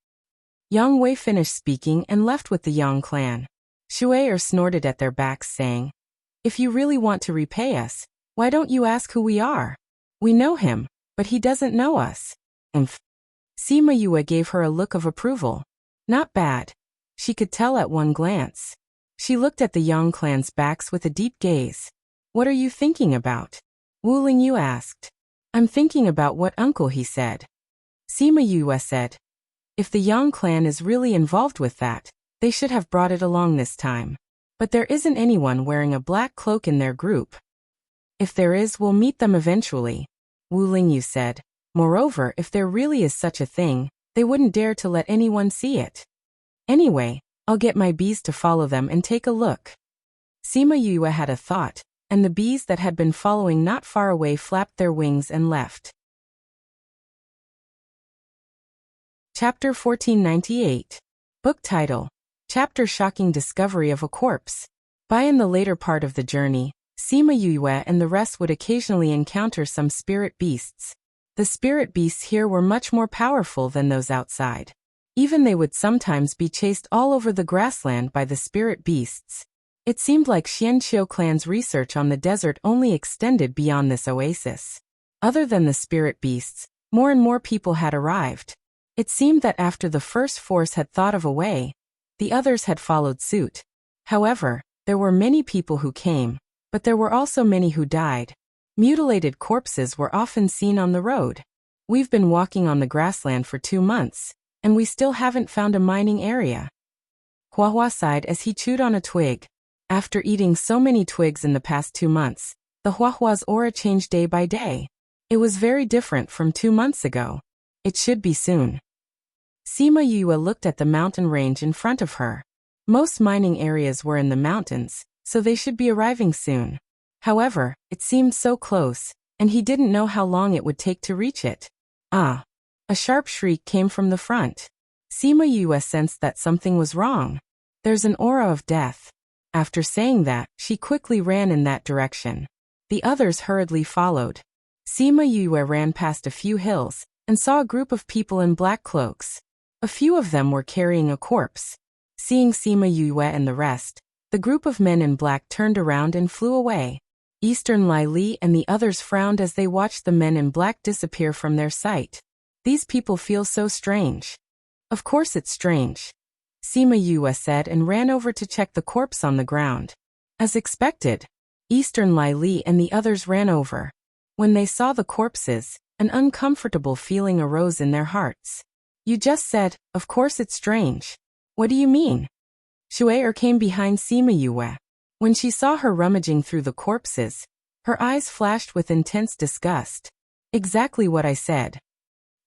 Yang Wei finished speaking and left with the Yang clan. Shuai snorted at their backs, saying, "If you really want to repay us, why don't you ask who we are? We know him, but he doesn't know us." Sima Yue gave her a look of approval. Not bad. She could tell at one glance. She looked at the Yang clan's backs with a deep gaze. "What are you thinking about?" Wu Lingyu asked. "I'm thinking about what uncle he said." Sima Yue said, "If the Yang clan is really involved with that, they should have brought it along this time. But there isn't anyone wearing a black cloak in their group." "If there is, we'll meet them eventually," Wu Lingyu said. "Moreover, if there really is such a thing, they wouldn't dare to let anyone see it. Anyway, I'll get my bees to follow them and take a look." Sima Yue had a thought, and the bees that had been following not far away flapped their wings and left. Chapter 1498. Book title. Chapter Shocking Discovery of a Corpse. By in the later part of the journey, Sima Yue and the rest would occasionally encounter some spirit beasts. The spirit beasts here were much more powerful than those outside. Even they would sometimes be chased all over the grassland by the spirit beasts. It seemed like Xianqiu clan's research on the desert only extended beyond this oasis. Other than the spirit beasts, more and more people had arrived. It seemed that after the first force had thought of a way, the others had followed suit. However, there were many people who came, but there were also many who died. Mutilated corpses were often seen on the road. "We've been walking on the grassland for 2 months, and we still haven't found a mining area." Huahua sighed as he chewed on a twig. After eating so many twigs in the past 2 months, the Huahua's aura changed day by day. It was very different from 2 months ago. It should be soon. Sima Yue looked at the mountain range in front of her. Most mining areas were in the mountains, so they should be arriving soon. However, it seemed so close, and he didn't know how long it would take to reach it. Ah! A sharp shriek came from the front. Sima Yue sensed that something was wrong. "There's an aura of death." After saying that, she quickly ran in that direction. The others hurriedly followed. Sima Yue ran past a few hills, and saw a group of people in black cloaks. A few of them were carrying a corpse. Seeing Sima Yue and the rest, the group of men in black turned around and flew away. Eastern Lai Li and the others frowned as they watched the men in black disappear from their sight. These people feel so strange. Of course it's strange, Sima Yue said and ran over to check the corpse on the ground. As expected, Eastern Lai Li and the others ran over. When they saw the corpses, an uncomfortable feeling arose in their hearts. "You just said, of course it's strange. What do you mean?" Shuai came behind Sima Yue. When she saw her rummaging through the corpses, her eyes flashed with intense disgust. "Exactly what I said."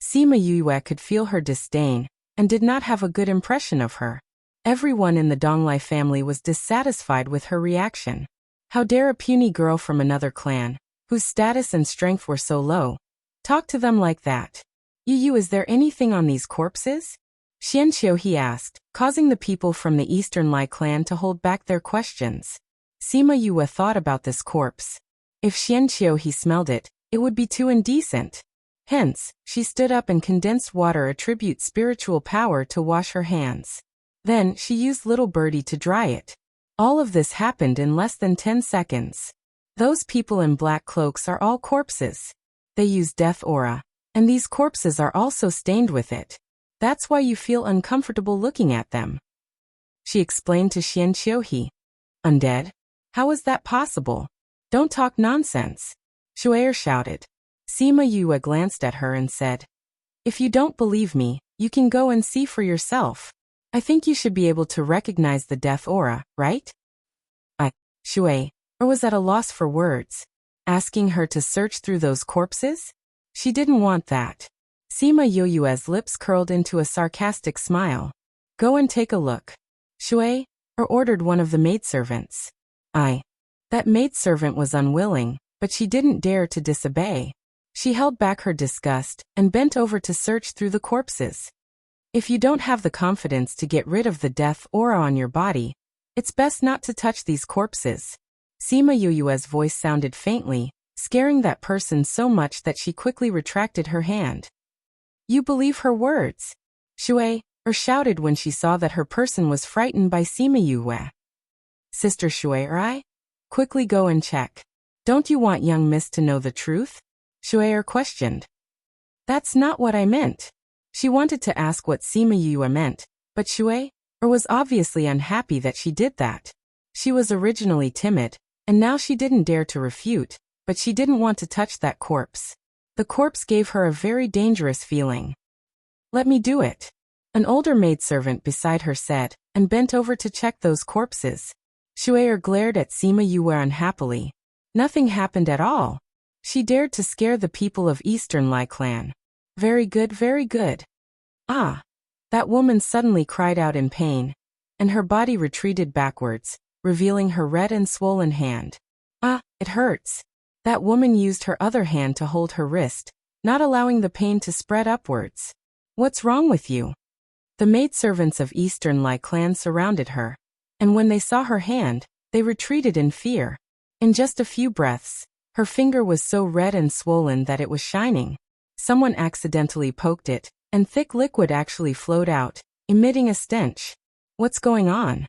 Sima Yue could feel her disdain, and did not have a good impression of her. Everyone in the Donglai family was dissatisfied with her reaction. How dare a puny girl from another clan, whose status and strength were so low, talk to them like that? "Yu, is there anything on these corpses?" Xianqiu he asked, causing the people from the Eastern Lai clan to hold back their questions. Sima Yue thought about this corpse. If Xianqiu he smelled it, it would be too indecent. Hence, she stood up and condensed water attribute spiritual power to wash her hands. Then, she used Little Birdie to dry it. All of this happened in less than 10 seconds. Those people in black cloaks are all corpses. They use death aura, and these corpses are also stained with it. That's why you feel uncomfortable looking at them. She explained to Xian Qiuhe. Undead? How is that possible? Don't talk nonsense. Shuai shouted. Sima Yue glanced at her and said, If you don't believe me, you can go and see for yourself. I think you should be able to recognize the death aura, right? Shuai was at a loss for words. Asking her to search through those corpses? She didn't want that. Sima Yue's lips curled into a sarcastic smile. Go and take a look. Shuai ordered one of the maidservants. That maidservant was unwilling, but she didn't dare to disobey. She held back her disgust and bent over to search through the corpses. If you don't have the confidence to get rid of the death aura on your body, it's best not to touch these corpses. Sima Yue's voice sounded faintly, scaring that person so much that she quickly retracted her hand. You believe her words? Shuai shouted when she saw that her person was frightened by Sima Yue. Sister Shuai, quickly go and check. Don't you want young miss to know the truth? Shuai questioned. That's not what I meant. She wanted to ask what Sima Yue meant, but Shuai was obviously unhappy that she did that. She was originally timid, and now she didn't dare to refute, but she didn't want to touch that corpse. The corpse gave her a very dangerous feeling. Let me do it. An older maidservant beside her said, and bent over to check those corpses. Shuai glared at Sima Yue unhappily. Nothing happened at all. She dared to scare the people of Eastern Lai clan. Very good, very good. That woman suddenly cried out in pain, and her body retreated backwards, revealing her red and swollen hand. It hurts. That woman used her other hand to hold her wrist, not allowing the pain to spread upwards. What's wrong with you? The maidservants of Eastern Lai clan surrounded her, and when they saw her hand, they retreated in fear. In just a few breaths, her finger was so red and swollen that it was shining. Someone accidentally poked it, and thick liquid actually flowed out, emitting a stench. What's going on?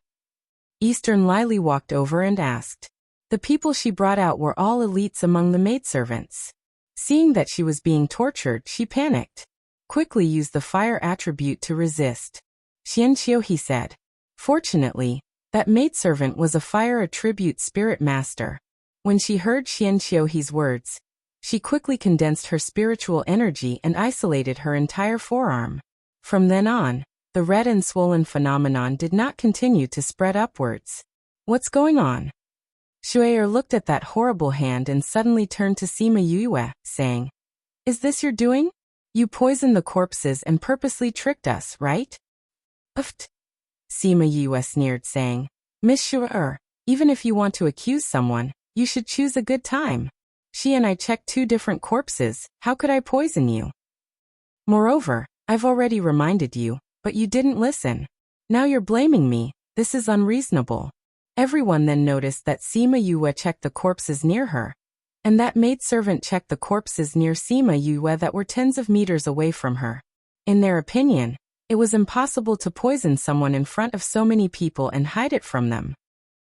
Eastern Lily walked over and asked. The people she brought out were all elites among the maidservants. Seeing that she was being tortured, she panicked. Quickly used the fire attribute to resist. Xian Qiuhe said. Fortunately, that maidservant was a fire attribute spirit master. When she heard Xian Qiuhe's words, she quickly condensed her spiritual energy and isolated her entire forearm. From then on, the red and swollen phenomenon did not continue to spread upwards. What's going on? Shuai looked at that horrible hand and suddenly turned to Sima Yue, saying, Is this your doing? You poisoned the corpses and purposely tricked us, right? Uft. Sima Yue sneered, saying, Miss Shuai, even if you want to accuse someone, you should choose a good time. She and I checked 2 different corpses, how could I poison you? Moreover, I've already reminded you, but you didn't listen. Now you're blaming me, this is unreasonable. Everyone then noticed that Sima Yue checked the corpses near her, and that maidservant checked the corpses near Sima Yue that were tens of meters away from her. In their opinion, it was impossible to poison someone in front of so many people and hide it from them.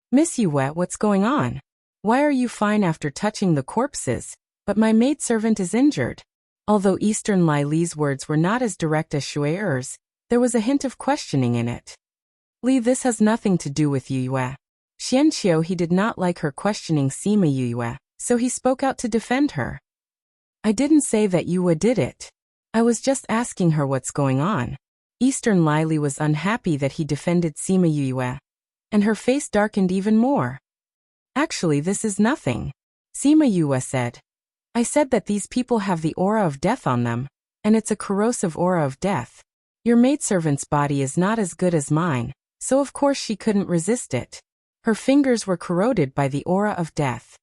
Miss Yue, what's going on? Why are you fine after touching the corpses, but my maidservant is injured? Although Eastern Lai Li's words were not as direct as Shuai's, there was a hint of questioning in it. Li, this has nothing to do with Yue. Xian Qiuhe did not like her questioning Sima Yue, so he spoke out to defend her. I didn't say that Yue did it. I was just asking her what's going on. Eastern Lai Li was unhappy that he defended Sima Yue, and her face darkened even more. Actually, this is nothing. Sima Yue said. I said that these people have the aura of death on them, and it's a corrosive aura of death. Your maidservant's body is not as good as mine, so of course she couldn't resist it. Her fingers were corroded by the aura of death.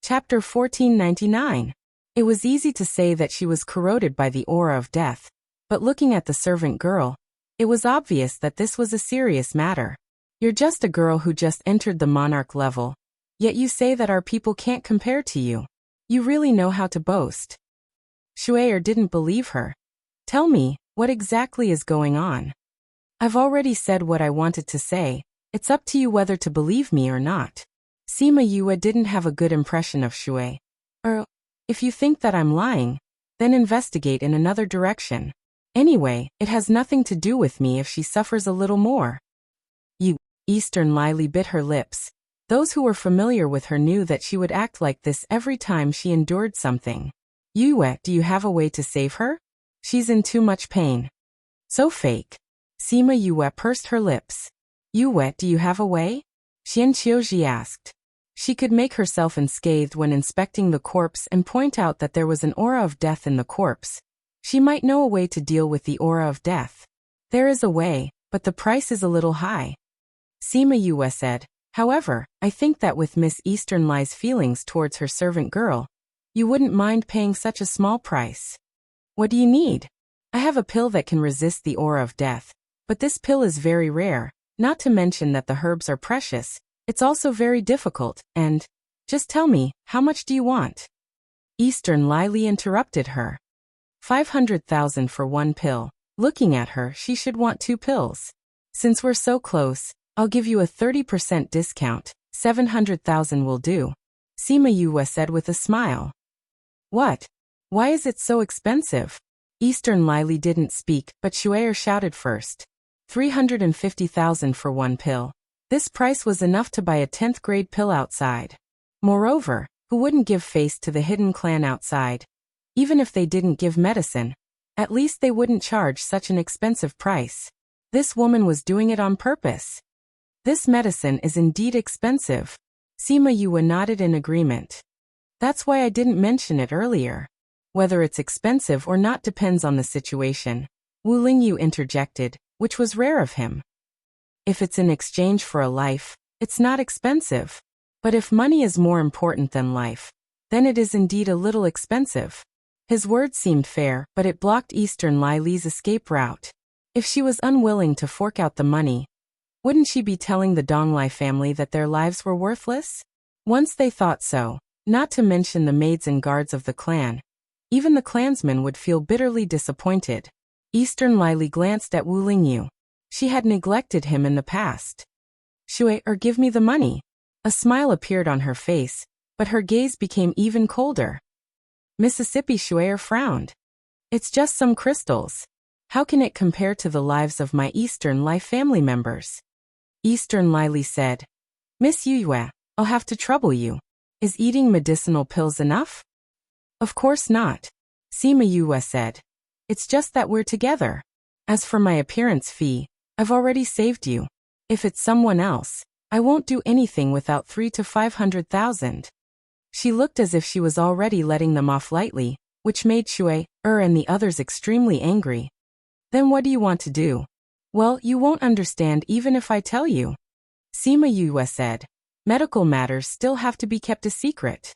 Chapter 1499. It was easy to say that she was corroded by the aura of death, but looking at the servant girl, it was obvious that this was a serious matter. You're just a girl who just entered the monarch level, yet you say that our people can't compare to you. You really know how to boast. Shuai didn't believe her. Tell me, what exactly is going on? I've already said what I wanted to say, it's up to you whether to believe me or not. Sima Yue didn't have a good impression of Shuai. If you think that I'm lying, then investigate in another direction. Anyway, it has nothing to do with me if she suffers a little more. You, Eastern Lily bit her lips. Those who were familiar with her knew that she would act like this every time she endured something. Yue, do you have a way to save her? She's in too much pain. So fake. Sima Yue pursed her lips. Yue, do you have a way? Xian Qiuji asked. She could make herself unscathed when inspecting the corpse and point out that there was an aura of death in the corpse. She might know a way to deal with the aura of death. There is a way, but the price is a little high. Sima Yue said. However, I think that with Miss Eastern Lai's feelings towards her servant girl, you wouldn't mind paying such a small price. What do you need? I have a pill that can resist the aura of death, but this pill is very rare, not to mention that the herbs are precious. It's also very difficult, and just tell me, how much do you want? Eastern Lily interrupted her. 500,000 for one pill. Looking at her, she should want 2 pills. Since we're so close, I'll give you a 30% discount. 700,000 will do. Sima Yue said with a smile. What? Why is it so expensive? Eastern Lily didn't speak, but Shue'er shouted first. 350,000 for one pill. This price was enough to buy a 10th grade pill outside. Moreover, who wouldn't give face to the hidden clan outside? Even if they didn't give medicine, at least they wouldn't charge such an expensive price. This woman was doing it on purpose. This medicine is indeed expensive. Sima Yue nodded in agreement. That's why I didn't mention it earlier. Whether it's expensive or not depends on the situation. Wu Lingyu interjected, which was rare of him. If it's in exchange for a life, it's not expensive. But if money is more important than life, then it is indeed a little expensive. His words seemed fair, but it blocked Eastern Lily's escape route. If she was unwilling to fork out the money, wouldn't she be telling the Donglai family that their lives were worthless? Once they thought so, not to mention the maids and guards of the clan, even the clansmen would feel bitterly disappointed. Eastern Lily glanced at Wu Lingyu. She had neglected him in the past. Shuei, or give me the money. A smile appeared on her face, but her gaze became even colder. Mississippi Shuei frowned. It's just some crystals. How can it compare to the lives of my Eastern Life family members? Eastern Lily said. Miss Yue, I'll have to trouble you. Is eating medicinal pills enough? Of course not. Sima Yue said. It's just that we're together. As for my appearance fee, I've already saved you. If it's someone else, I won't do anything without 300,000 to 500,000. She looked as if she was already letting them off lightly, which made Shuei, and the others extremely angry. Then what do you want to do? Well, you won't understand even if I tell you. Sima Yue said. Medical matters still have to be kept a secret.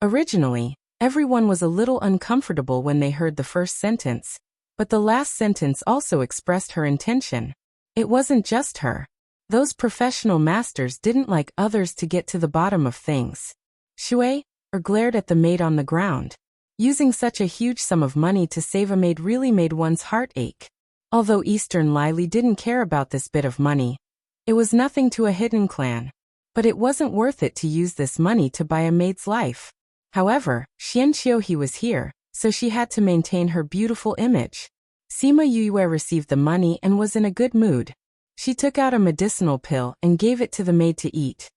Originally, everyone was a little uncomfortable when they heard the first sentence, but the last sentence also expressed her intention. It wasn't just her. Those professional masters didn't like others to get to the bottom of things. Shuei, glared at the maid on the ground. Using such a huge sum of money to save a maid really made one's heart ache. Although Eastern Lily didn't care about this bit of money, it was nothing to a hidden clan. But it wasn't worth it to use this money to buy a maid's life. However, Xian Qiuji was here, so she had to maintain her beautiful image. Sima Yue received the money and was in a good mood. She took out a medicinal pill and gave it to the maid to eat.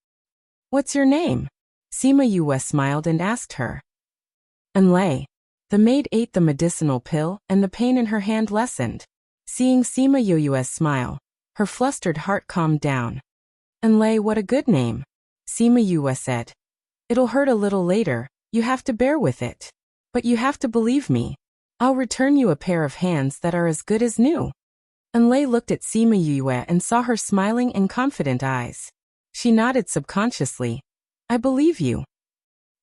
What's your name? Sima Yue smiled and asked her. Enlei. The maid ate the medicinal pill and the pain in her hand lessened. Seeing Sima Yue's smile, her flustered heart calmed down. Enlei, what a good name. Sima Yue said. It'll hurt a little later, you have to bear with it. But you have to believe me. I'll return you a pair of hands that are as good as new. Enlei looked at Sima Yue and saw her smiling and confident eyes. She nodded subconsciously. I believe you.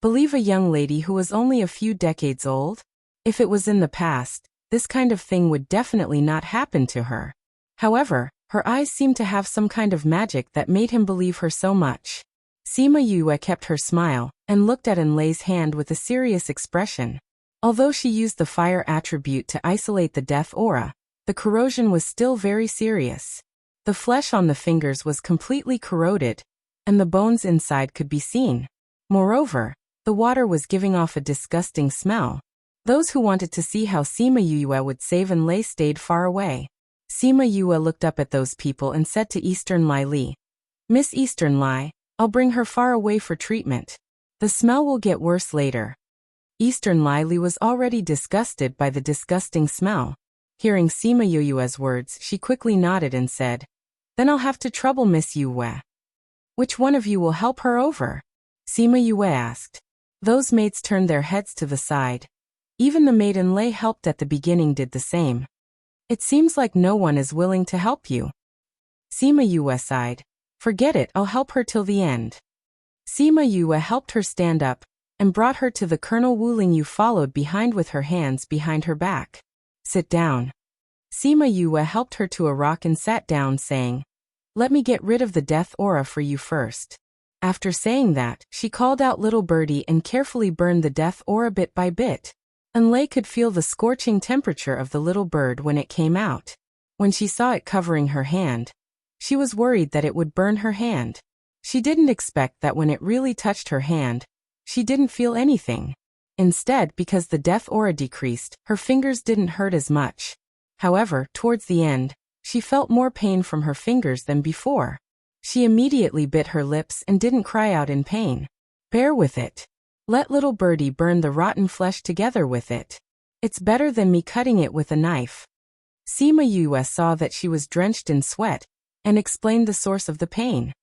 Believe a young lady who was only a few decades old? If it was in the past, this kind of thing would definitely not happen to her. However, her eyes seemed to have some kind of magic that made him believe her so much. Sima Yue kept her smile and looked at Enlei's hand with a serious expression. Although she used the fire attribute to isolate the death aura, the corrosion was still very serious. The flesh on the fingers was completely corroded, and the bones inside could be seen. Moreover, the water was giving off a disgusting smell. Those who wanted to see how Sima Yue would save Enlei stayed far away. Sima Yue looked up at those people and said to Eastern Lai Li, "Miss Eastern Lai, I'll bring her far away for treatment. The smell will get worse later." Eastern Lai Li was already disgusted by the disgusting smell. Hearing Sima Yue's words, she quickly nodded and said, "Then I'll have to trouble Miss Yue." "Which one of you will help her over?" Sima Yue asked. Those maids turned their heads to the side. Even the maid Enlei helped at the beginning did the same. "It seems like no one is willing to help you." Sima Yue sighed. "Forget it, I'll help her till the end." Sima Yue helped her stand up and brought her to the Colonel Wu Ling Yu followed behind with her hands behind her back. "Sit down." Sima Yue helped her to a rock and sat down, saying, "Let me get rid of the death aura for you first." After saying that, she called out Little Birdie and carefully burned the death aura bit by bit. Enlei could feel the scorching temperature of the little bird when it came out. When she saw it covering her hand, she was worried that it would burn her hand. She didn't expect that when it really touched her hand, she didn't feel anything. Instead, because the death aura decreased, her fingers didn't hurt as much. However, towards the end, she felt more pain from her fingers than before. She immediately bit her lips and didn't cry out in pain. "Bear with it. Let Little Birdie burn the rotten flesh together with it. It's better than me cutting it with a knife." Sima Yue saw that she was drenched in sweat and explained the source of the pain.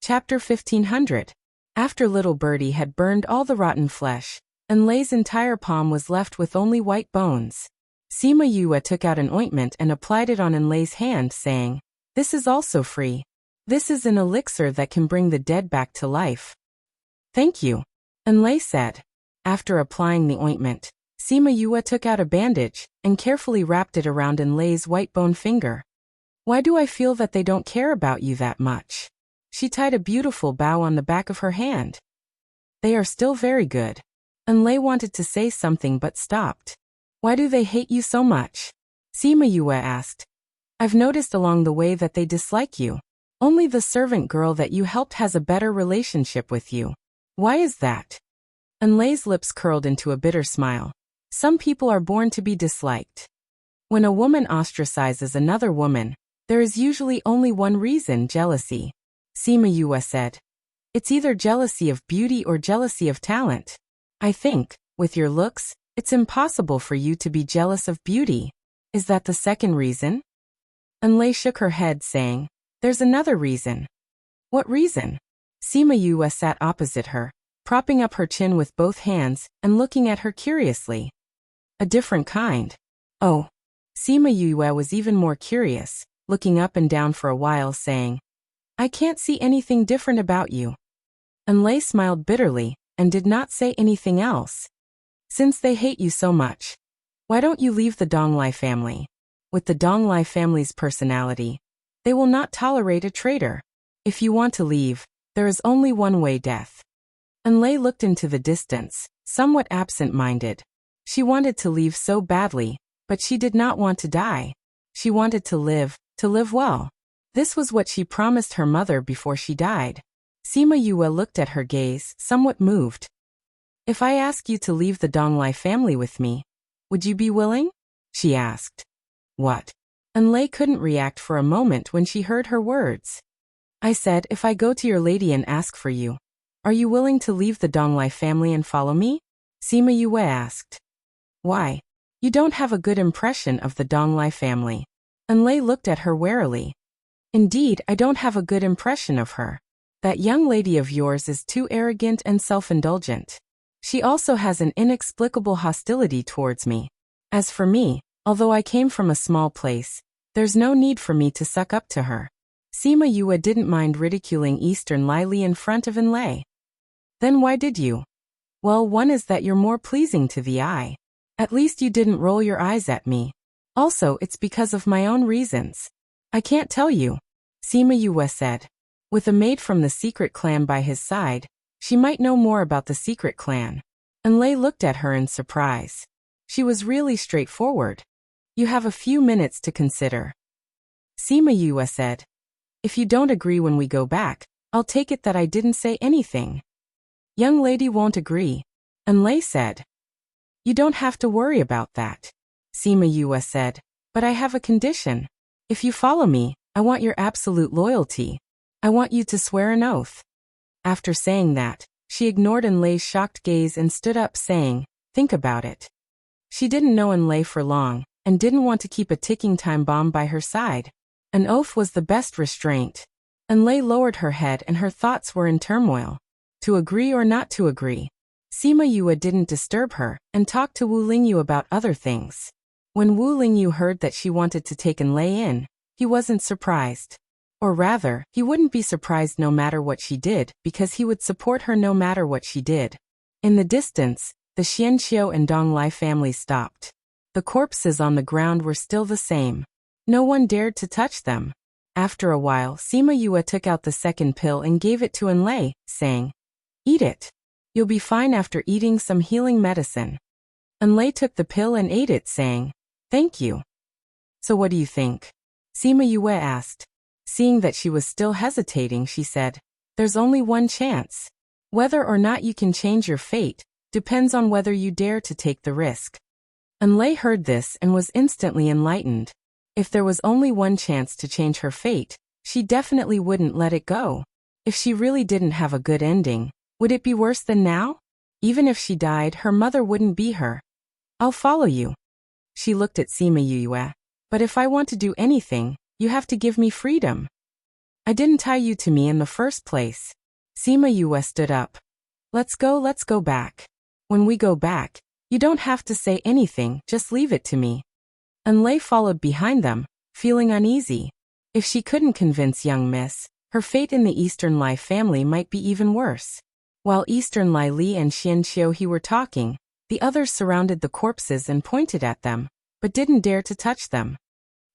Chapter 1500. After Little Birdie had burned all the rotten flesh, Enlei's entire palm was left with only white bones. Sima Yue took out an ointment and applied it on Enlei's hand, saying, "This is also free. This is an elixir that can bring the dead back to life." "Thank you," Enlei said. After applying the ointment, Sima Yue took out a bandage and carefully wrapped it around Enlei's white bone finger. "Why do I feel that they don't care about you that much?" She tied a beautiful bow on the back of her hand. "They are still very good." Enlei wanted to say something but stopped. "Why do they hate you so much?" Sima Yue asked. "I've noticed along the way that they dislike you. Only the servant girl that you helped has a better relationship with you. Why is that?" Enlei's lips curled into a bitter smile. "Some people are born to be disliked. When a woman ostracizes another woman, there is usually only one reason: jealousy." Sima Yue said. "It's either jealousy of beauty or jealousy of talent. I think, with your looks, it's impossible for you to be jealous of beauty. Is that the second reason?" Enlei shook her head, saying, "There's another reason." "What reason?" Sima Yue sat opposite her, propping up her chin with both hands and looking at her curiously. "A different kind." "Oh." Sima Yue was even more curious, looking up and down for a while, saying, "I can't see anything different about you." Enlei smiled bitterly and did not say anything else. "Since they hate you so much, why don't you leave the Donglai family? With the Donglai family's personality, they will not tolerate a traitor. If you want to leave, there is only one way: death." Enlei looked into the distance, somewhat absent-minded. She wanted to leave so badly, but she did not want to die. She wanted to live well. This was what she promised her mother before she died. Sima Yue looked at her gaze, somewhat moved. "If I ask you to leave the Donglai family with me, would you be willing?" she asked. "What?" Enlei couldn't react for a moment when she heard her words. "I said, if I go to your lady and ask for you, are you willing to leave the Donglai family and follow me?" Sima Yue asked. "Why? You don't have a good impression of the Donglai family." Enlei looked at her warily. "Indeed, I don't have a good impression of her. That young lady of yours is too arrogant and self-indulgent. She also has an inexplicable hostility towards me. As for me, although I came from a small place, there's no need for me to suck up to her." Sima Yue didn't mind ridiculing Eastern Lai Li in front of Enlei. "Then why did you?" "Well, one is that you're more pleasing to the eye. At least you didn't roll your eyes at me. Also, it's because of my own reasons. I can't tell you," Sima Yue said. With a maid from the secret clan by his side, she might know more about the secret clan. Enlei looked at her in surprise. She was really straightforward. "You have a few minutes to consider." Sima Yue said. "If you don't agree when we go back, I'll take it that I didn't say anything." Young lady won't agree. Enlay said. You don't have to worry about that. Sima Yue said. But I have a condition. If you follow me, I want your absolute loyalty. I want you to swear an oath. After saying that, she ignored Enlay's shocked gaze and stood up saying, think about it. She didn't know Enlay for long, and didn't want to keep a ticking time bomb by her side. An oath was the best restraint. Enlay lowered her head and her thoughts were in turmoil. To agree or not to agree? Sima Yue didn't disturb her, and talked to Wu Lingyu about other things. When Wu Lingyu heard that she wanted to take Enlay in, he wasn't surprised. Or rather, he wouldn't be surprised no matter what she did, because he would support her no matter what she did. In the distance, the Xianqiu and Donglai families stopped. The corpses on the ground were still the same. No one dared to touch them. After a while, Sima Yue took out the second pill and gave it to Enlay, saying, eat it. You'll be fine after eating some healing medicine. Enlay took the pill and ate it, saying, thank you. So what do you think? Sima Yue asked. Seeing that she was still hesitating, she said, there's only one chance. Whether or not you can change your fate depends on whether you dare to take the risk. Enlay heard this and was instantly enlightened. If there was only one chance to change her fate, she definitely wouldn't let it go. If she really didn't have a good ending, would it be worse than now? Even if she died, her mother wouldn't be her. I'll follow you. She looked at Sima Yue. But if I want to do anything, you have to give me freedom. I didn't tie you to me in the first place. Sima Yue stood up. Let's go back. When we go back, you don't have to say anything, just leave it to me. Enlay followed behind them, feeling uneasy. If she couldn't convince young miss, her fate in the Eastern Lai family might be even worse. While Eastern Lai Li and Xianqiu He were talking, the others surrounded the corpses and pointed at them, but didn't dare to touch them.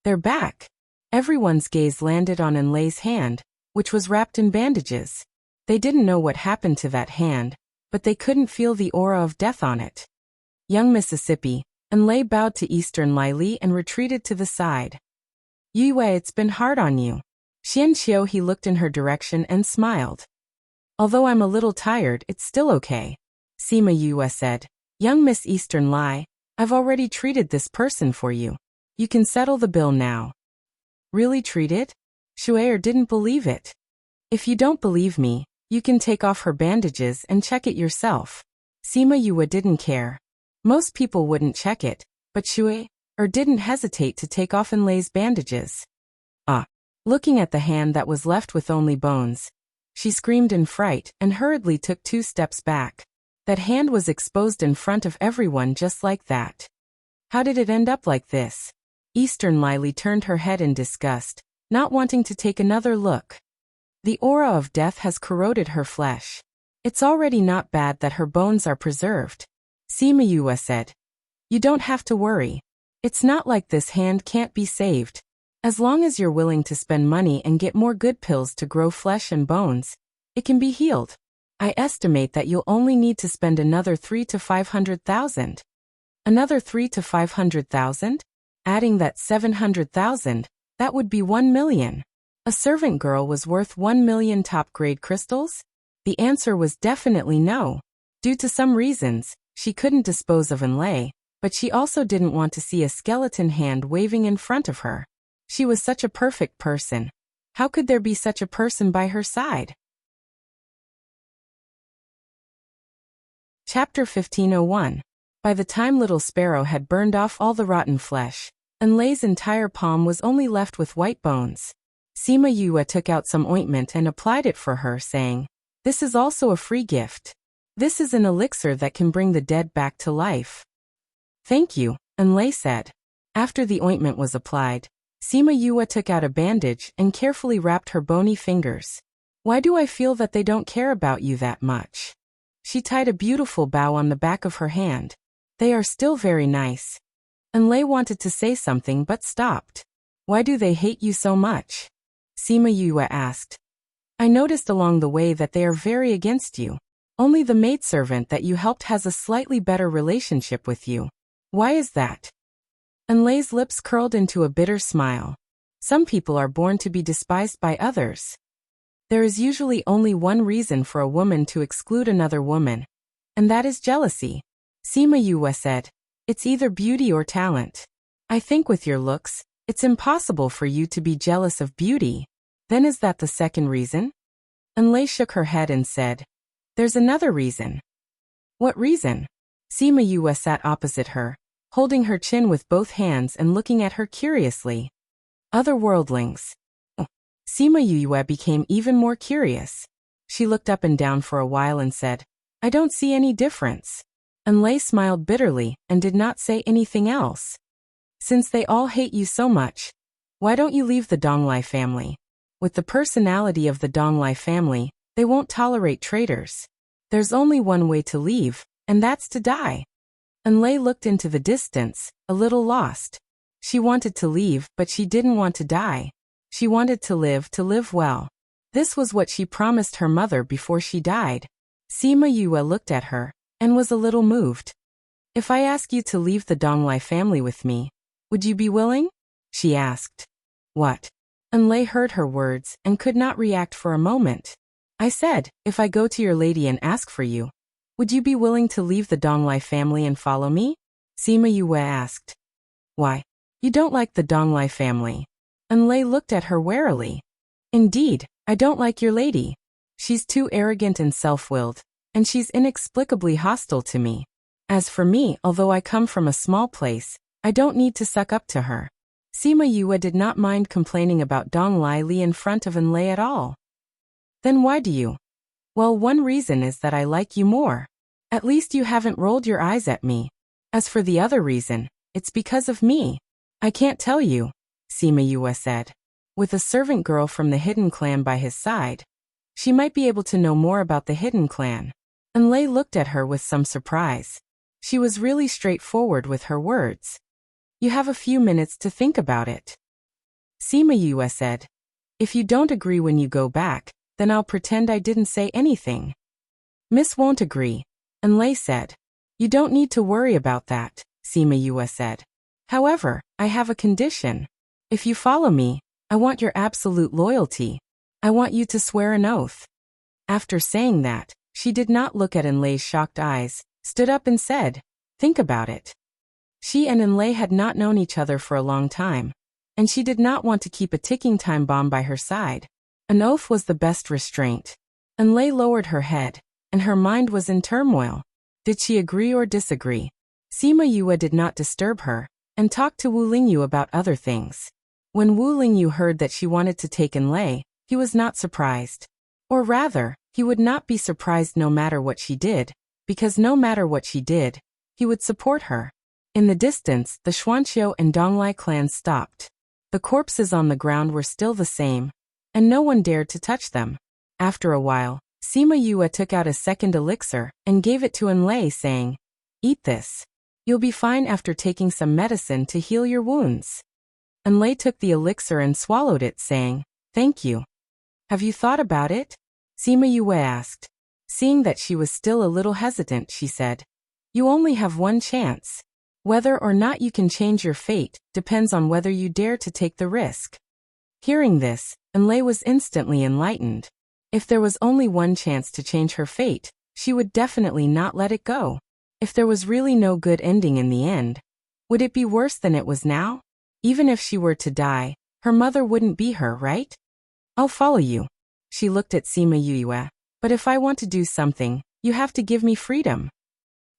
They're back. Everyone's gaze landed on Enlay's hand, which was wrapped in bandages. They didn't know what happened to that hand, but they couldn't feel the aura of death on it. Young Mississippi, Enlay bowed to Eastern Lai Li and retreated to the side. Yue, it's been hard on you. Xianqiu He looked in her direction and smiled. Although I'm a little tired, it's still okay. Sima Yue said, young Miss Eastern Lai, I've already treated this person for you. You can settle the bill now. Really treated? Shu'er didn't believe it. If you don't believe me, you can take off her bandages and check it yourself. Sima Yue didn't care. Most people wouldn't check it, but Shu'er didn't hesitate to take off Enlay's bandages. Looking at the hand that was left with only bones, she screamed in fright and hurriedly took 2 steps back. That hand was exposed in front of everyone just like that. How did it end up like this? Eastern Lai Li turned her head in disgust, not wanting to take another look. The aura of death has corroded her flesh. It's already not bad that her bones are preserved. Sima Yue said. You don't have to worry. It's not like this hand can't be saved. As long as you're willing to spend money and get more good pills to grow flesh and bones, it can be healed. I estimate that you'll only need to spend another 300,000 to 500,000. Another 300,000 to 500,000? Adding that 700,000, that would be 1 million. A servant girl was worth 1 million top-grade crystals? The answer was definitely no. Due to some reasons, she couldn't dispose of Enlay, but she also didn't want to see a skeleton hand waving in front of her. She was such a perfect person. How could there be such a person by her side? Chapter 1501. By the time Little Sparrow had burned off all the rotten flesh, Enlay's entire palm was only left with white bones. Sima Yue took out some ointment and applied it for her, saying, this is also a free gift. This is an elixir that can bring the dead back to life. Thank you, Enlay said. After the ointment was applied, Sima Yue took out a bandage and carefully wrapped her bony fingers. Why do I feel that they don't care about you that much? She tied a beautiful bow on the back of her hand. They are still very nice. Enlay wanted to say something but stopped. Why do they hate you so much? Sima Yue asked. I noticed along the way that they are very against you. Only the maidservant that you helped has a slightly better relationship with you. Why is that? Enlay's lips curled into a bitter smile. Some people are born to be despised by others. There is usually only one reason for a woman to exclude another woman, and that is jealousy. Sima Yue said, it's either beauty or talent. I think with your looks, it's impossible for you to be jealous of beauty. Then is that the second reason? Enlei shook her head and said, there's another reason. What reason? Sima Yue sat opposite her, holding her chin with both hands and looking at her curiously. Other worldlings. Sima Yue became even more curious. She looked up and down for a while and said, I don't see any difference. Enlei smiled bitterly and did not say anything else. Since they all hate you so much, why don't you leave the Donglai family? With the personality of the Donglai family, they won't tolerate traitors. There's only one way to leave, and that's to die. Enlei looked into the distance, a little lost. She wanted to leave, but she didn't want to die. She wanted to live well. This was what she promised her mother before she died. Sima Yue looked at her, and was a little moved. If I ask you to leave the Donglai family with me, would you be willing? She asked. What? Enlei heard her words and could not react for a moment. I said, if I go to your lady and ask for you, would you be willing to leave the Donglai family and follow me? Sima Yue asked. Why? You don't like the Donglai family. Enlei looked at her warily. Indeed, I don't like your lady. She's too arrogant and self-willed, and she's inexplicably hostile to me. As for me, although I come from a small place, I don't need to suck up to her. Sima Yue did not mind complaining about Donglai Li in front of Enlei at all. Then why do you? Well, one reason is that I like you more. At least you haven't rolled your eyes at me. As for the other reason, it's because of me. I can't tell you, Sima Yue said. With a servant girl from the hidden clan by his side, she might be able to know more about the hidden clan. Enlei looked at her with some surprise. She was really straightforward with her words. You have a few minutes to think about it. Sima Yue said. If you don't agree when you go back, then I'll pretend I didn't say anything. Miss won't agree, Enlei said. You don't need to worry about that, Sima Yue said. However, I have a condition. If you follow me, I want your absolute loyalty. I want you to swear an oath. After saying that, she did not look at Enlei's shocked eyes, stood up and said, think about it. She and Enlei had not known each other for a long time, and she did not want to keep a ticking time bomb by her side. An oath was the best restraint. Enlei lowered her head, and her mind was in turmoil. Did she agree or disagree? Sima Yue did not disturb her, and talked to Wu Lingyu about other things. When Wu Lingyu heard that she wanted to take Enlei, he was not surprised. Or rather, he would not be surprised no matter what she did, because no matter what she did, he would support her. In the distance, the Xuanqiu and Donglai clans stopped. The corpses on the ground were still the same, and no one dared to touch them. After a while, Sima Yue took out a second elixir and gave it to Enlei, saying, eat this. You'll be fine after taking some medicine to heal your wounds. Enlei took the elixir and swallowed it, saying, thank you. Have you thought about it? Sima Yue asked. Seeing that she was still a little hesitant, she said, you only have one chance. Whether or not you can change your fate depends on whether you dare to take the risk. Hearing this, Enlei was instantly enlightened. If there was only one chance to change her fate, she would definitely not let it go. If there was really no good ending in the end, would it be worse than it was now? Even if she were to die, her mother wouldn't be her, right? I'll follow you. She looked at Sima Yue. But if I want to do something, you have to give me freedom.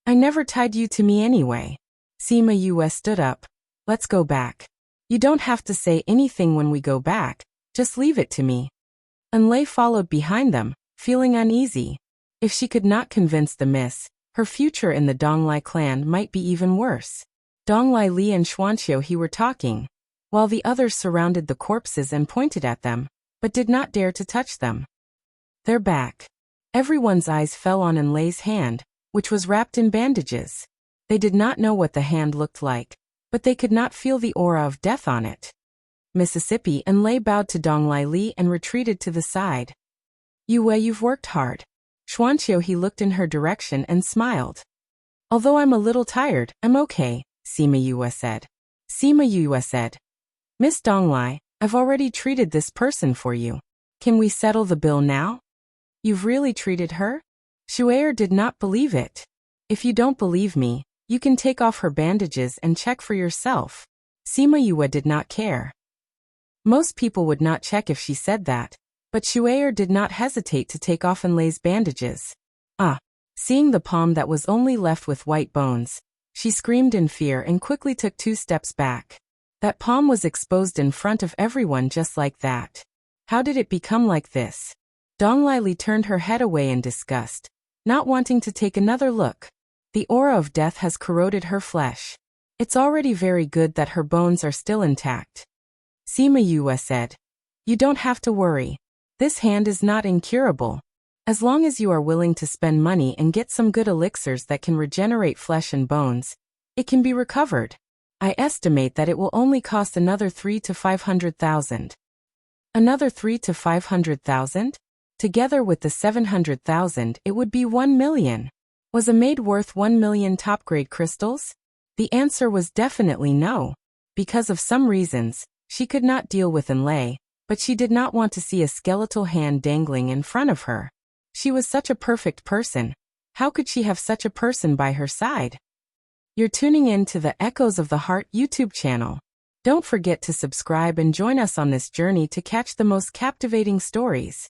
I never tied you to me anyway. Sima Yue stood up. Let's go back. You don't have to say anything when we go back, just leave it to me. Enlei followed behind them, feeling uneasy. If she could not convince the miss, her future in the Donglai clan might be even worse. Donglai Li and Xuanqiu he were talking, while the others surrounded the corpses and pointed at them, but did not dare to touch them. They're back. Everyone's eyes fell on Enlei's hand, which was wrapped in bandages. They did not know what the hand looked like, but they could not feel the aura of death on it. Mississippi Enlei bowed to Donglai Li and retreated to the side. Yue, you've worked hard. Xuanqiu he looked in her direction and smiled. Although I'm a little tired, I'm okay, Sima Yue said. Sima Yue said, Miss Donglai, I've already treated this person for you. Can we settle the bill now? You've really treated her? Shuair did not believe it. If you don't believe me, you can take off her bandages and check for yourself. Sima Yue did not care. Most people would not check if she said that, but Shuair did not hesitate to take off Enlay's bandages. Seeing the palm that was only left with white bones, she screamed in fear and quickly took 2 steps back. That palm was exposed in front of everyone just like that. How did it become like this? Dong Lili turned her head away in disgust, not wanting to take another look. The aura of death has corroded her flesh. It's already very good that her bones are still intact. Sima Yue said, "You don't have to worry. This hand is not incurable. As long as you are willing to spend money and get some good elixirs that can regenerate flesh and bones, it can be recovered. I estimate that it will only cost another 3 to 500,000. Another 3 to 500,000? Together with the 700,000, it would be 1 million. Was a maid worth 1 million top-grade crystals? The answer was definitely no. Because of some reasons, she could not deal with Enlay, but she did not want to see a skeletal hand dangling in front of her. She was such a perfect person. How could she have such a person by her side? You're tuning in to the Echoes of the Heart YouTube channel. Don't forget to subscribe and join us on this journey to catch the most captivating stories.